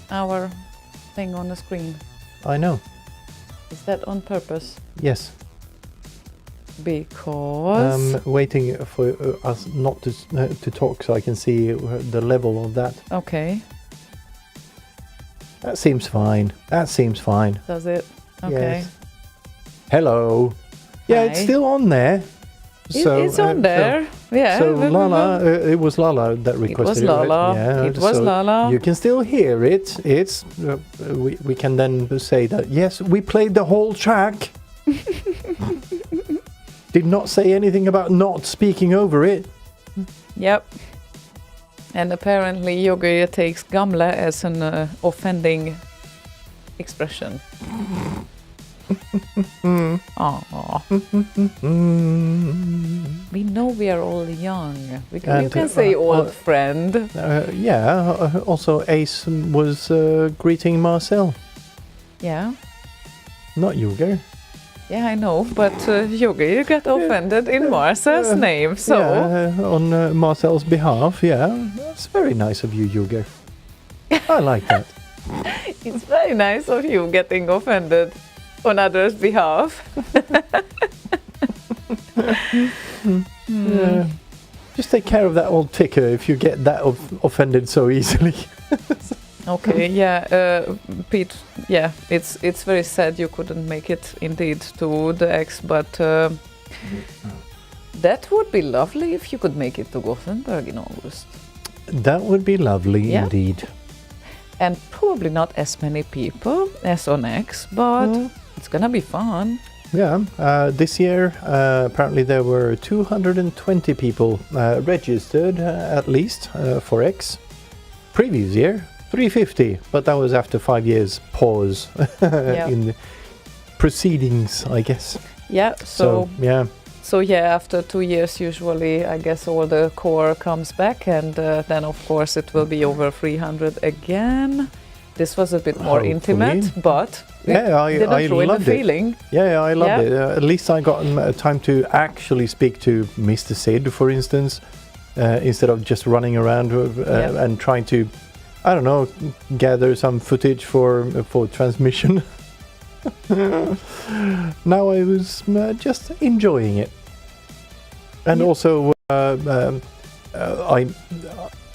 our thing on the screen. I know. Is that on purpose? Yes. Because... waiting for us not to talk so I can see the level of that. Okay. That seems fine. That seems fine. Does it? Okay. Yes. Hello. Yeah, it's Hi. still on there. It's on there. Yeah. So Lala, it was Lala that requested it. Lala. Yeah, It was so Lala. You can still hear it. It's we can then say that yes, we played the whole track. Did not say anything about not speaking over it. Yep. And apparently Yogi takes gamle as an offending expression. Aww. We know we are all young. You can say old friend. Also Ace was greeting Marcel. Yeah. Not Yuger. Yeah, I know, but Yogi got offended in Marcel's name, so... Yeah, on Marcel's behalf, yeah. That's very nice of you, Yuger. I like that. It's very nice of you getting offended on others' behalf. Yeah. Just take care of that old ticker if you get that offended so easily. Okay, yeah, Pete, yeah, it's very sad you couldn't make it indeed to the X, but that would be lovely if you could make it to Gothenburg in August. That would be lovely indeed. And probably not as many people as on X, but it's gonna be fun. Yeah, this year apparently there were 220 people registered at least for X. Previous year 350, but that was after 5 years pause in the proceedings, I guess. Yeah, so yeah. So yeah, after 2 years usually I guess all the core comes back, and then of course it will be over 300 again. This was a bit more intimate, but I loved the feeling. Yeah, I loved it. At least I got time to actually speak to Mr. Sid, for instance, instead of just running around and trying to, I don't know, gather some footage for transmission. Now I was just enjoying it, and also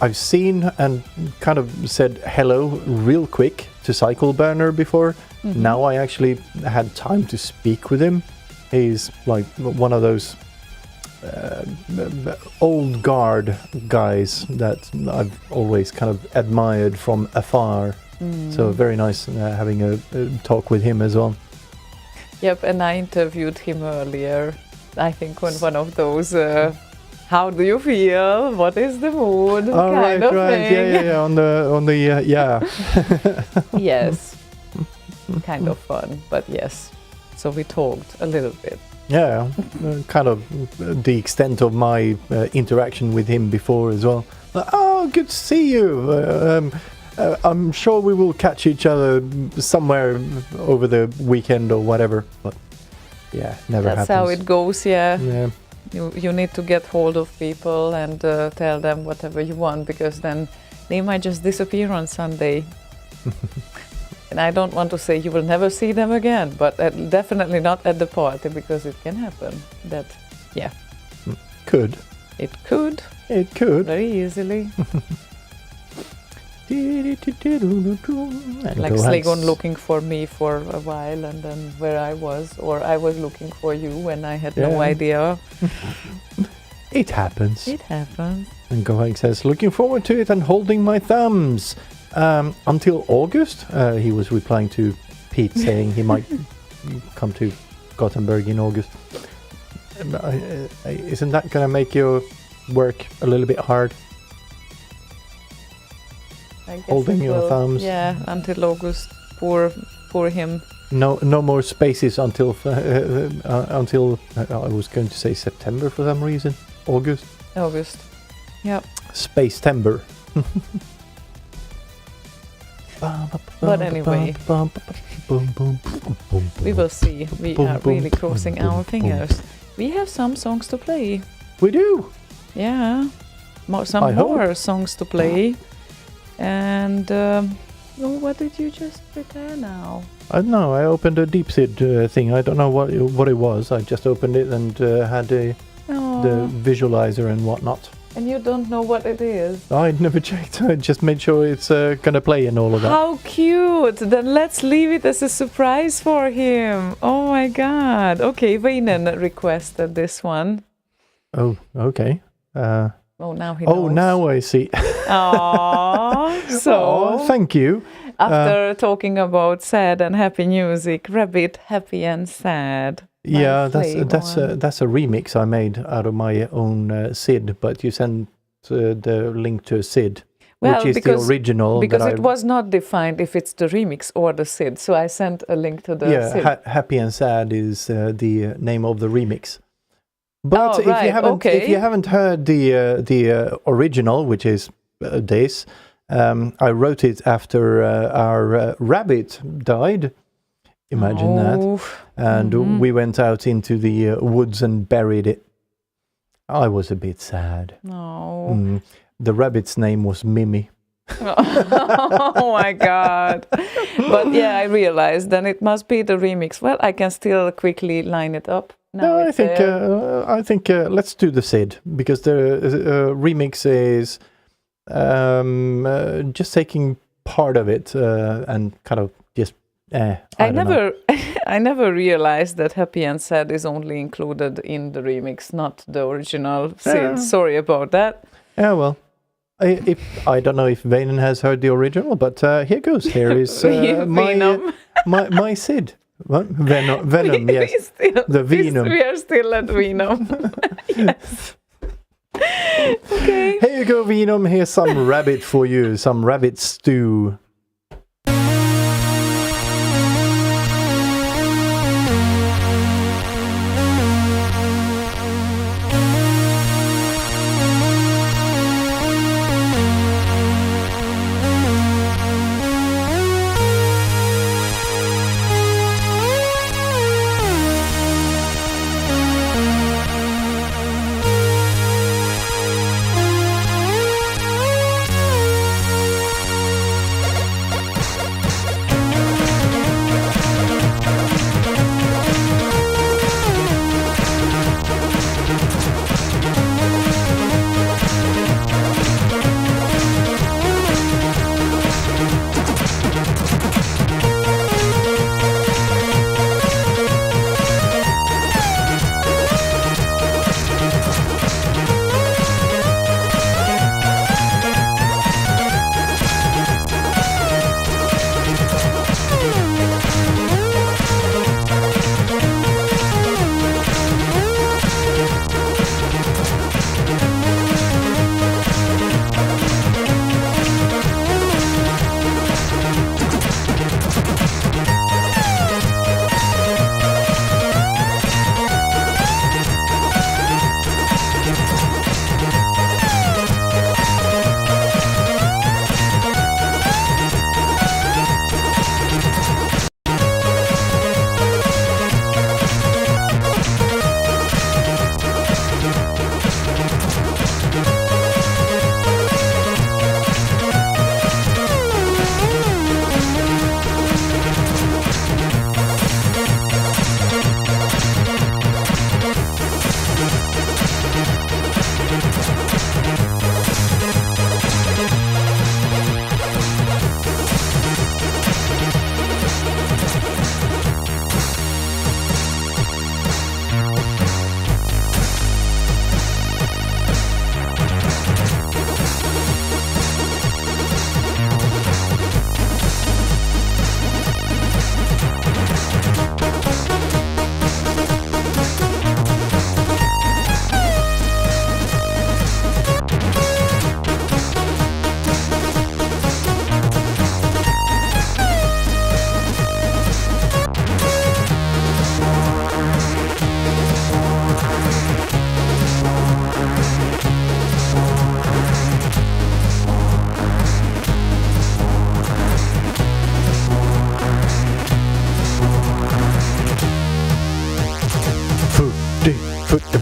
I've seen and kind of said hello real quick to Cycle Burner before. Now I actually had time to speak with him. He's like one of those old guard guys that I've always kind of admired from afar. So very nice having a talk with him as well. Yep, and I interviewed him earlier. I think on one of those how do you feel? What is the mood? Kind of thing. Yeah. On the Yes. Kind of fun, but yes. So we talked a little bit. Yeah, kind of the extent of my interaction with him before as well. Oh, good to see you. I'm sure we will catch each other somewhere over the weekend or whatever, but yeah, never happens. That's how it goes, yeah. Yeah. You need to get hold of people and tell them whatever you want, because then they might just disappear on Sunday. And I don't want to say you will never see them again, but definitely not at the party, because it can happen. That, yeah. Could. It could. It could. Very easily. Like Slaygon looking for me for a while, and then where I was, or I was looking for you when I had no idea. It happens. It happens. And Gohag says, looking forward to it and holding my thumbs. Until August, he was replying to Pete saying he might come to Gothenburg in August. Isn't that going to make your work a little bit hard? Holding your thumbs. Yeah, until August. Poor him. No more spaces until I was going to say September for some reason. August. Yep. Space-tember. But anyway, We will see. We Boom, are boom, really crossing boom, our boom, fingers. We have some songs to play. We do. Yeah, some I hope. more songs to play. And what did you just prepare now? I don't know. I opened a deep Sid thing. I don't know what it was. I just opened it and had the visualizer and whatnot. And you don't know what it is? I never checked. I just made sure it's gonna play and all of that. How cute! Then let's leave it as a surprise for him. Oh my god. Okay, Vainen requested this one. Oh, okay. Oh, now he knows. Oh, now I see. Aww. So, Oh, thank you. after talking about sad and happy music, Rabbit, Happy and Sad. Yeah, Slaygon. that's a remix I made out of my own Sid, but you sent the link to Sid, which is the original. Because it was not defined if it's the remix or the Sid, so I sent a link to the Sid. Happy and Sad is the name of the remix. But if you haven't heard the original, which is this, I wrote it after our rabbit died. Imagine that. And we went out into the woods and buried it. I was a bit sad. No. The rabbit's name was Mimi. Oh my god. But yeah, I realized then it must be the remix. Well, I can still quickly line it up. No, I think let's do the Sid, because the remix is just taking part of it and kind of just I never realized that Happy and Sad is only included in the remix, not the original Sid. Sorry about that. Yeah, well, I don't know if Vainen has heard the original, but here goes. Here is my Sid. What? Venom, yes. The Venom. We are still at Venom. Yes. Okay. Here you go, Venom. Here's some rabbit for you. Some rabbit stew.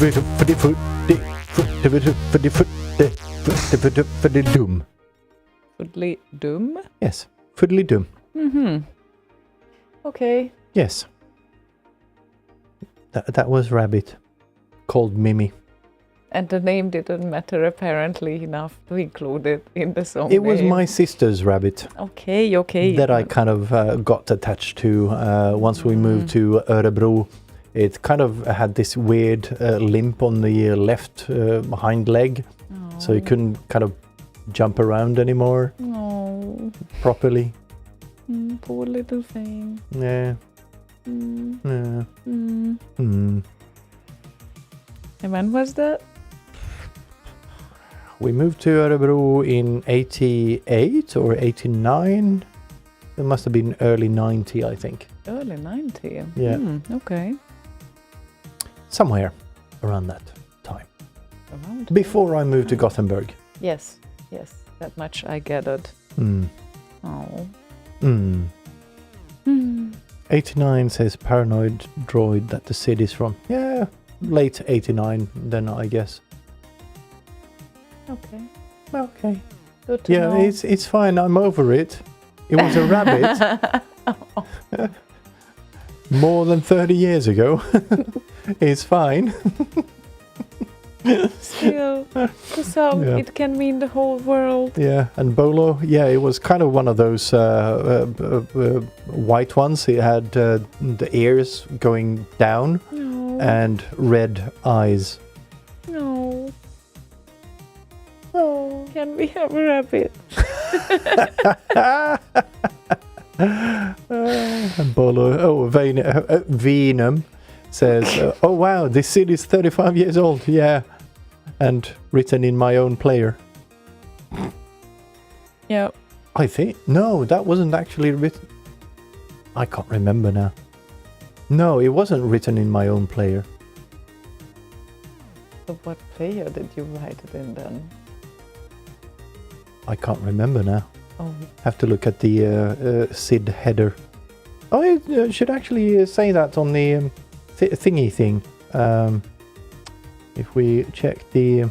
Doom. Foodly Doom? Yes, Fiddly Doom. Okay. Yes. That was Rabbit, called Mimi. And the name didn't matter apparently enough to include it in the song. It was name. my sister's rabbit Okay. that I kind of got attached to once we moved to Örebro. It kind of had this weird limp on the left hind leg, so it couldn't kind of jump around anymore properly. Poor little thing. Yeah. Yeah. And when was that? We moved to Örebro in 88 or 89. It must have been early 90, I think. Early 90? Yeah. Okay. Somewhere around that time. Around Before I moved to Gothenburg. Yes, that much I gathered. Oh. 89 says paranoid droid that the city's from. Yeah, late 89 then, I guess. Okay. Good to Yeah, know. it's fine. I'm over it. It was a rabbit. More than 30 years ago. It's fine. Still, the song, it can mean the whole world. Yeah, and Bolo, yeah, it was kind of one of those white ones. It had the ears going down and red eyes. No. Oh, can we have a rabbit? And Bolo, Venum says, oh wow, this city is 35 years old. Yeah, and written in my own player. Yeah. I think, no, that wasn't actually written. I can't remember now. No, it wasn't written in my own player. So what player did you write it in then? I can't remember now. Oh. Have to look at the SID header. Oh, I should actually say that on the thingy thing. If we check the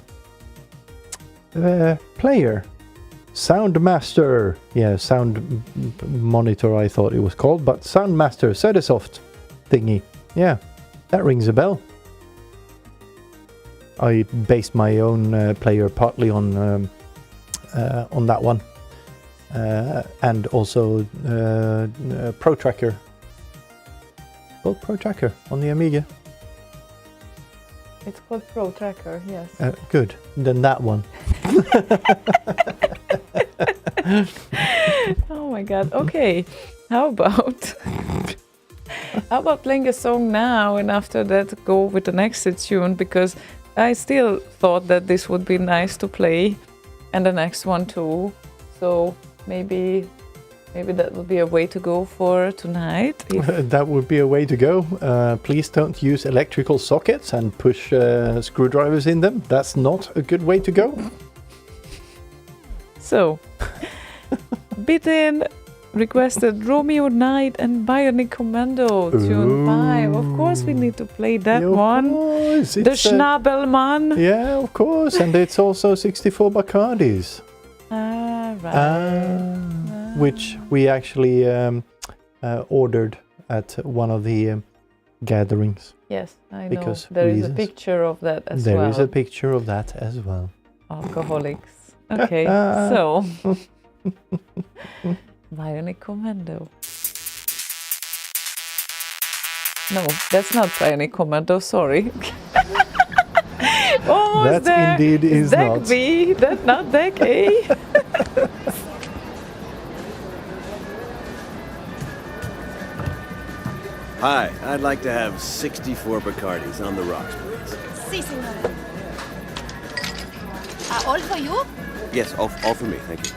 player. Soundmaster. Yeah, sound monitor I thought it was called, but Soundmaster, Sodasoft thingy. Yeah, that rings a bell. I based my own player partly on that one. And also Pro Tracker. Called Pro Tracker on the Amiga. It's called Pro Tracker, yes. Good. Then that one. Oh my god. Okay. How about playing a song now and after that go with the next tune, because I still thought that this would be nice to play and the next one too. So maybe that would be a way to go for tonight. That would be a way to go. Please don't use electrical sockets and push screwdrivers in them. That's not a good way to go. So, Bitin requested Romeo Knight and Bionic Commando, tune 5. Of course we need to play that one. The Schnabelmann. Yeah, of course. And it's also 64 Bacardis. Right. Which we actually ordered at one of the gatherings. Yes, I know. Because there is reasons. a picture of that as There well. is a picture of that as well. Alcoholics. Okay, so Bionic Commando. No, that's not Bionic Commando, sorry. Almost That there. indeed is deck not. B, that's not deck A. Hi, I'd like to have 64 Bacardis on the rocks, please. Si, señora. All for you? Yes, all for me, thank you.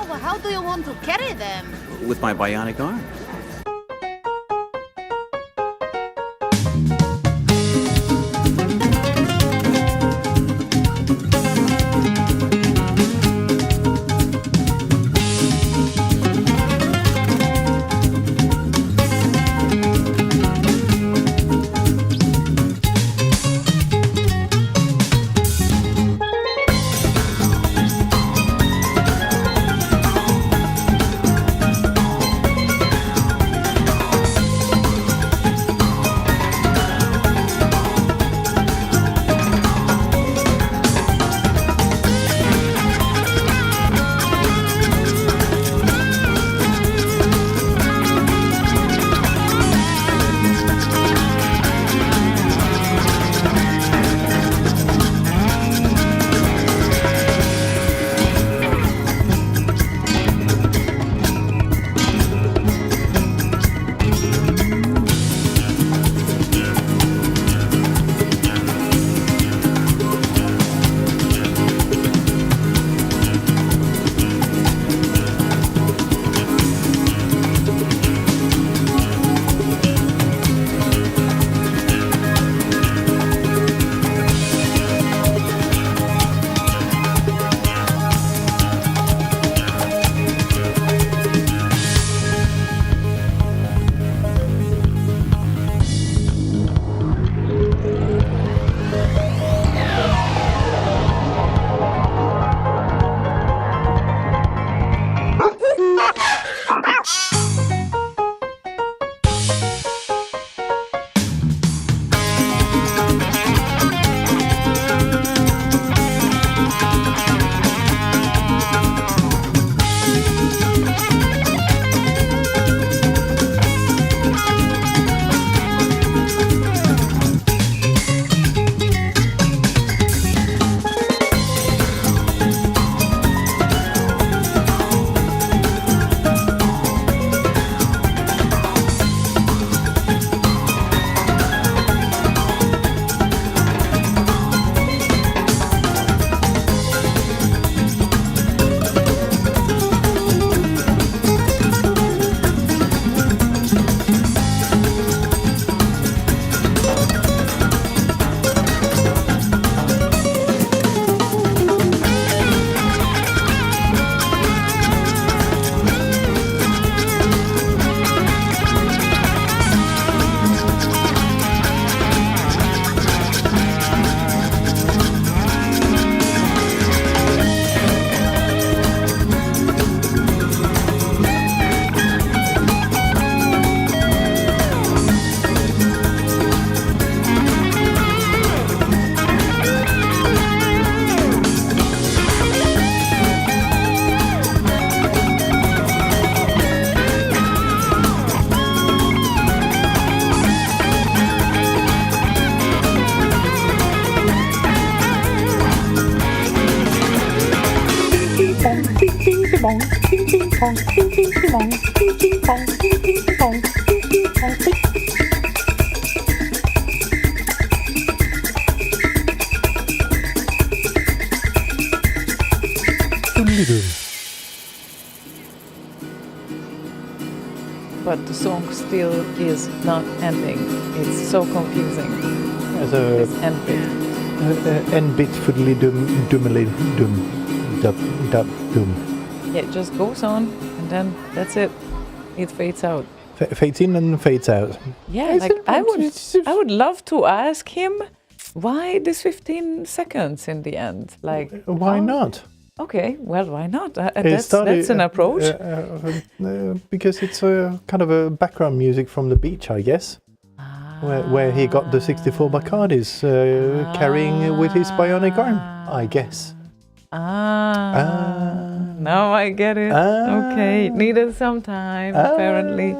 Well, how do you want to carry them? With my bionic arm. pong, ping ping pong, ping ping pong, ping ping pong, ping ping pong, ping ping pong, ping. But the song still is not ending. It's so confusing. As This a end bit. N-bit fiddly dummily dum dub dub dum. Yeah, it just goes on, and then that's it. It fades out. Fades in and fades out. Yeah, like I would love to ask him why this 15 seconds in the end. Like Why how- not? Okay, well, why not? It started- That's an approach. Because it's a kind of a background music from the beach, I guess. Where he got the 64 Bacardis carrying with his bionic arm, I guess. Now I get it. Okay, it needed some time, apparently.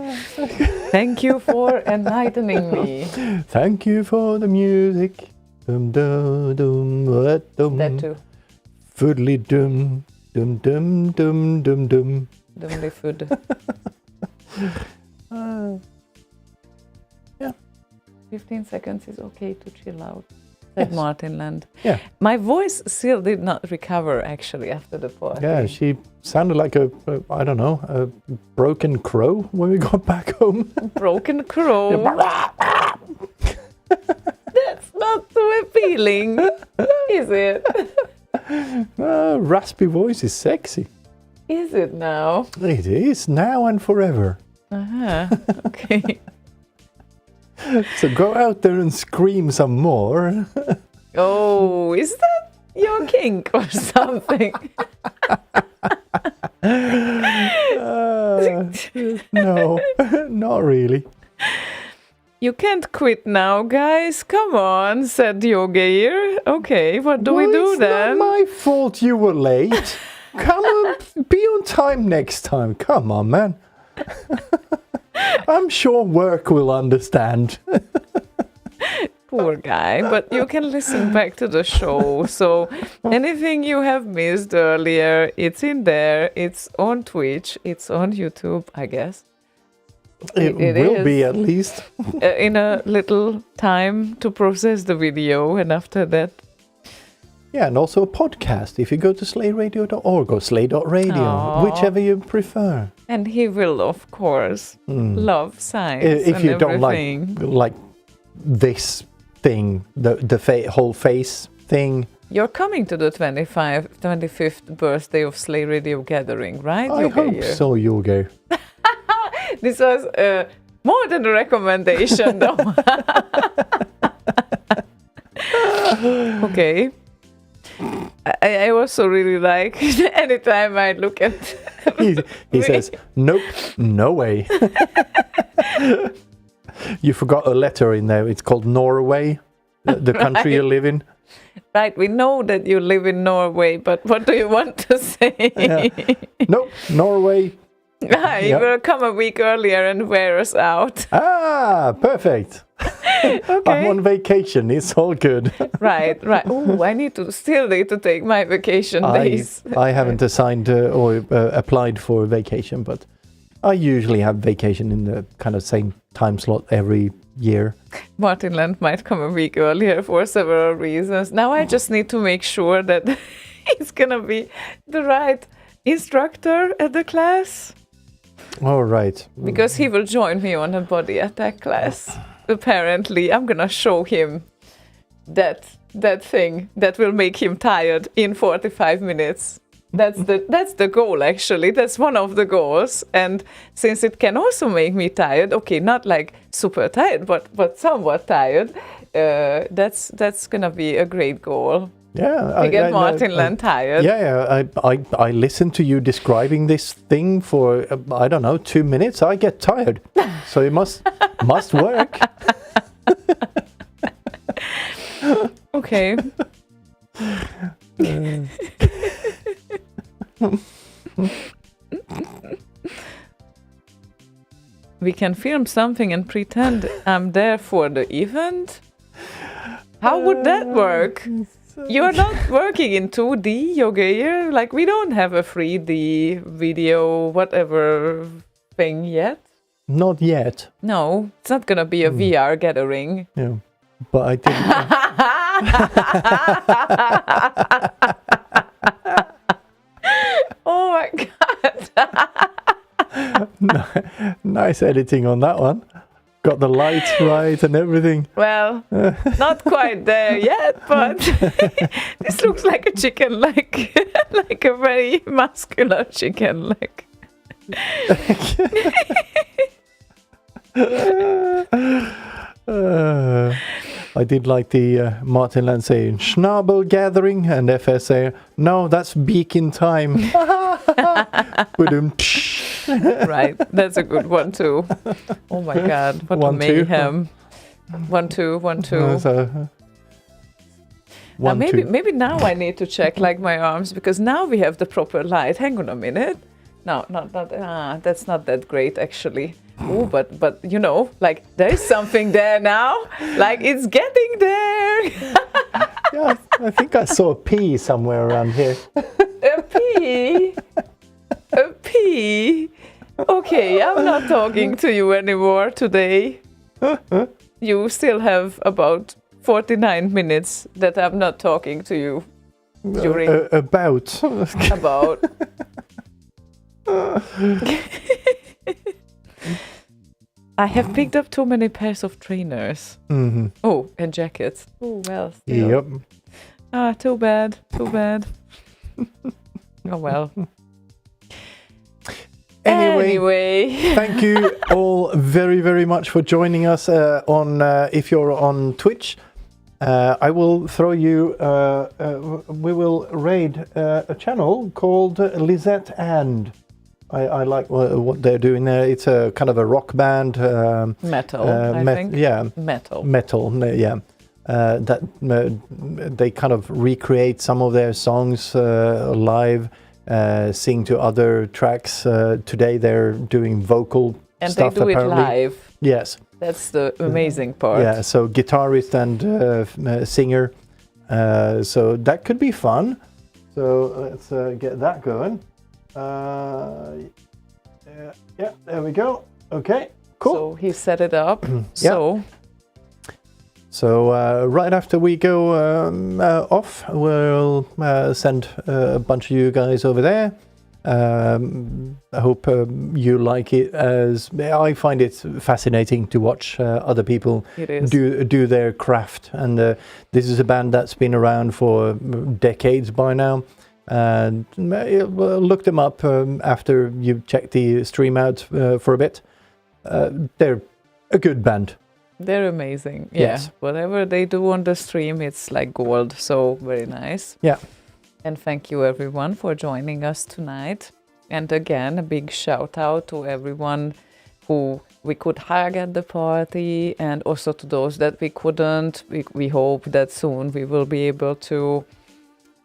Thank you for enlightening me. Thank you for the music. Dum dum dum dum. That too. Foodly dum dum dum dum dum dum. Dumbly food. Yeah. 15 seconds is okay to chill out, said Yes. Martin Land. Yeah. My voice still did not recover actually after the party. Yeah, she sounded like a I don't know, a broken crow when we got back home. Broken crow. That's not so appealing, is it? Raspy voice is sexy. Is it now? It is now and forever. Okay. So go out there and scream some more. Oh, is that your kink or something? No, not really. You can't quit now, guys. Come on, said Yogeir. Okay, what do we do it's then? Not my fault you were late. Come on, be on time next time. Come on, man. I'm sure work will understand. Poor guy, but you can listen back to the show. So anything you have missed earlier, it's in there. It's on Twitch. It's on YouTube, I guess. It will is. be at least. In a little time to process the video, and after that, Yeah, and also a podcast. If you go to slayradio.org or slay.radio, Aww. whichever you prefer. and he will, of course, love science If and you don't everything. like this thing, the whole face thing, You're coming to the 25th birthday of Slay Radio gathering, right? I hope Yogeir? so, Yogo. This was more than a recommendation, though. Okay. I also really like anytime I look at. He says, nope, no way. You forgot a letter in there. It's called Norway, the country you live in. Right, we know that you live in Norway, but what do you want to say? Yeah. Nope, Norway. You Yep. will come a week earlier and wear us out. Ah, perfect. I'm on vacation. It's all good. Right. Oh, I still need to take my vacation days. I haven't assigned or applied for vacation, but I usually have vacation in the kind of same time slot every year. Martin Land might come a week earlier for several reasons. Now I just need to make sure that he's gonna be the right instructor at the class, All right. because he will join me on a body attack class. Apparently, I'm gonna show him that thing that will make him tired in 45 minutes. That's the goal, actually. That's one of the goals. And since it can also make me tired, okay, not like super tired, but somewhat tired, that's gonna be a great goal. Yeah. To get Martin Land tired. Yeah. I listened to you describing this thing for, I don't know, 2 minutes. I get tired. So it must work. Okay. We can film something and pretend I'm there for the event. How would that work? You're not working in 2D, Yogeir? Like, we don't have a 3D video, whatever thing yet. Not yet. No, it's not gonna be a VR gathering. Yeah. But I did. Oh my god. Nice editing on that one. Got the lights right and everything. Well, not quite there yet, but this looks like a chicken leg. Like a very muscular chicken leg. I did like the Martin Land saying Schnabel gathering and FS saying, no, that's beak in time. Right, that's a good one too. Oh my god, what a mayhem. 1, 2, 1, 2. Now maybe now I need to check like my arms, because now we have the proper light. Hang on a minute. No, not that's not that great actually. Oh, but you know, like there is something there now. Like it's getting there. Yeah, I think I saw a P somewhere around here. A P? A P? Okay, I'm not talking to you anymore today. You still have about 49 minutes that I'm not talking to you during... About. I have picked up too many pairs of trainers. Mm-hmm. Oh, and jackets. Oh, well. Still. Yep. Ah, too bad. Too bad. Oh, well. Anyway. Thank you all very, very much for joining us if you're on Twitch. I will throw you, we will raid a channel called Lisette and. I like what they're doing there. It's a kind of a rock band. Metal, I think. Yeah. Metal, yeah. That they kind of recreate some of their songs live, sing to other tracks. Today they're doing vocal and stuff. And they do apparently. it live. Yes. That's the amazing part. Yeah, so guitarist and singer. So that could be fun. So let's get that going. Yeah, there we go. Okay, cool. So he set it up. So right after we go off, we'll send a bunch of you guys over there. I hope you like it, as I find it fascinating to watch other people do their craft. And this is a band that's been around for decades by now. And look them up after you check the stream out for a bit. They're a good band. They're amazing. Yeah. Yes. Whatever they do on the stream, it's like gold. So very nice. Yeah. And thank you everyone for joining us tonight. And again, a big shout out to everyone who we could hug at the party, and also to those that we couldn't. We hope that soon we will be able to.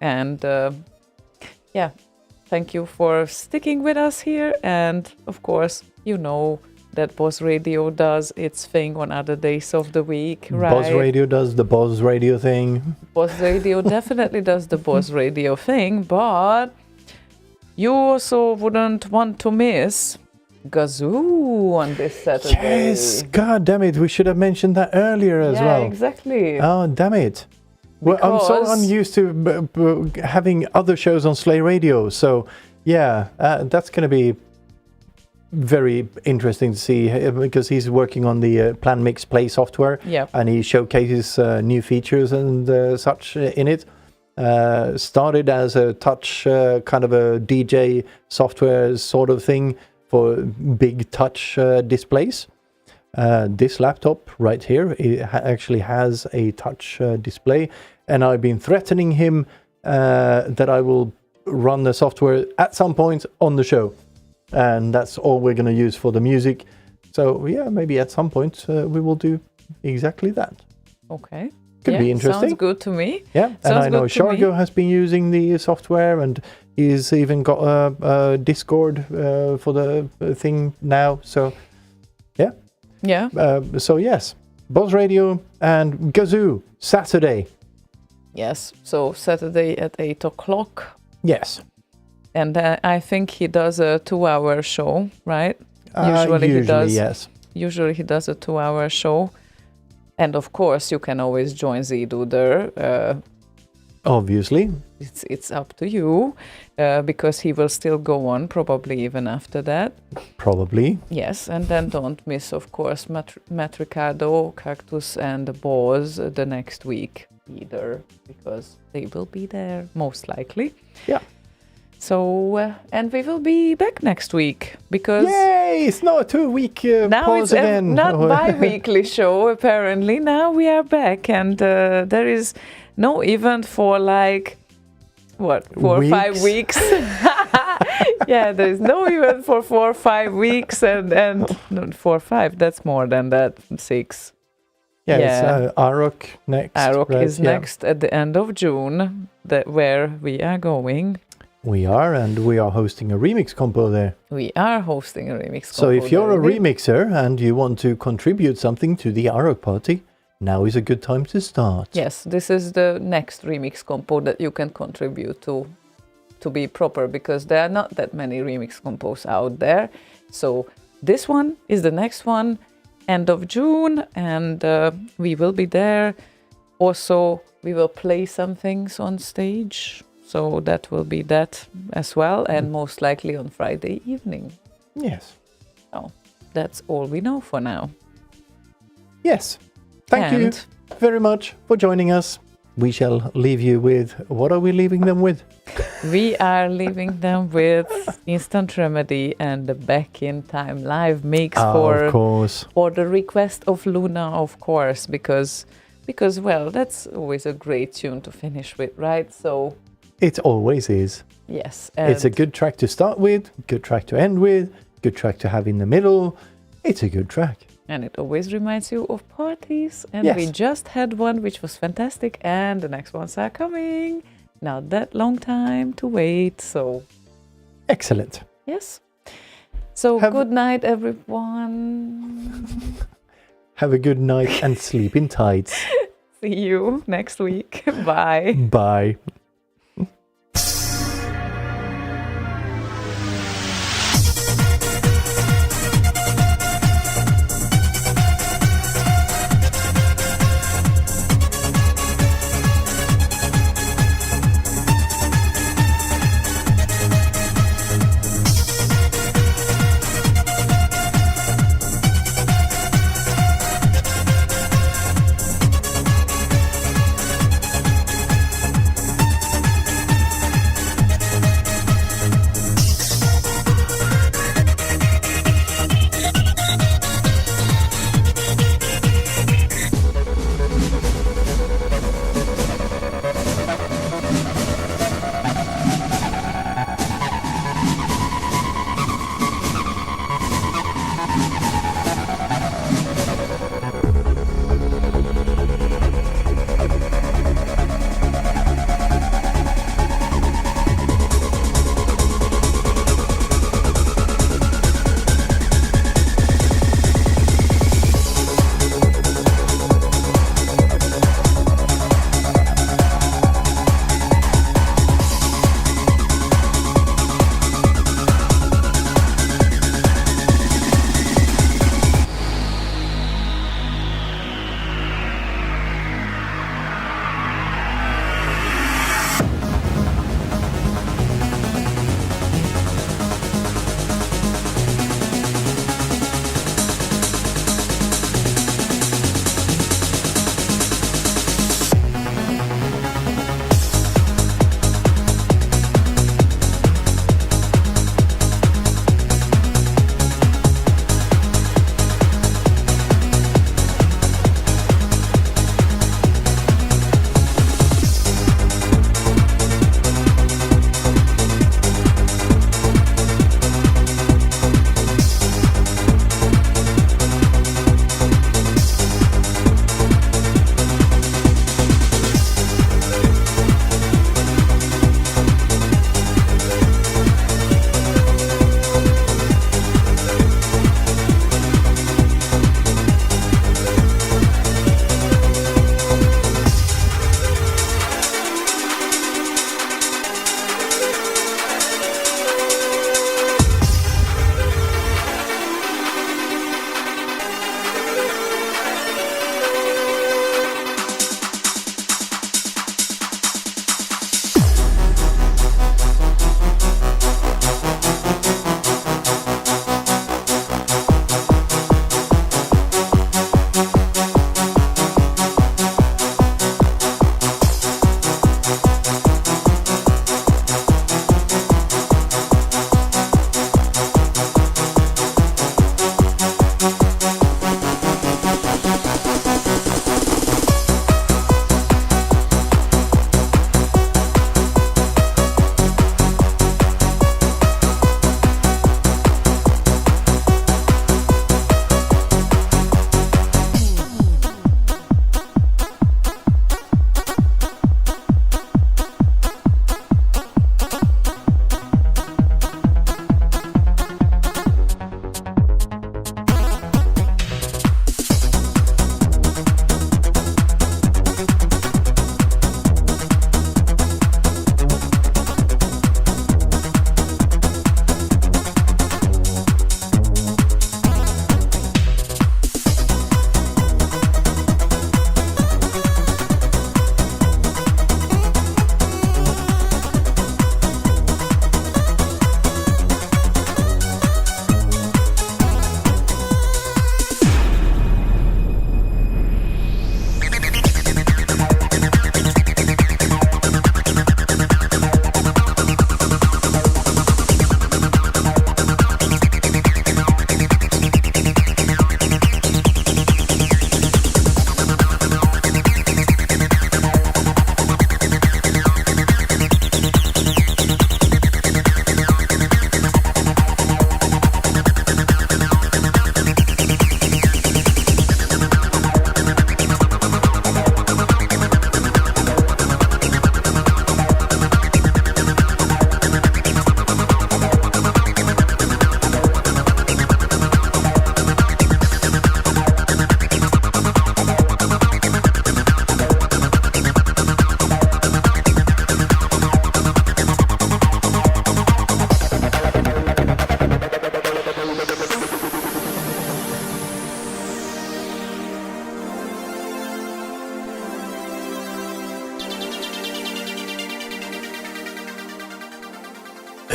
And yeah, thank you for sticking with us here. And of course, you know that Boss Radio does its thing on other days of the week, right? Boss Radio does the Boss Radio thing. Boss Radio definitely does the Boss Radio thing, but you also wouldn't want to miss Gazoo on this Saturday. Yes, god damn it, we should have mentioned that earlier as well. Yeah, exactly. Oh, damn it. Well, I'm so unused to having other shows on Slay Radio, so yeah, that's going to be very interesting to see, because he's working on the Plan Mix Play software, and he showcases new features and such in it. Started as a touch kind of a DJ software sort of thing for big touch displays. This laptop right here, it actually has a touch display, and I've been threatening him that I will run the software at some point on the show, and that's all we're going to use for the music. So yeah, maybe at some point we will do exactly that. Okay. Could be interesting. Sounds good to me. Yeah, and I know Shargo has been using the software, and he's even got a Discord for the thing now. So yeah. Yeah. So yes, Boss Radio and Gazoo Saturday. Yes, so Saturday at 8 o'clock. Yes. And I think he does a 2-hour show, right? Usually he does. Yes. Usually he does a 2-hour show. And of course, you can always join Zidu there. Obviously. It's up to you, because he will still go on, probably even after that. Probably. Yes, and then don't miss, of course, Matricardo, Cactus, and Boz the next week either, because they will be there most likely. Yeah. So, and we will be back next week because Yay! It's not a 2-week now pause it's again. not bi-weekly show apparently. Now we are back, and there is no event for like 4 or 5 weeks. Yeah, there is no event for 4 or 5 weeks, and no, 4 or 5. That's more than that. 6. Yeah, it's Arok next. Arok right? is next at the end of June, where we are going. We are, and we are hosting a remix compo there. We are hosting a remix compo. So if you're a there. remixer and you want to contribute something to the Arok party, now is a good time to start. Yes, this is the next remix compo that you can contribute to be proper, because there are not that many remix compos out there. So this one is the next one, end of June, and we will be there. Also, we will play some things on stage. So that will be that as well, and most likely on Friday evening. Yes. So that's all we know for now. Yes. Thank you very much for joining us. We shall leave you with, what are we leaving them with? We are leaving them with Instant Remedy and the Back in Time live mix Of course. for the request of Luna, of course, because well, that's always a great tune to finish with, right? So It always is. yes, It's a good track to start with, good track to end with, good track to have in the middle. It's a good track. and it always reminds you of parties. And Yes. we just had one which was fantastic, and the next ones are coming. Not that long time to wait, so Excellent. yes. So Have- good night, everyone. Have a good night and sleep in tights. See you next week. Bye. Bye.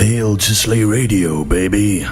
Hail to Slay Radio, baby.